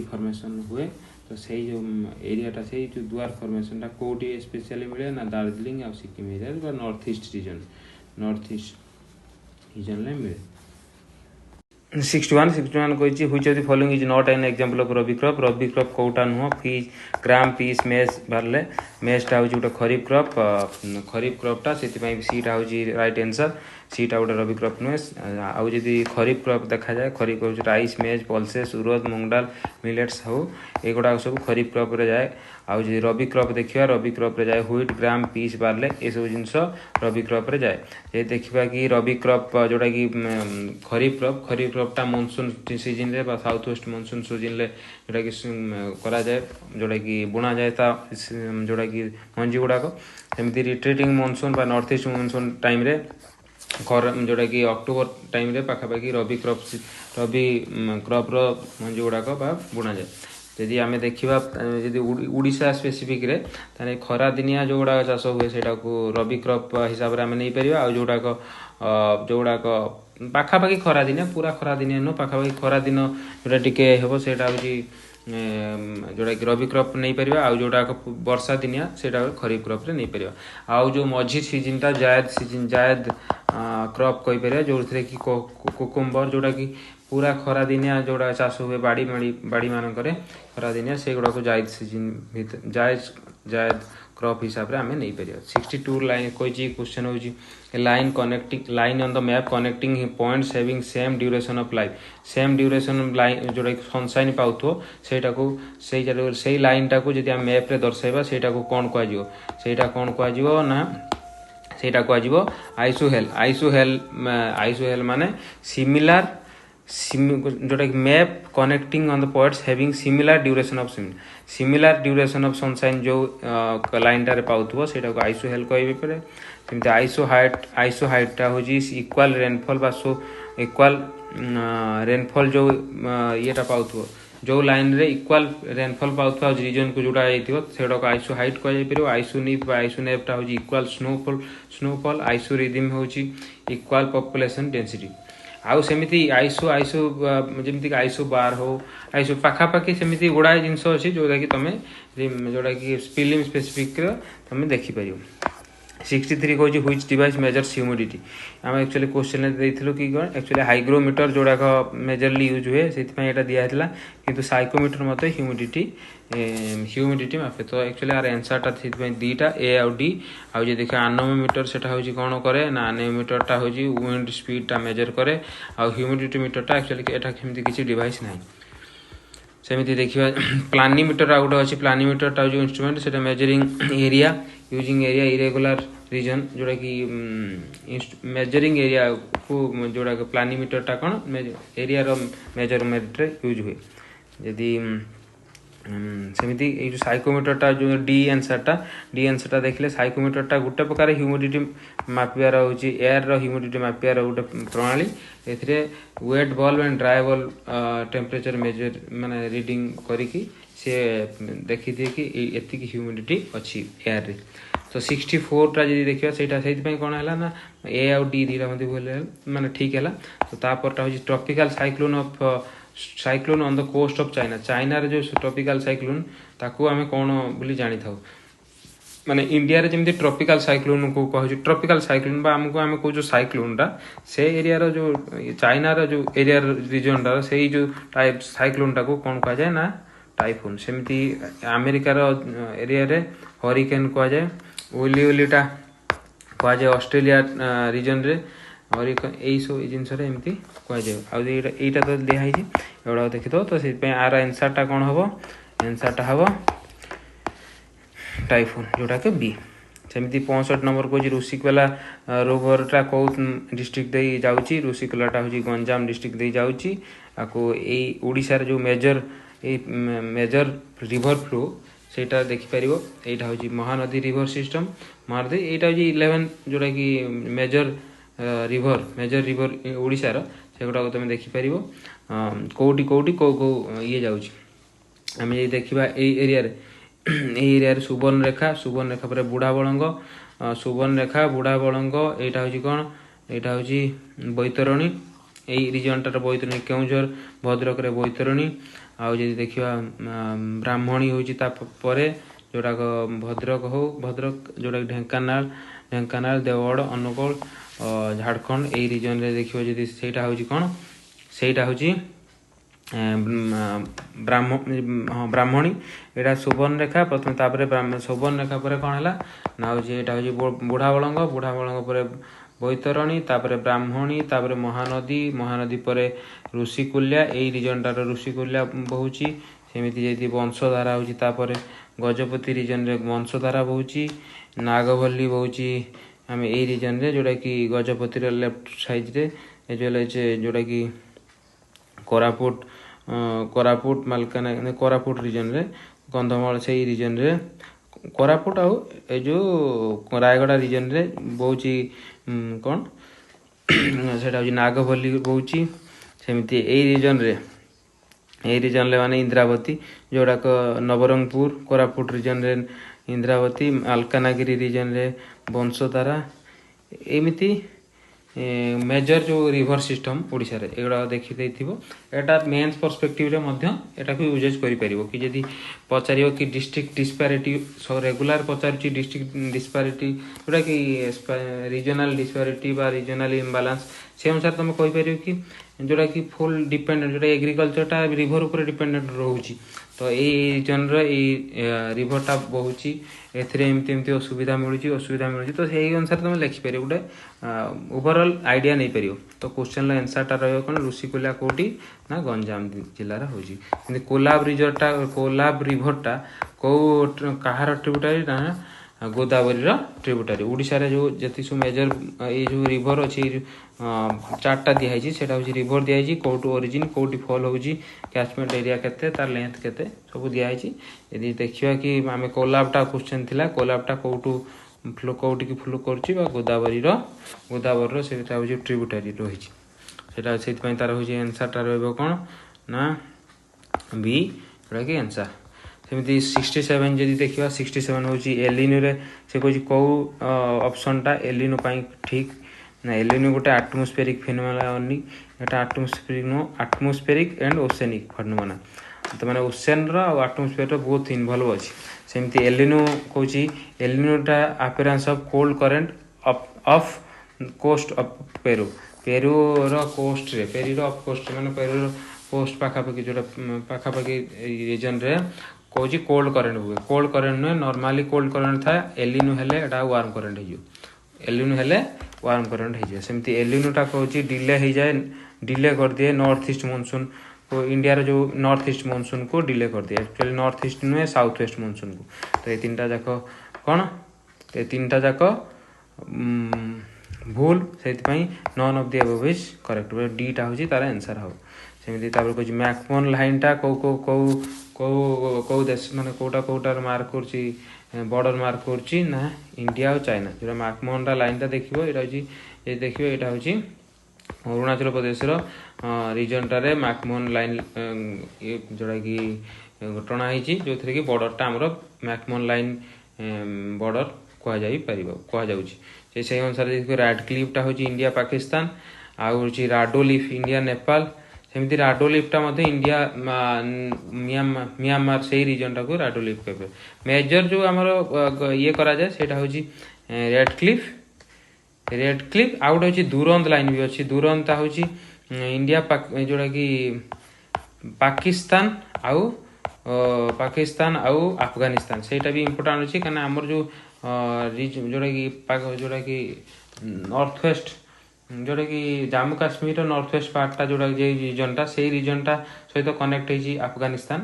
फॉर्मेशन हुए तो से जो एरियाटा से जो दुआर फॉर्मेशनटा कौटी स्पेशली मिले ना दार्जिलिंग आ Sikkim area north east region में मिले 61 कही which of the following is not an example of rabi crop कौटा नुह पीस ग्राम पीस मेज बाहर मेजटा हूँ गोटे खरीफ क्रॉपटा से सीटा हूँ राइट आंसर सीटा गोटे रबी क्रॉप नुहे आउ जदि खरीफ क्रॉप देखा जाए खरीफ हूँ राइस मेज पल्सेस उड़द मूंग डाल मिलेट्स हो एगुड़ा सब खरीफ क्रॉप रे जाए आउ जदि रबी क्रॉप देखिए रबी क्रॉप रे जाए व्हीट ग्राम पीस बार्ले ये सब जिनस रबी क्रॉप रे जाए ये देखा कि रबी क्रॉप जोटा कि खरीफ क्रॉपटा मॉनसून सीजन रे साउथ वेस्ट मॉनसून सीजन रे जोटा कि करा जाए जोटा कि बुना जाए जोटा कि मंजी गुड़ाक सेमती रिट्रीटिंग मॉनसून बा नॉर्थ ईस्ट मॉनसून टाइम रे जोटा कि अक्टोबर टाइम रे पाखापाखि रबी क्रॉप रो मंजी गुड़ाक बा बुना जाए यदि आम देखा जदि उड़ीसा स्पेसिफिक रे ताने खरा दिनिया जो गुड़ा चाष हुए सेटा को रबी क्रॉप हिसाब से आम नहीं पार आ जोड़ाक पाखापाखि खरा दिनिया पूरा खरा दिनिया नुह पाखापाखि खरा दिन जोटा टिके हेबो सेटा होची जोटा कि रबी क्रॉप नहीं पार आउ जोटा वर्षा दिनिया सेटा खरीफ क्रॉप रे नहीं पार आउ जो मझी सीजनटा जायद क्रॉप कही पार जो थे कि कुकुम्बर जोटा कि पूरा खरा दिनिया जोड़ा चाष हुए बाड़ी मानक खरा दिनिया से गुड़ा जायद सीजन जायद क्रॉप हिसाब से आम नहीं पार 62 लाइन कही क्वेश्चन होची line on the map connecting points having same duration of life same duration line जोटा सनसाइन पाउथो से लाइन टाको जदि आम मैप रे दर्शाइबा सेटा को कौन कह ना सेटा कह आइसोहेल माने सिमिलर जोटा map connecting on the points having similar duration of sunshine जो लाइन टारे पाउथबो सेटा को आइसोहेल कहबे परे सेमते आइसो हाइटटा होजी इक्वल रेनफॉल बा सो इक्वल रेनफॉल जो येटा पाउथबो जो लाइन रे इक्वल रेनफॉल पाउथबा रीजन को जोड़ा जाइथिबो सेटा को आइसो हाइट कह जाय परिबो आइसोनेपटा होजी इक्वल स्नोफॉल आइसो रिदम होजी इक्वल पॉपुलेशन डेंसिटी आउ सेमिति आइसो जमीक आइसो बार हो आइसो पाखापाखि सेमिति गुड़ाए जिनस अच्छी जोटा कि तुम जोटा कि फिल्म स्पेसिफिक तुम देखिपर 63 कौन व्हिच डिवाइस मेजर्स ह्यूमिडिटी आम एक्चुअली क्वेश्चन देइथिलु कि एक्चुअली हाइग्रोमीटर जोड़ाक मेजरली यूज हुए से दिया किंतु साइकोमीटर मत ह्यूमिडिटी मापे तो एक्चुअली यार आंसरटा दीटा ए आउ डी आउ जे देखा आनोमीटर सेटा होची कौन करे ना आनोमीटरटा होची विंड स्पीडटा मेजर करे आउ ह्यूमिडिटी मीटरटा एक्चुअली एटा केमती किसी डिवाइस नाही सेमती देखिए प्लानिमीटर आ गोटे अच्छी प्लानिमीटरटा जो इंस्ट्रूमेंट से measuring area using area irregular region जोड़ा कि मेजरिंग एरिया को जोड़ा प्लानिमीटरटा कौन एरिया मेजरमेंट रे यूज हुए यदि सेमती जो साइकोमीटरटा जो डी आंसरटा देखले साइकोमीटरटा गोटे प्रकार ह्यूमिडिटी मापिबार होची एयर रो ह्यूमिडिटी मापिबार गोटे प्रणाली एथिरे wet bulb and dry bulb temperature measure माने रीडिंग करिकी से देखि दिए कि एतिक ह्यूमिडिटी अच्छी एयर रे तो 64टा जदि देखिबा सेटा सेति कौन है ना ए आउ डी दीटा मते बोले माने ठीक है तो तापरटा होची tropical cyclone on the coast of China रे जो ट्रॉपिकल साइक्लोन ताकू आमे कौन बोली जानी थाउ माने इंडिया रे जेमती ट्रॉपिकल साइक्लोन को कहू ट्रॉपिकल साइक्लोन बा हमको आमे को जो साइक्लोनटा से एरिया रो जो चाइना रो जो एरिया रीजन रा से जो टाइप साइक्लोनटा को कौन कहा जाए ना टाइफून सेमती अमेरिका रो एरिया रे हरिकेन कहा जाए ओलीटा कहा जाए ऑस्ट्रेलिया रीजन रे और यही सब जिनस एमती कह जाए आईटा तो दिखाई एगुड़ा देखी तो से आर आंसरटा कौन हम आंसरटा हम टाइफून जोटा कि बी सेमती 65 नंबर कौन ऋषिकला रोवरटा कौ डिस्ट्रिक्ट दे जाऊँगी ऋषिकलाटा हूँ गंजाम डिस्ट्रिक्ट दे जाऊँगी आपको यही ओडिशार जो मेजर रिवर फ्लो सेटा देखिपर यहाँ हूँ महानदी रिवर सिस्टम महानदी यहाँ हूँ 11 जोटा कि मेजर रिवर ओडिशार से गुड़ा तुम देखिपर कौटी कौ ये जाऊँगी आम ये देखा एरिया सुवर्णरेखा पर बुढ़ा बड़ंग सुवर्णरेखा बुढ़ा बड़ंग यहाँ हूँ कौन यहाँ हूँ बैतरणी यही रिजनटार बैतरणी केउझर भद्रक बैतरणी आउ जदि देखा ब्राह्मणी हूँ जोड़ाक भद्रक जोड़ा ढेंकानाल देवगढ़ अनुगुल झारखंड यही रिजन रे देखियो जदि सेटा हूँ कौन सेटा हूँ ब्राह्मणी यहाँ सुवर्णरेखा प्रथम तापर सुवर्णरेखा पर कौन है ना हूँ यहाँ हूँ बुढ़ा बड़ंग पर ବୈତରଣୀ ତାପରେ ବ୍ରାହ୍ମଣୀ ତାପରେ ମହାନଦୀ ମହାନଦୀ ପରେ ଋଷିକୂଲ୍ୟା ଏଇ ରିଜନଟାର ଋଷିକୂଲ୍ୟା ବହୁଛି। ସେମିତି ଯଦି ବଂଶଧାରା ହେଉଛି ତାପରେ ଗଜପତି ରିଜନରେ ବଂଶଧାରା ବହୁଛି। ନାଗଭଲ୍ଲୀ ବହୁଛି ଆମେ ଏଇ ରିଜନରେ ଯେଉଁଟାକି ଗଜପତିର ଲେଫ୍ଟ ସାଇଡ଼୍ରେ ଯେଉଁଟାକି କୋରାପୁଟ ମାଲକାନଗିରି କୋରାପୁଟ ରିଜନରେ କନ୍ଧମାଳ ସେଇ ରିଜନରେ କୋରାପୁଟ ଆଉ ଏ ଯେଉଁ ରାୟଗଡ଼ା ରିଜନରେ ବହୁଛି କ'ଣ ସେଇଟା ହେଉଛି ନାଗଭଲ୍ଲୀ ବହୁଛି। ସେମିତି ଏଇ ରିଜନରେ ମାନେ ଇନ୍ଦ୍ରାବତୀ ଯେଉଁଗୁଡ଼ାକ ନବରଙ୍ଗପୁର କୋରାପୁଟ ରିଜନରେ ଇନ୍ଦ୍ରାବତୀ ମାଲକାନଗିରି ରିଜନରେ ବଂଶଧାରା ଏମିତି मेजर जो रिभर सिस्टम ओडिशा रे एगुड़ा देखी देथिबो। एटा मेन्स पर्सपेक्टिव रे मध्य एटाको यूजेज करि परिबो कि जदि पचारियो कि डिस्ट्रिक्ट डिस्पैरिटी सो रेगुलर पचारुची डिस्ट्रिक्ट डिस्पैरिटी जोटा कि रीजनल डिस्पैरिटी बा रीजनल इम्बालांस से अनुसार तुम कहि परियो कि जोटा कि फुल डिपेंडेंट जोटा एग्रीकल्चरटा रिभर ऊपर डिपेंडेंट रहउची। तो एई रीजन रे एई रिभरटा बहुची एथिरे एमती एमती असुविधा मिलुची तो सेही अनुसार तुम लिखि परियो गोटे ओवरऑल आइडिया नहीं परियो। तो क्वेश्चन आंसरटा रहियो कोन ऋषिकूल्या कोठी ना गंजाम जिल्ला रे होजी। कोलाब रिभरटा को कहार ट्रिब्यूटरी ना गोदावरी ट्रिब्यूटरी ओडिशा रे जो जति सु मेजर ये जो रिभर अछि चारटा दिया है सेटा होची रिभर दिया है कोटू ओरिजिन कोटी फॉल होची कैचमेंट एरिया केते तार लेंथ केते सब दिया है। यदि देखिबा कि आमे कोलाबटा क्वेश्चन थिला कोलाबटा कोटू फ्लो कोटी की फ्लो करछि बा गोदावरी सेटा होची ट्रिब्यूटरी रहिछि सेटा सेति पई तार होची आंसरटा रहबो कोन ना बी जोटा कि आंसर। सेମିତି 67 जदि देखिबा 67 होची एलिनो रे से कोची को ऑप्शनटा एलिनो पई ठीक ना। एलिनो गोटे atmospheric phenomena only Etah atmospheric and oceanic phenomena तो माने ओशन रो और एटमॉस्फेयर रो बहुत इन्वॉल्व अछि। सेମିତି एलिनो कोची एलिनोटा appearance of cold current of coast of Peru रो कोस्ट रे पेरू रो ऑफ कोस्ट माने पेरू रो कोस्ट पाखापाखि जोटा पाखापाखि रीजन रे कोची कोल्ड करंट हुए। कोल्ड करंट नु नॉर्मली कोल्ड करंट था एलिनो हेले एटा वार्म करंट हिजो एलिनो हेले वार्म करंट हिजो। सेମିତି एलिनोटा कोची डिले कर दिए नॉर्थ ईस्ट मानसून को इंडिया रो जो नॉर्थ ईस्ट मानसून को डिले कर दिए एक्चुअली नॉर्थ ईस्ट नु साउथ वेस्ट मानसून को। तो ये तीनटा जाको कोन ये तीनटा जाको भूल सेति none of the above is correct D टा होची तार आंसर हो। सेମିତି तापर कोची मैकमोहन लाइन टा को देश माने कोटार मार्क करची बॉर्डर मार्क करची ना इंडिया और चाइना जो मैकमोहन लाइन टा देखिबो एटा होची ये देखिबो एटा होची अरुणाचल प्रदेश रो रीजन टारे मैकमोहन लाइन जोड़ा कि घटना होती जो थी कि बॉर्डर टा आमर मैकमोहन लाइन बॉर्डर कहुचे से अनुसार रैडक्लिफटा हूँ इंडिया पाकिस्तान आउ राडोलिफ इंडिया नेपाल सेमती राडोलिफटा इंडिया म्यांमार से रीजन टाक राडोलिफ कहे मेजर जो आमर ये करा जाए सेटा हूँ रेडक्लिफ आउ गोटे हूँ दुरंत लाइन भी अच्छी दुरंता हूँ इंडिया जोड़ा कि पाकिस्तान आउ अफगानिस्तान सेटा भी इम्पोर्टाट अच्छी कहीं आमर जो जोड़ा कि नॉर्थ वेस्ट जोटा कि जम्मू काश्मीर नॉर्थ वेस्ट पार्टा जोड़ा रीजनटा से रीजनटा सहित कनेक्ट होती अफगानिस्तान।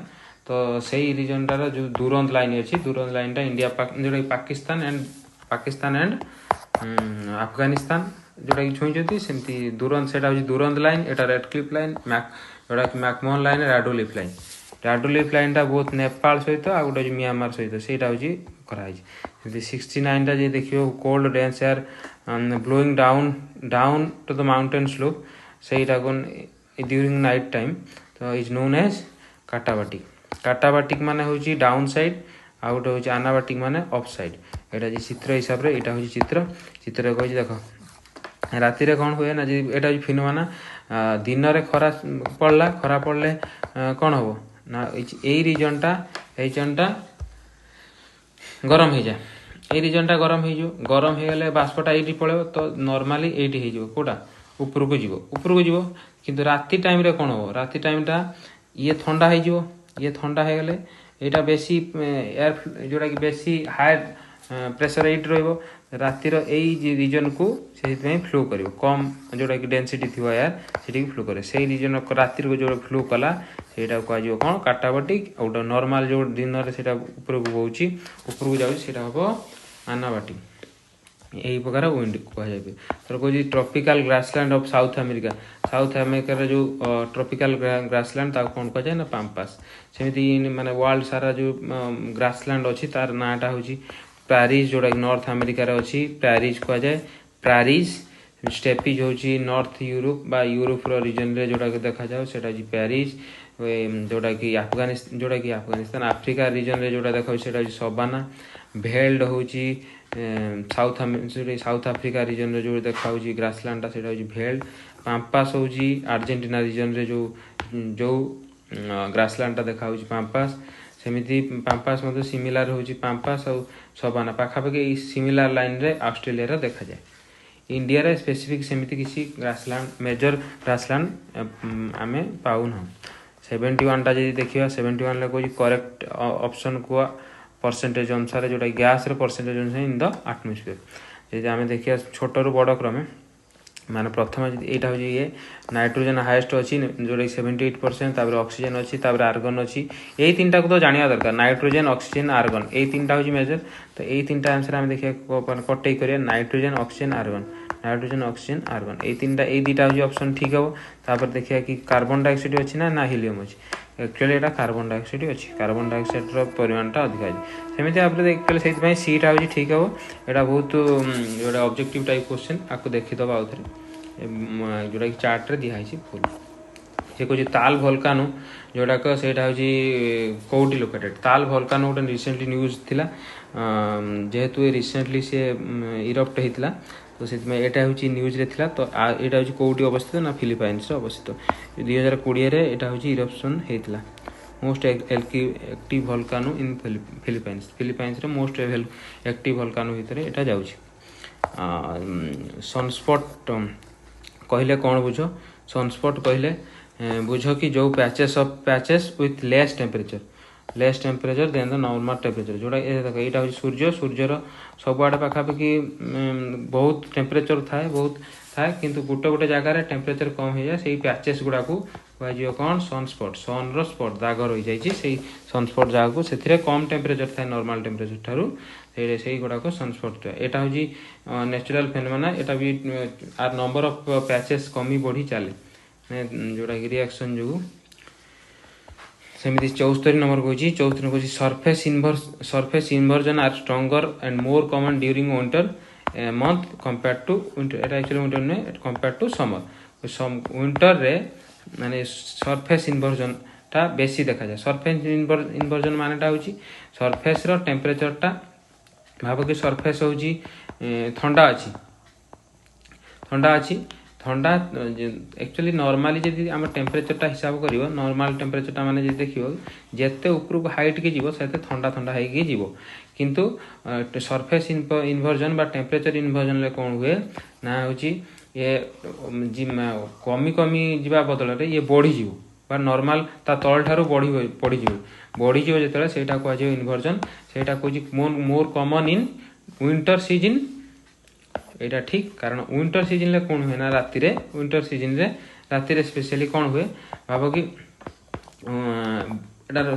तो सही रीजनटार जो दुरंत लाइन अच्छी दुरंत लाइन इंडिया जोटा कि पाकिस्तान एंड अफगानिस्तान जोटा कि छुईंट सेमती दुरंत से दुरंत लाइन एटा रेडक्लिफ लाइन जोटा कि मैकमोहन लाइन राडोलिफ लाइन टा बहुत नेपाल सहित आ गोटे म्यांमार सहित सेटा हूँ कराई। 69 टा देखियो cold dense air blowing down to the mountain slope सेटा ड्यूरिंग नाइट टाइम तो इज नोन एज काटाबाटिक माने हूँ डाउन साइड आ गोटे हूँ आनाबाटिक माने अप साइड एटा चित्र हिसाब से यहाँ हूँ चित्र कही देख राति रे कौन हुए ना यहाँ फिनोमेना दिन में खरा पड़े कौन हम ना यही रीजनटा गरम हो जाए ये रीजनटा गरम हो बाष्पटा ये पड़े तो नॉर्मली ये कौटा उपरको जीव किंतु राति टाइम रे कौन हम राति टाइमटा ये ठंडा हो गले यहाँ बेसी एयर जोड़ा कि बेसी हायर प्रेशर एट रातिर यही रिजन को से फ्लो कर कम जोटा कि डेनसीटी थी एयर से फ्लो करे से रिजन रातिर को जो फ्लो कला से कह कौन काटाबाटिक गोटे नॉर्मल जो दिन में ऊपर को बोची ऊपर को जाऊँगी हम आनाबाटिक यही प्रकार विंड कहुए तर कह tropical grassland of south America जो ट्रॉपिकल ग्रासलैंड कौन कहुए ना पाम्पास सेमती माने वर्ल्ड सारा जो ग्रासलैंड अच्छी तार नाटा हूँ प्रारिज जोटा कि नॉर्थ अमेरिका अच्छी प्रारिज कहुए प्रारिज स्टेपिज हूँ नॉर्थ यूरोप बा यूरोप रीजन रे जोटा कि देखा जाओ से पैरिस जोटा कि अफगानिस्तान आफ्रिका रीजन रे जोटा देखा से सबाना भेल्ड हूँ साउथ आफ्रिका रीजन रे जो देखा ग्रासलैंड से भेल्ड पाम्पास हूँ अर्जेंटीना रीजन रे जो ग्रासलैंड देखा पाम्पास सेमती पाम्पास मतलब सिमिलार हूँ पाम्पास और सबाना पाखापाखि सिमिलार लाइन रे ऑस्ट्रेलिया देखा जाए इंडिया रे स्पेसिफिक सेमती किसी ग्रासलैंड मेजर ग्रासलैंड आमे पाऊना 71 टा जब देखा 71 कह करेक्ट ऑप्शन को परसेंटेज अनुसार जोटा गैस परसेंटेज अनुसार इन द आटमोस्फियर जब आम देखिए छोट रु बड़ क्रमे माने प्रथम यहाँ हूँ ये नाइट्रोजन हाएस्ट अच्छी जोटा 78% तापर ऑक्सीजन अच्छी तापर आर्गन अच्छी यही तीन को तो जाना दरकार नाइट्रोजन ऑक्सीजन आर्गन यही तीन हूँ मेजर तो यही तीन आंसर आम देखिए कटे कर नाइट्रोजन ऑक्सीजन आर्गन यही तीनटा यही दुटा हूँ ऑप्शन ठीक हम तापर देखिए कि कार्बन डाइऑक्साइड अच्छी ना हिलियम अच्छी एक्चुअली यहाँ कार्बन डाइऑक्साइड अच्छी कार्बन डाइऑक्साइड परिमाणटा अधिक अच्छी सेमती आप से सीटा हूँ ठीक हम यहाँ बहुत जोटा ऑब्जेक्टिव टाइप क्वेश्चन आपको देखीद आउ थे जोटा कि चार्ट रे दिखाई फुल से कह ताल भोल्कानो जोटाक से कौटी लोकेटेड ताल भोल्कानो गोटे रिसेंटली न्यूज थिला जेहेतु रिसेंटली से इरप्ट होता तो से यहाँ हूँ न्यूज रे थिला तो यहाँ हूँ कौटी अवस्थित ना फिलिपाइन्स अवस्थित 2020 यहाँ हूँ इरप्शन होता मोस्ट एक्टिव भोल्कानो इन फिलिपाइन्स मोस्ट एक्टिव भोल्कानो भितर यहाँ जाऊँगी सनस्पॉट कहले कौन बुझ सनस्पॉट कहले बुझ कि जो patches with less temperature than the normal temperature जोटा यहाँ हूँ सूर्यर सबुआड़े पाखापाखि बहुत टेम्परेचर थाए किंतु गोटे गोटे जगार टेम्परेचर कम हो जाए से पैचेस गुड़ा को कह कौन सनस्पॉट सन स्पॉट दाग रही जाइए सनस्पॉट जगह को से कम टेम्परेचर थाए नॉर्मल टेम्परेचर ठारू से गुड़ाक सनस्पॉट यहाँ हूँ नेचुरल फेनोमेना यहाँ भी आर नंबर ऑफ पैचेस कमी बढ़ी चले जोटा कि रिएक्शन जो सेमती 74 नंबर कहूँ surface inversion are stronger and more common during winter month compare to winter actually winter नुहे कंपेयर टू समर विंटर रे माने सरफेस इन्वर्जन टा बेसी देखा जाए सरफेस इन्वर्जन मानेटा हूँ सरफेस रो टेम्परेचर टा भाव कि सरफेस हूँ ठंडा अच्छी एक्चुअली नॉर्मली जब आम टेम्परेचर हिसाब कर नॉर्मल टेम्परेचर माने देख जिते ऊपर हाइट के जीव से ठंडा हो किंतु सरफेस इन्वर्जन बा टेम्परेचर इन्वर्जन कौन हुए ना हूँ ये कमी जावा बदल ये बढ़ीज बा नॉर्मल ता तल ठारू बढ़ीज जो से कह इन्वर्जन से कह more common in winter season यहाँ ठीक कारण विंटर सीजन कौन हुए ना विंटर सीजन राति स्पेशली कौन हुए भाव कि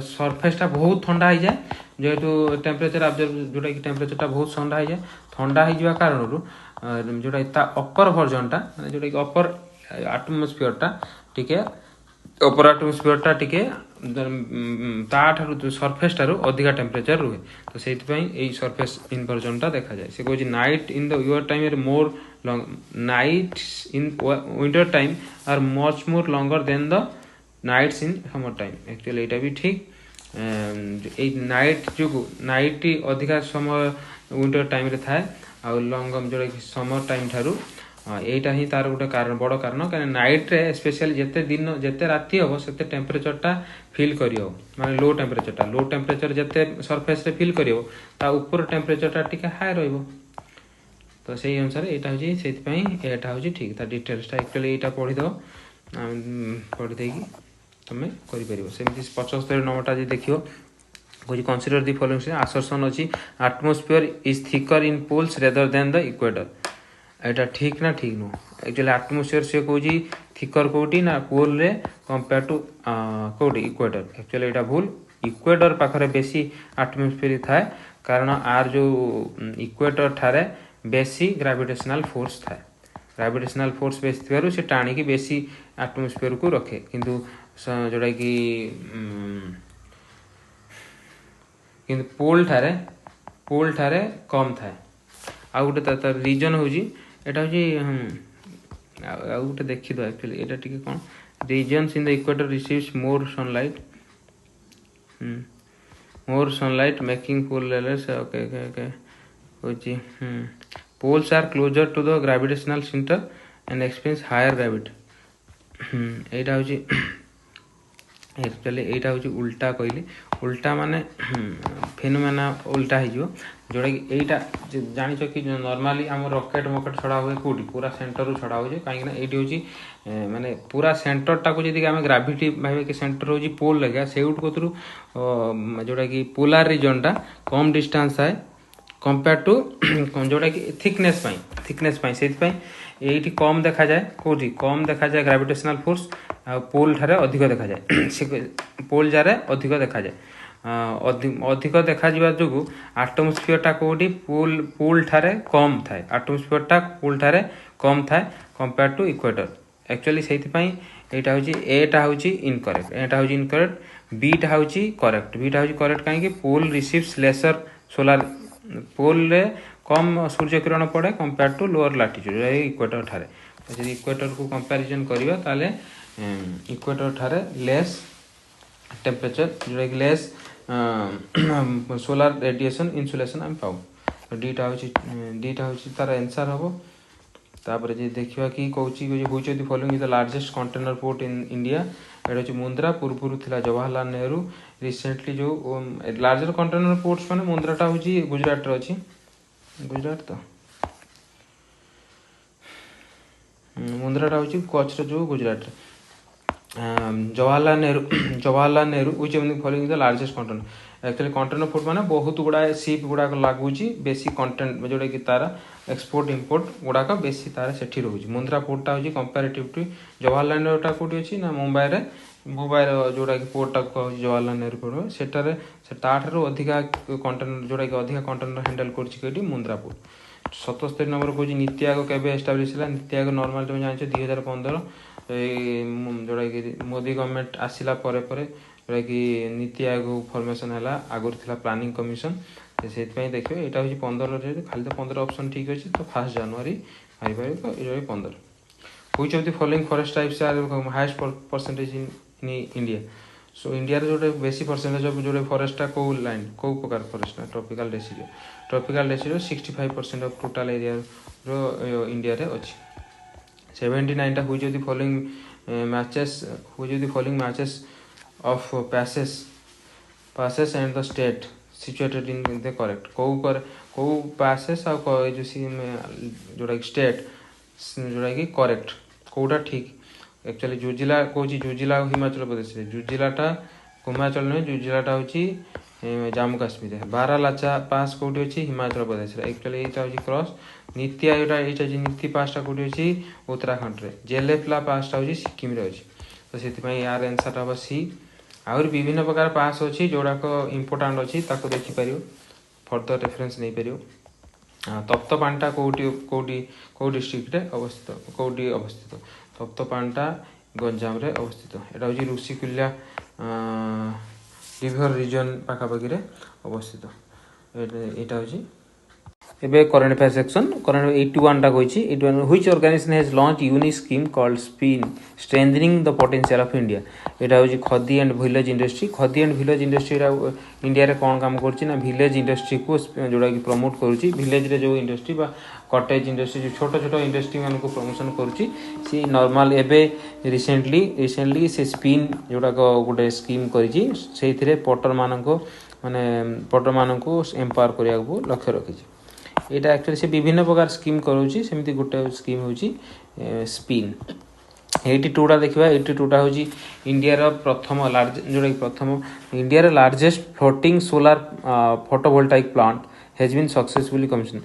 सरफेसटा बहुत ठंडा हो जाए जेहेतु टेम्परेचर ऑब्जर्व जोटा कि टेम्परेचरटा बहुत ठंडा हो जाए ठंडा हो कारण जोटा अपर वर्जनटा जोटा कि अपर आटमोस्फियरटा टिके अपर आटमोस्फियरटा टिके सरफेस ठारू अधिका टेम्परेचर रुहे तो से सरफेस इन्वर्जनटा देखा जाए से कह night in the your time more night in winter time are much more longer than the nights in summer time actually यहाँ भी ठीक नाइट जो नाइट अधिका समय विंटर टाइम रे थाए आ लॉन्ग जोटा कि समर टाइम ठारू यहीटा ही तार गोटे कारण बड़ कारण कहीं नाइट रे स्पेशली जिते दिन जिते राति हम से टेम्परेचरटा फिल कर माने लो टेम्परेचर जिते सरफेस रे फिल कर ऊपर टेम्परेचरटा टिके हाई रही तो से अनुसार यहाँ हूँ से यहाँ हूँ ठीक डिटेल्सटा एक्चुअली यहाँ पढ़ीद पढ़ीदे तुम कर 75 नंबरटा जो देख कौन कंसीडर दी फॉलोइंग आसर्शन अच्छी atmosphere is thicker in poles rather than the equator एटा ठीक ना ठीक नुह एक्चुअली आटमोस्फियर से कौन थिकर कौटी ना पोल रे कंपेयर टू कौटी इक्वेटर एक्चुअली एटा भूल इक्वेटर पाखरे बेसी आटमोस्फियर थाए कारण आर जो इक्वेटर ठारे बेसी ग्रेविटेशनल फोर्स थाए ग्रेविटेशनल फोर्स बेसी थी से टाणी बेसी आटमोस्फियर को रखे किंतु जोटा कि किंतु पोल ठारे कम थाए आ गोटे तार रीजन हूँ एटा हूँ गोटे देखिद एक्चुअली एटा टिके कौन reasons in the equator receives more sunlight making pole layers okay होची poles are closer to the gravitational center and experience higher gravity एटा होची एक्चुअली एटा होची उल्टा कहली उल्टा माने फेनोमेना उल्टा हो जोटा कि एटा जानिछ कि नॉर्मली हम रॉकेट मॉकेट छड़ा हुए कोठी पूरा सेंटर रू छड़ा हो कहीं ना एटी होची माने पूरा सेंटर टाको जदि आम ग्राविटी भावे कि सेंटर होची पोल लगा सेउट कोतरू जोटा कि पोलर रीजन टा कम डिस्टेंस है कंपेयर टू जोटा कि थिकनेस से ये कम देखा जाए कौटी कम देखा जाए ग्रेविटेशनल फोर्स आ पोल ठारे अधिक देखा जाए पोल जारे अधिक देखा जाए अधिक देखा जावा जो आटमोस्फियर टा कौटी पोल ठारे कम थाए आटमोस्फियर टा पोल ठारे कम थाए कंपेयर टू इक्वेटर एक्चुअली से एटा हूँ एटा हूँ इनकरेक्ट एटा हूँ इनकरेक्ट बीटा हूँ करेक्ट कहीं पोल रिसीव्स लेसर सोलार पोल रे कम सूर्य किरण पड़े कंपेयर टू लोअर लाटिट्यूड इक्वेटर ठारे जब इक्वेटर को कंपैरिजन करिया ताले इक्वेटर ठारे लेस टेम्परेचर जोटा कि लेस सोलार रेडिएशन इन्सुलेशन आम पाऊ डीटा हूँ तार आंसर हम तापर जे देखिया कि कहूँ following the largest container port in India एटा हूँ मुंद्रा पूर्व थिला जवाहरलाल नेहरू रिसेंटली जो लार्जेस्ट कंटेनर पोर्ट्स माने मुंद्राटा हूँ गुजरात रे अछि गुजरात तो मुंद्राटा हूँ कच्छ जो Gujarat Jawaharlal Nehru which following the largest container actually container port माने बहुत गुड़ाए शिप गुड़ाक लगुच बेसी कंटेंट जोटा कि तार एक्सपोर्ट इंपोर्ट गुड़ाक बेसी तार सेठी रोचे मुंद्रा पोर्टा हूँ कंपेरेटिव टू जवाहरलाल नेहरूटा कौटी अच्छी ना मुंबई जोटा कि पोर्टा कहूँ जवाहरलाल नेहरू पोर्ट सेटारे ताठू अधिका कंटेनर जोटा कि अधिका कंटेनर हैंडल कर मुंद्रा पोर्ट 77 नंबर कौन नीति आयोग केबे एस्टाब्लिश है नीति आयोग नॉर्मल तुम जान 2015 जोटा कि मोदी गवर्नमेंट आसला जोटा कि नीति आयोग फॉर्मेशन है आगुरी थी प्लानिंग कमिशन से देखिए यहाँ हूँ 15 खाली तो 15 ऑप्शन ठीक अच्छे तो 1 जनवरी पारे तो ये 15 which of the following forest types are highest percentage in India so India जो बेसी परसेंटेज ऑफ जो फॉरेस्टा कौ लाइन कौ प्रकार forest tropical deciduous 65% of total area रो इंडिया रे अच्छी 79 which of the following matches of passes and the state situated in the correct कौ passes और जोटा स्टेट जोटा कि करेक्ट कौटा ठीक एक्चुअली जो जिला कौन जो जिला हिमाचल प्रदेश जुजिलाटा हिमाचल नुहे जुजिलाटा हूँ जम्मू काश्मीर बारालाचा पास कौटी अच्छी हिमाचल प्रदेश एक्चुअली यहाँ हूँ क्रॉस नीति आयोटा ये नीति पासटा कौटी अच्छी उत्तराखंड रे जेलेफला पासटा हूँ सिक्किम रे अच्छी तो से यार आंसर हम सी आहुरी विभिन्न प्रकार पास अच्छी जोड़ाक इम्पोर्टाट अच्छी देखिपर फर्दर रेफरेन्स नहीं पार तप्तपाण्डा कौ डिस्ट्रिक्ट अवस्थित कौटी अवस्थित तप्तपाण्डा गंजाम रे अवस्थित यहाँ हूँ ऋषिकुल्या रिवर रीजन पाखापाखि अवस्थित यहाँ हूँ एबे करंट अफेयर सेक्शन करंट 81 टा कहिछि 81 which organisation has launch unique scheme called spin strengthening the potential of India एटा होछि Khadi and village industry India रे कोन काम करछि ना विलेज इंडस्ट्री को जोड़ा कि प्रमोट करूछि विलेज रे जो इंडस्ट्री बा कॉटेज इंडस्ट्री जो छोट छोट इंडस्ट्री मान को प्रमोशन करूछि सी नॉर्मल एबे रिसेंटली से स्पिन जोड़ा गोटे स्कीम करिछि सेथिरे पटर मानको एम्पावर करिया को लक्ष्य रखिछि यहाँ एक्चुअली से विभिन्न प्रकार स्कीम करोची सेमती गोटे स्कीम होची स्पिन 82टा देखा 82टा हूँ इंडिया प्रथम लार्ज जोटा प्रथम India largest floating solar photovoltaic plant has been successfully commission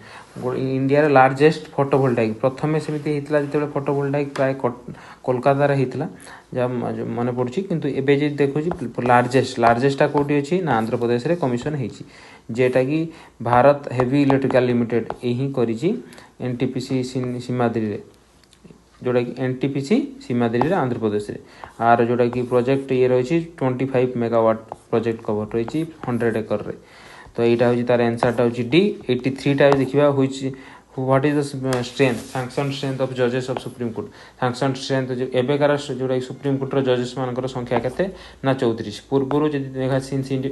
India largest photovoltaic प्रथम सेमती होता जो फोटोवोल्टाइक प्राय कोलकाता होता जहाँ मन पड़ी किंतु एबे जो देखो लार्जेस्टा कौटी अच्छी ना आंध्र प्रदेश में कमिशन होती जेटा कि भारत हेवी इलेक्ट्रिकल लिमिटेड यही करी एनटीपीसी सीमाद्री जोटा कि एनटीपीसी सीमाद्री आंध्र प्रदेश में आर जोटा कि प्रोजेक्ट ये रही 25 मेगावाट प्रोजेक्ट कवर रही 100 एकर रे तो यहाँ हूँ तार आंसरटा हूँ डी 83टा देखा हुई what is the strength sanction strength of जजेस of supreme court sanction strength एबेकार जोटा सुप्रीम कोर्टर जजेस मान संख्या केते ना 34 पूर्व जब देखा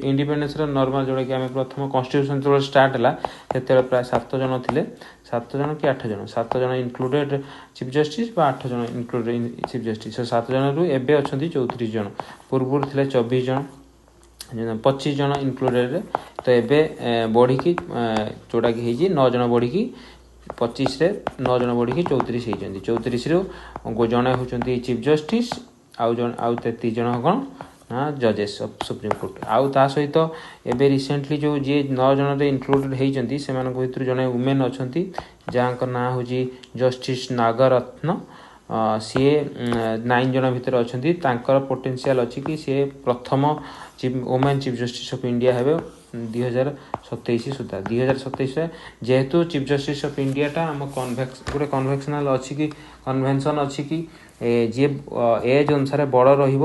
इंडिपेंडेंस नॉर्मल जोटा कि आम प्रथम कन्स्टिट्यूशन जो स्टार्ट है से प्राय 7 जन थे 7 जन कि 8 जन 7 जन इनक्लूडेड चीफ जस्टिस 8 जन इनक्लूडेड चीफ जस्टिस 7 जन रु एबे अच्छा 34 जन पूर्व थे 24 जन 25 जन इनक्लूडेड तो ये बढ़ी जोटा कि 9 जन बढ़ी 25 रे 9 जन बढ़ी 34 होती 34 रु जड़े होती चीफ जस्टिस आउ 33 जन कौन ना जजेस ऑफ सुप्रीम कोर्ट आउ ता सहित एबे रिसेंटली जो जी 9 जन इनक्लूडेड होती से भर जड़े वुमेन अच्छा जहाँ ना हूँ जस्टिस नागरत्न सी 9 जन भितर अच्छा पोटेंशियल अच्छी कि सी प्रथम women chief justice of India हे 2027 सुधा 2027 जेहेतु चीफ जस्टिस ऑफ इंडिया टा आम गोटे कन्वेक्शनल अच्छी कि कन्वेंशन अच्छी कि जी एज अनुसार बड़ रही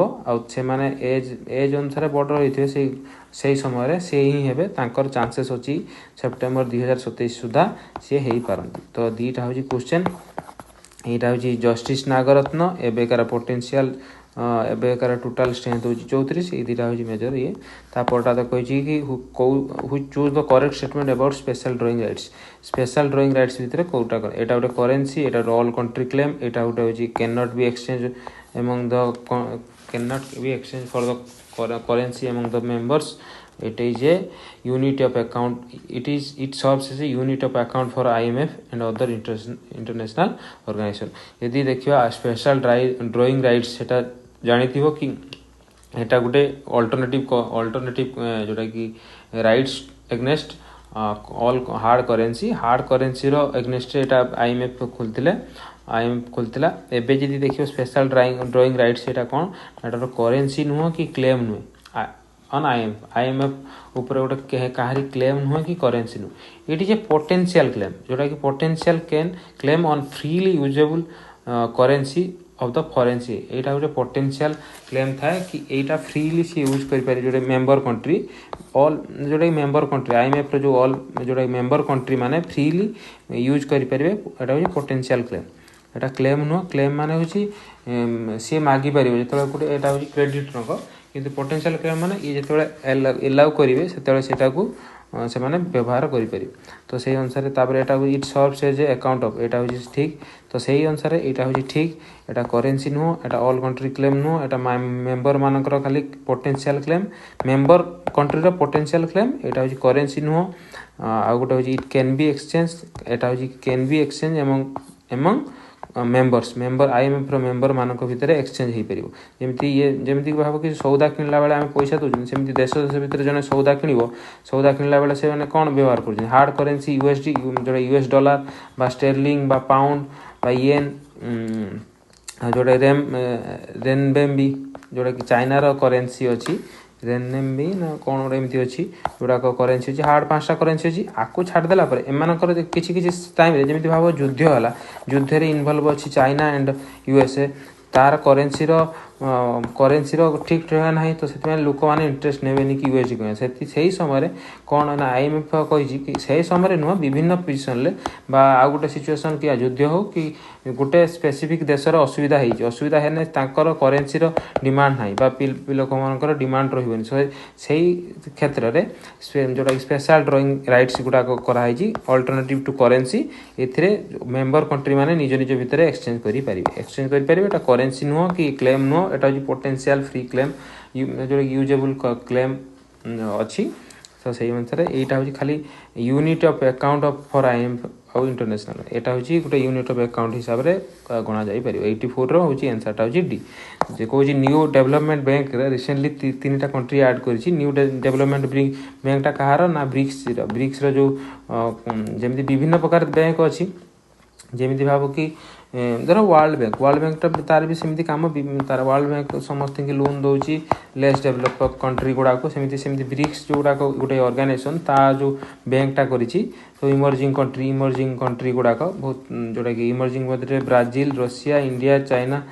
एज अनुसार बड़ रही से समय से ही हे चांसेस अच्छी सेप्टेम्बर 2027 सुधा सी हो पारती तो दीटा हूँ क्वेश्चन यहाँ हूँ जस्टिस नागरत्न एबेकार पोटेंशियल एबेकार टोटाल स्ट्रेंथ हूँ 34 ये दुटा हूँ मेजर ये तापरटा तो कही कि who choose the correct statement about special drawing rights भितर कौटा यहाँ गोटे करेन्सी यहाँ ऑल कंट्री क्लेम यहाँ गोटे हूँ can not be exchange among the can not be exchange for the currency among the members it is a unit of account it serves as a unit of account for IMF and other international organization यदि देखिए special drawing rights सेटा जानी थी कि एटा गोटे alternative जोटा कि rights against all hard currency रो एग्नेस्ट एटा IMF खोलता एबे जदि देखिए स्पेशल ड्राइंग राइट्स एटा कौन एटार करेन्सी नुह कि क्लेम नुहे ऑन IMF ऊपर गोटे कहारी क्लेम नुह कि करेन्सी नुह it is a potential claim जोटा कि potential claim on freely usable currency of the फरेन्सी यहाँ गोटे पोटेंशियल क्लेम था कि यहाँ फ्रीली सी यूज करें जो मेंबर कंट्री ऑल जोटा मेंबर कंट्री IMF जो ऑल जोटा मेंबर कंट्री माने फ्रीली यूज करेंगे यहाँ हूँ पोटेंशियल क्लेम यहाँ क्लेम नुह क्लेम मान हूँ सी मागिपर जो गोटे यहाँ हूँ क्रेडिट नक किंतु पोटेंशियल क्लेम माने ये जो एलाउ करेंगे से माने व्यवहार करें तो से अनुसार यहाँ it serves as a account of यहाँ हूँ ठीक तो से अनुसार यहाँ हूँ ठीक यहाँ करेन्सी नुह यहाँ ऑल कंट्री क्लेम नुह यहाँ मेंबर मानकर खाली potential claim member country potential claim यहाँ हूँ करेन्सी नुह आ गोटे हूँ इट कैन बी एक्सचेंज यहाँ हूँ can be exchange among member IMF रो मेंबर मानक भितर एक्सचेंज हो पार जमी ये जमी भाव कि सौदा किणला बेले आम पैसा दूसरी सेमती देश भितर जन सौदा किणला बेले से कौन व्यवहार कर हार्ड करेन्सी USD जो US डॉलर बा स्टेरलिंग बा पाउंड बा येन जोटा रेनबेम्बी जोटा कि चाइनार करेन्सी अच्छी रेनबी ना कौन गोटे एमती अच्छी जोड़ाक करेन्सी अच्छी हार्ड 5टा करेन्सी अच्छी आपको छाड़देला एमर किसी टाइम जमी भाव युद्ध है युद्ध इनवल्व अच्छी चाइना एंड USA तार करेन्सी ठीक ठिकाना ना तो से लोक मैंने इंटरेस्ट ने कि USD कह से समय कौन ना IMF कही कि से समय नुह विभिन्न पोजिशन आ गोटे सिचुएसन कि युद्ध हो कि गोटे स्पेसिफिक देशर असुविधा है करेन्सी डिमांड ना लोक मान डिमांड रही से क्षेत्र में जोटा स्पेशल ड्रॉइंग राइट्स गुड़ाक कराई alternative to currency member country माने निज निज भितर एक्सचेंज करेंगे करेन्सी नुह कि क्लेम नुह एटा हूँ पोटेंशियल फ्री क्लेम जो यूजेबल क्लेम अच्छी तो से अनुसार यहाँ हूँ खाली unit of account of for आउ इंटरनेशनल एटा होची गोटे यूनिट ऑफ अकाउंट हिसाब रे गणा जाई परिबो 84 रो होची आंसर होची D J Kochi new development bank रे रिसेंटली तीनटा कंट्री ऐड करछि न्यू डेवलपमेंट बैंक टा कहार ना ब्रिक्स रो जो जेमिति विभिन्न प्रकार बैंक अछि जेमिति भाबो कि धर वर्ल्ड बैंक टा तार भी सेमिति काम तार वर्ल्ड बैंक समस्त के लोन दउची लेस डेवलप कंट्री गुडा को सेमिति ब्रिक्स जो गुडा को गोटे ऑर्गेनाइजेशन ता जो बैंक टा करिछि तो इमर्जिंग कंट्री गुडा को बहुत जोटा कि इमर्जिंग मध्य Brazil Russia India China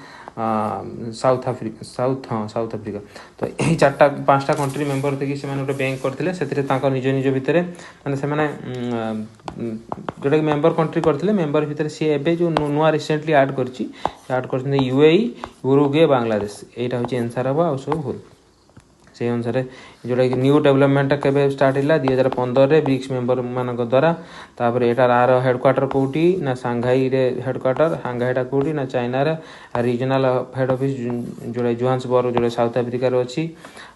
South Africa तो यही चार्टा पांचटा कंट्री मेंबर थे से गोटे बैंक करते से निज निज भितर माने से जोटा कि मेंबर कंट्री करते मेंबर भितर सी एबे जो नुआ रिसेंटली ऐड कर यूएई उरुग्वे बांग्लादेश एटा होची आंसर हबो आ सब भूल से अनुसार जोटा कि न्यू डेवलपमेंट केबे स्टार्ट हिला 2015 रे ब्रिक्स मेंबर मानक द्वारा तापर एटा आर हेडक्वार्टर कोठी ना सांघाई रे हेडक्वार्टर सांघाईटा कोठी ना चाइना रे रीजनल हेड ऑफिस जोटा जोहान्सबर्ग जोटा साउथ अफ्रीका रे अछि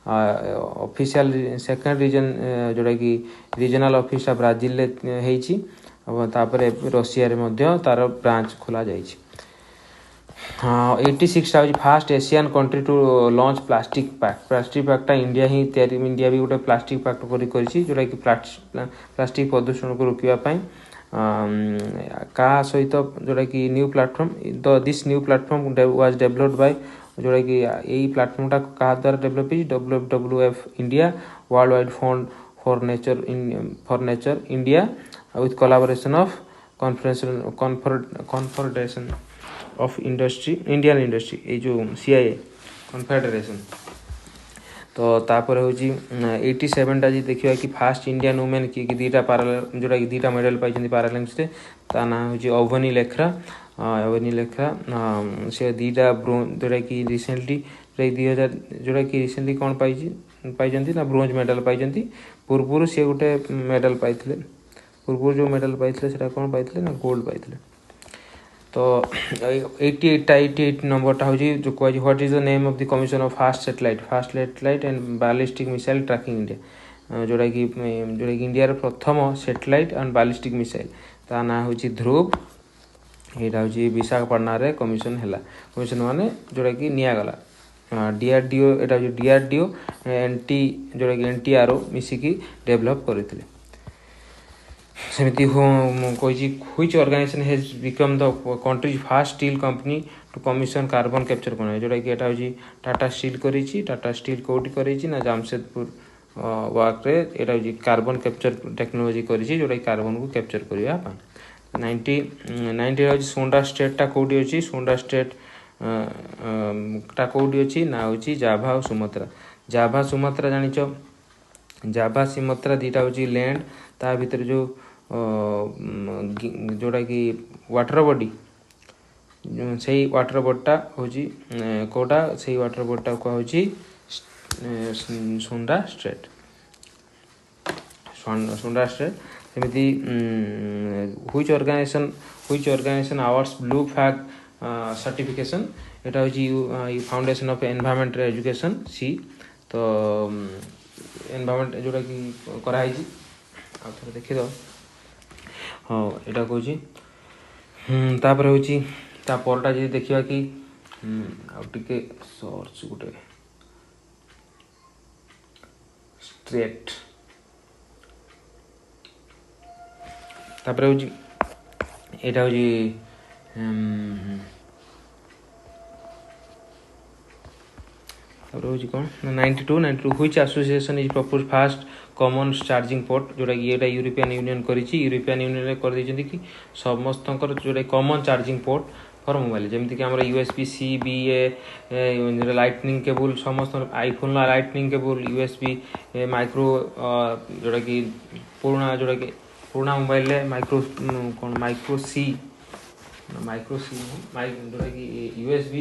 ऑफिशियल सेकंड रीजन जोटा कि रीजनल ऑफिस ब्राजील रे हेछि तापर रशिया रे मध्य तार ब्रांच खोला जाइछि 86 टा fast Asian country to launch plastic पैक्टा इंडिया ही तैयारी इंडिया भी गोटे प्लास्टिक पैक्ट करी जोटा कि प्लास्टिक प्रदूषण को रोकिबा पई का सहित जोटा कि new platform this new platform was developed by जोटा कि यही प्लेटफॉर्म टा कहा द्वारा डेवलप है WWF India world wide fund for nature India with collaboration of confederation of Indian industry ये जो CIA कॉन्फेडरेशन तो तापर होची 87 टा जी देखिबा कि फास्ट इंडियन वुमेन की दीटा पैराल जोटा कि दीटा मेडल पाइछन पैरालम्पिक्स रे ता ना होची अवनी लेखरा से दीटा जोटा कि रिसेंटली 2000 जोटा कि रिसेंटली कोन पाइछन ना ब्रोंज मेडल पाइछन पूर्वपुर से गोटे मेडल पाइथिले पूर्वपुर जो मेडल पाइथिले सेटा कोन पाइथिले ना गोल्ड पाइथिले तो 88 नंबर टा होची जो कहै what is the name of the commission of fast satellite and ballistic missile tracking India जोटा कि इंडिया रे प्रथम सैटेलाइट एंड बैलिस्टिक मिसाइल ता ना होची ध्रुव एटा होची विशाखापट्टनम रे कमीशन माने जोटा कि निया गला DRDO एटा जो DRDO एनटी जोटा कि NTRO मिसी की डेवलप करथिले सेमिति कोई which organisation has become the country's fast steel company to commission carbon capture करना जोटा कि एटा होची टाटा स्टील करिछि टाटा स्टील कोठी करिछि ना जामशेदपुर वर्क रे एटा होची कार्बन कैप्चर टेक्नोलॉजी करिछि जोटा कि कार्बन को कैप्चर करिया पा 90 होची सोंडा स्टेट टा कोठी होची सोंडा स्टेट टा कोठी होची ना होची जाभा और सुमात्रा जानिचो जाभा सुमात्रा दीटा होची लैंड ता भीतर जो जोटा कि वाटर बॉडी से वाटर बॉडीटा होची कोटा से वाटर बॉडीटा को होची सोंडा स्ट्रेट सेमिति which organisation awards blue flag certification एटा होची फाउंडेशन ऑफ एनवायरनमेंट एजुकेशन सी तो एनवायरनमेंट जोटा कि करा हिची आ थोड़ा देखि दो हाँ एटा कहूँ तापर होची ता परटा जे देखिबा कि आ टिके सर्च गुटे स्ट्रेट तापर होची एटा होची कौन 92 which association is propose fast common charging port जोटा कि एटा यूरोपियन यूनियन करिछि यूरोपियन यूनियन रे कर दैछन्ती कि समस्तकर जोटा common charging port for mobile जेमति कि हमरा USB-C BA लाइटनिंग केबल समस्त आईफोन ला लाइटनिंग केबल USB माइक्रो जोटा कि पुराना मोबाइल ले माइक्रो C जोटा कि USB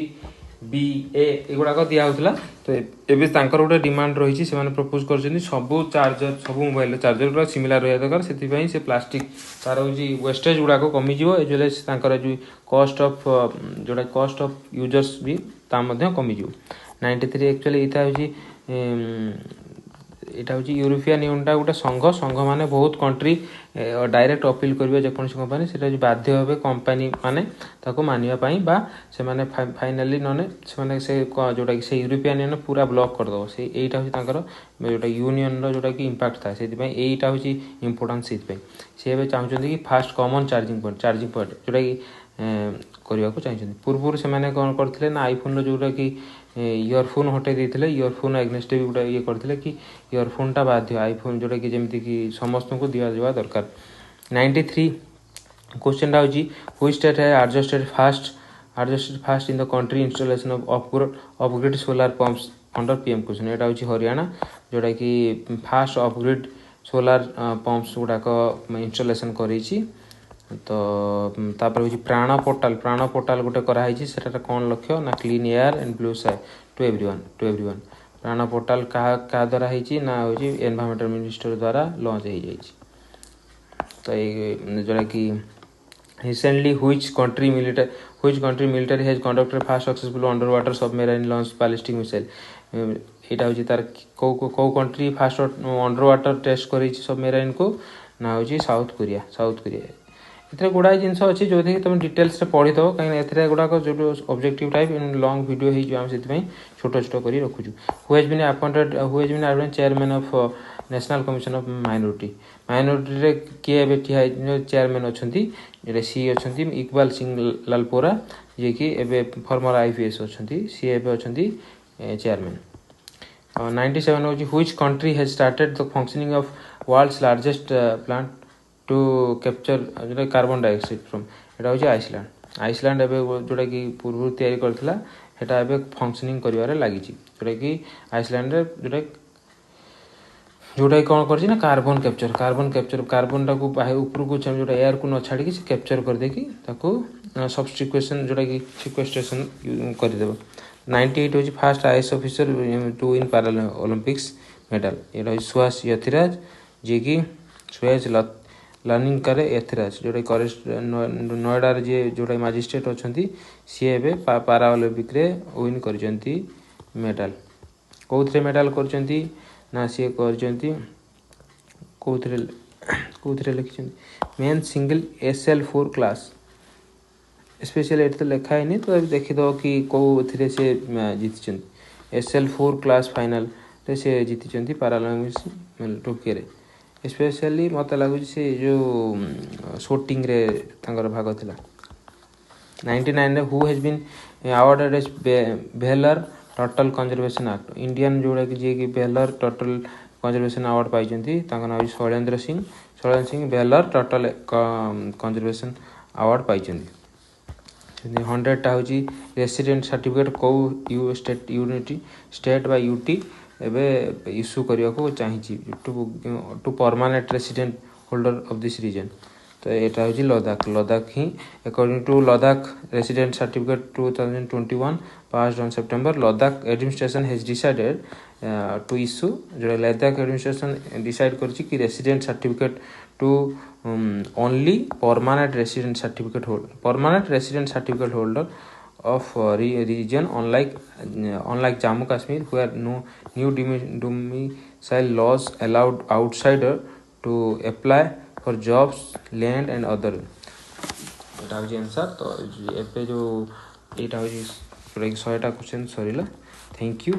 BA एगुड़ा दिया होता तो एबे तांकर गोटे डिमांड रही से प्रपोज कर सब चार्जर सब मोबाइल चार्जर गुड़ा सिमिलार रहा दरकार से से प्लास्टिक तार हूँ वेस्टेज गुड़ाक कमिज एजवेल जो कॉस्ट ऑफ यूजर्स भी कमिज 93 एक्चुअली यहाँ हूँ यहाँ हूँ यूरोपियन यूनियनटा गोटे संघ माने बहुत कंट्री डायरेक्ट अपील करेंगे जेकोसी कंपानी से बाध्य हे कंपानी माने ताको मानियापाई बा से माने फाइनाली नने से जोटा कि से यूरोपियन यूनियन पूरा ब्लॉक करदेव से यहीटा हूँ जोटा यूनियन जोटा कि इंपैक्ट था से यहीटा हूँ इम्पोर्टान्स से चाहते कि फास्ट कॉमन चार्जिंग पॉइंट जोटा कि करने को चाहिए पूर्व से मैंने कौन करते ना आईफोन जोटा कि इयरफोन हटे देते इयरफोन एग्नेस्ट भी गोटे ये करते कि इयरफोनटा बाध्य आईफोन जोटा कि जमीती कि समस्त को दि जावा दरकार 93 क्वेश्चन हूँ व्हिच स्टेट है adjusted fast in the country installation of upgrade solar pumps under PM question यहाँ हूँ हरियाणा जोटा कि फास्ट अपग्रेड सोलार पंप्स गुड़ाक इंस्टॉलेशन करेची तो तापर हूँ प्राण पोर्टाल गोटे कराई से कौन लक्ष्य ना clean air and blue sky to everyone Prana portal क्या द्वारा होती ना हूँ एनवायरमेंटल मिनिस्टर द्वारा लॉन्च हो जाए तो ये जोटा कि recently which country military has conducted fast successful under water submarine launch ballistic missile यहाँ हूँ तार कौ country fast under water test कर सबमेराइन को ना हूँ साउथ कोरिया इतने गुड़ाए जिन अच्छी जो तुम डिटेल्स पढ़ीदव कहीं गुड़ाक जो ऑब्जेक्टिव टाइप लॉन्ग वीडियो हो छोट छोट कर रखुचु who has been appointed chairman of national commission of minority रे किए एबे चेयरमैन अच्छा जो सी अच्छा इकबाल सिंह लालपोरा जी कि एबे फॉर्मर आईपीएस अच्छा सी एबे अच्छा चेयरमैन 97 हूँ which country has started the functioning of world's largest plant to capture जो कार्बन डाइऑक्साइड फ्रॉम यहाँ हूँ आइसलैंड एवं जोटा कि पूर्व तैयारी करता है फंक्शनिंग कर लगी जोटा कि आइसलैंड जोटा कौन कर कार्बन कैप्चर कार्बन टाक ऊपर को जो एयर को न छाड़ी से कैप्चर करदे सब्सटिक्वेशन जोटा कि सिक्वेस्ट्रेशन करदेव 98 हूँ fast IAS officer to win para Olympics medal यहाँ हूँ सुहास यथिराज जी कि सुहास लर्निंग करे यथिराज जोटा नोएडा जी जोटा मजिस्ट्रेट अच्छा सी ए पारा ओलंपिक विन कर मेडल कौन मेडल कर ना सी कौन लिखिं men single SL4 class special ये तो लिखा है नहीं तो देखीद कि कौन से जीति SL4 क्लास फाइनल से जीति पैरालम्पिक्स टोकियो स्पेशली मत लगुच से जो शूटिंग रे भाग था 99 who has been awarded as भेलर टोटल कंजर्वेशन एक्ट इंडियन जोड़ा कि जी कि भेलर टोटल कंजर्वेशन अवार्ड पाई ना शैलेंद्र सिंह भेलर टोटल कंजर्वेशन अवार्ड पाई 100टा हूँ रेसिडेंट सर्टिफिकेट कौ स्टेट बा यूटी एबे इश्यू करने को चाहिए to permanent resident holder of this region तो यहाँ हूँ लद्दाख ही according to Ladakh resident certificate 2021 passed on September Ladakh administration has decided to issue जो लद्दाख एडमिनिस्ट्रेशन डिसाइड कर resident certificate to only permanent resident certificate holder of region unlike Jammu Kashmir where no new domicile laws allowed outsider to apply for jobs land and other এটা হচ্ছে answer तो एबे जो एटा हूँ 100टा question Sarila thank you.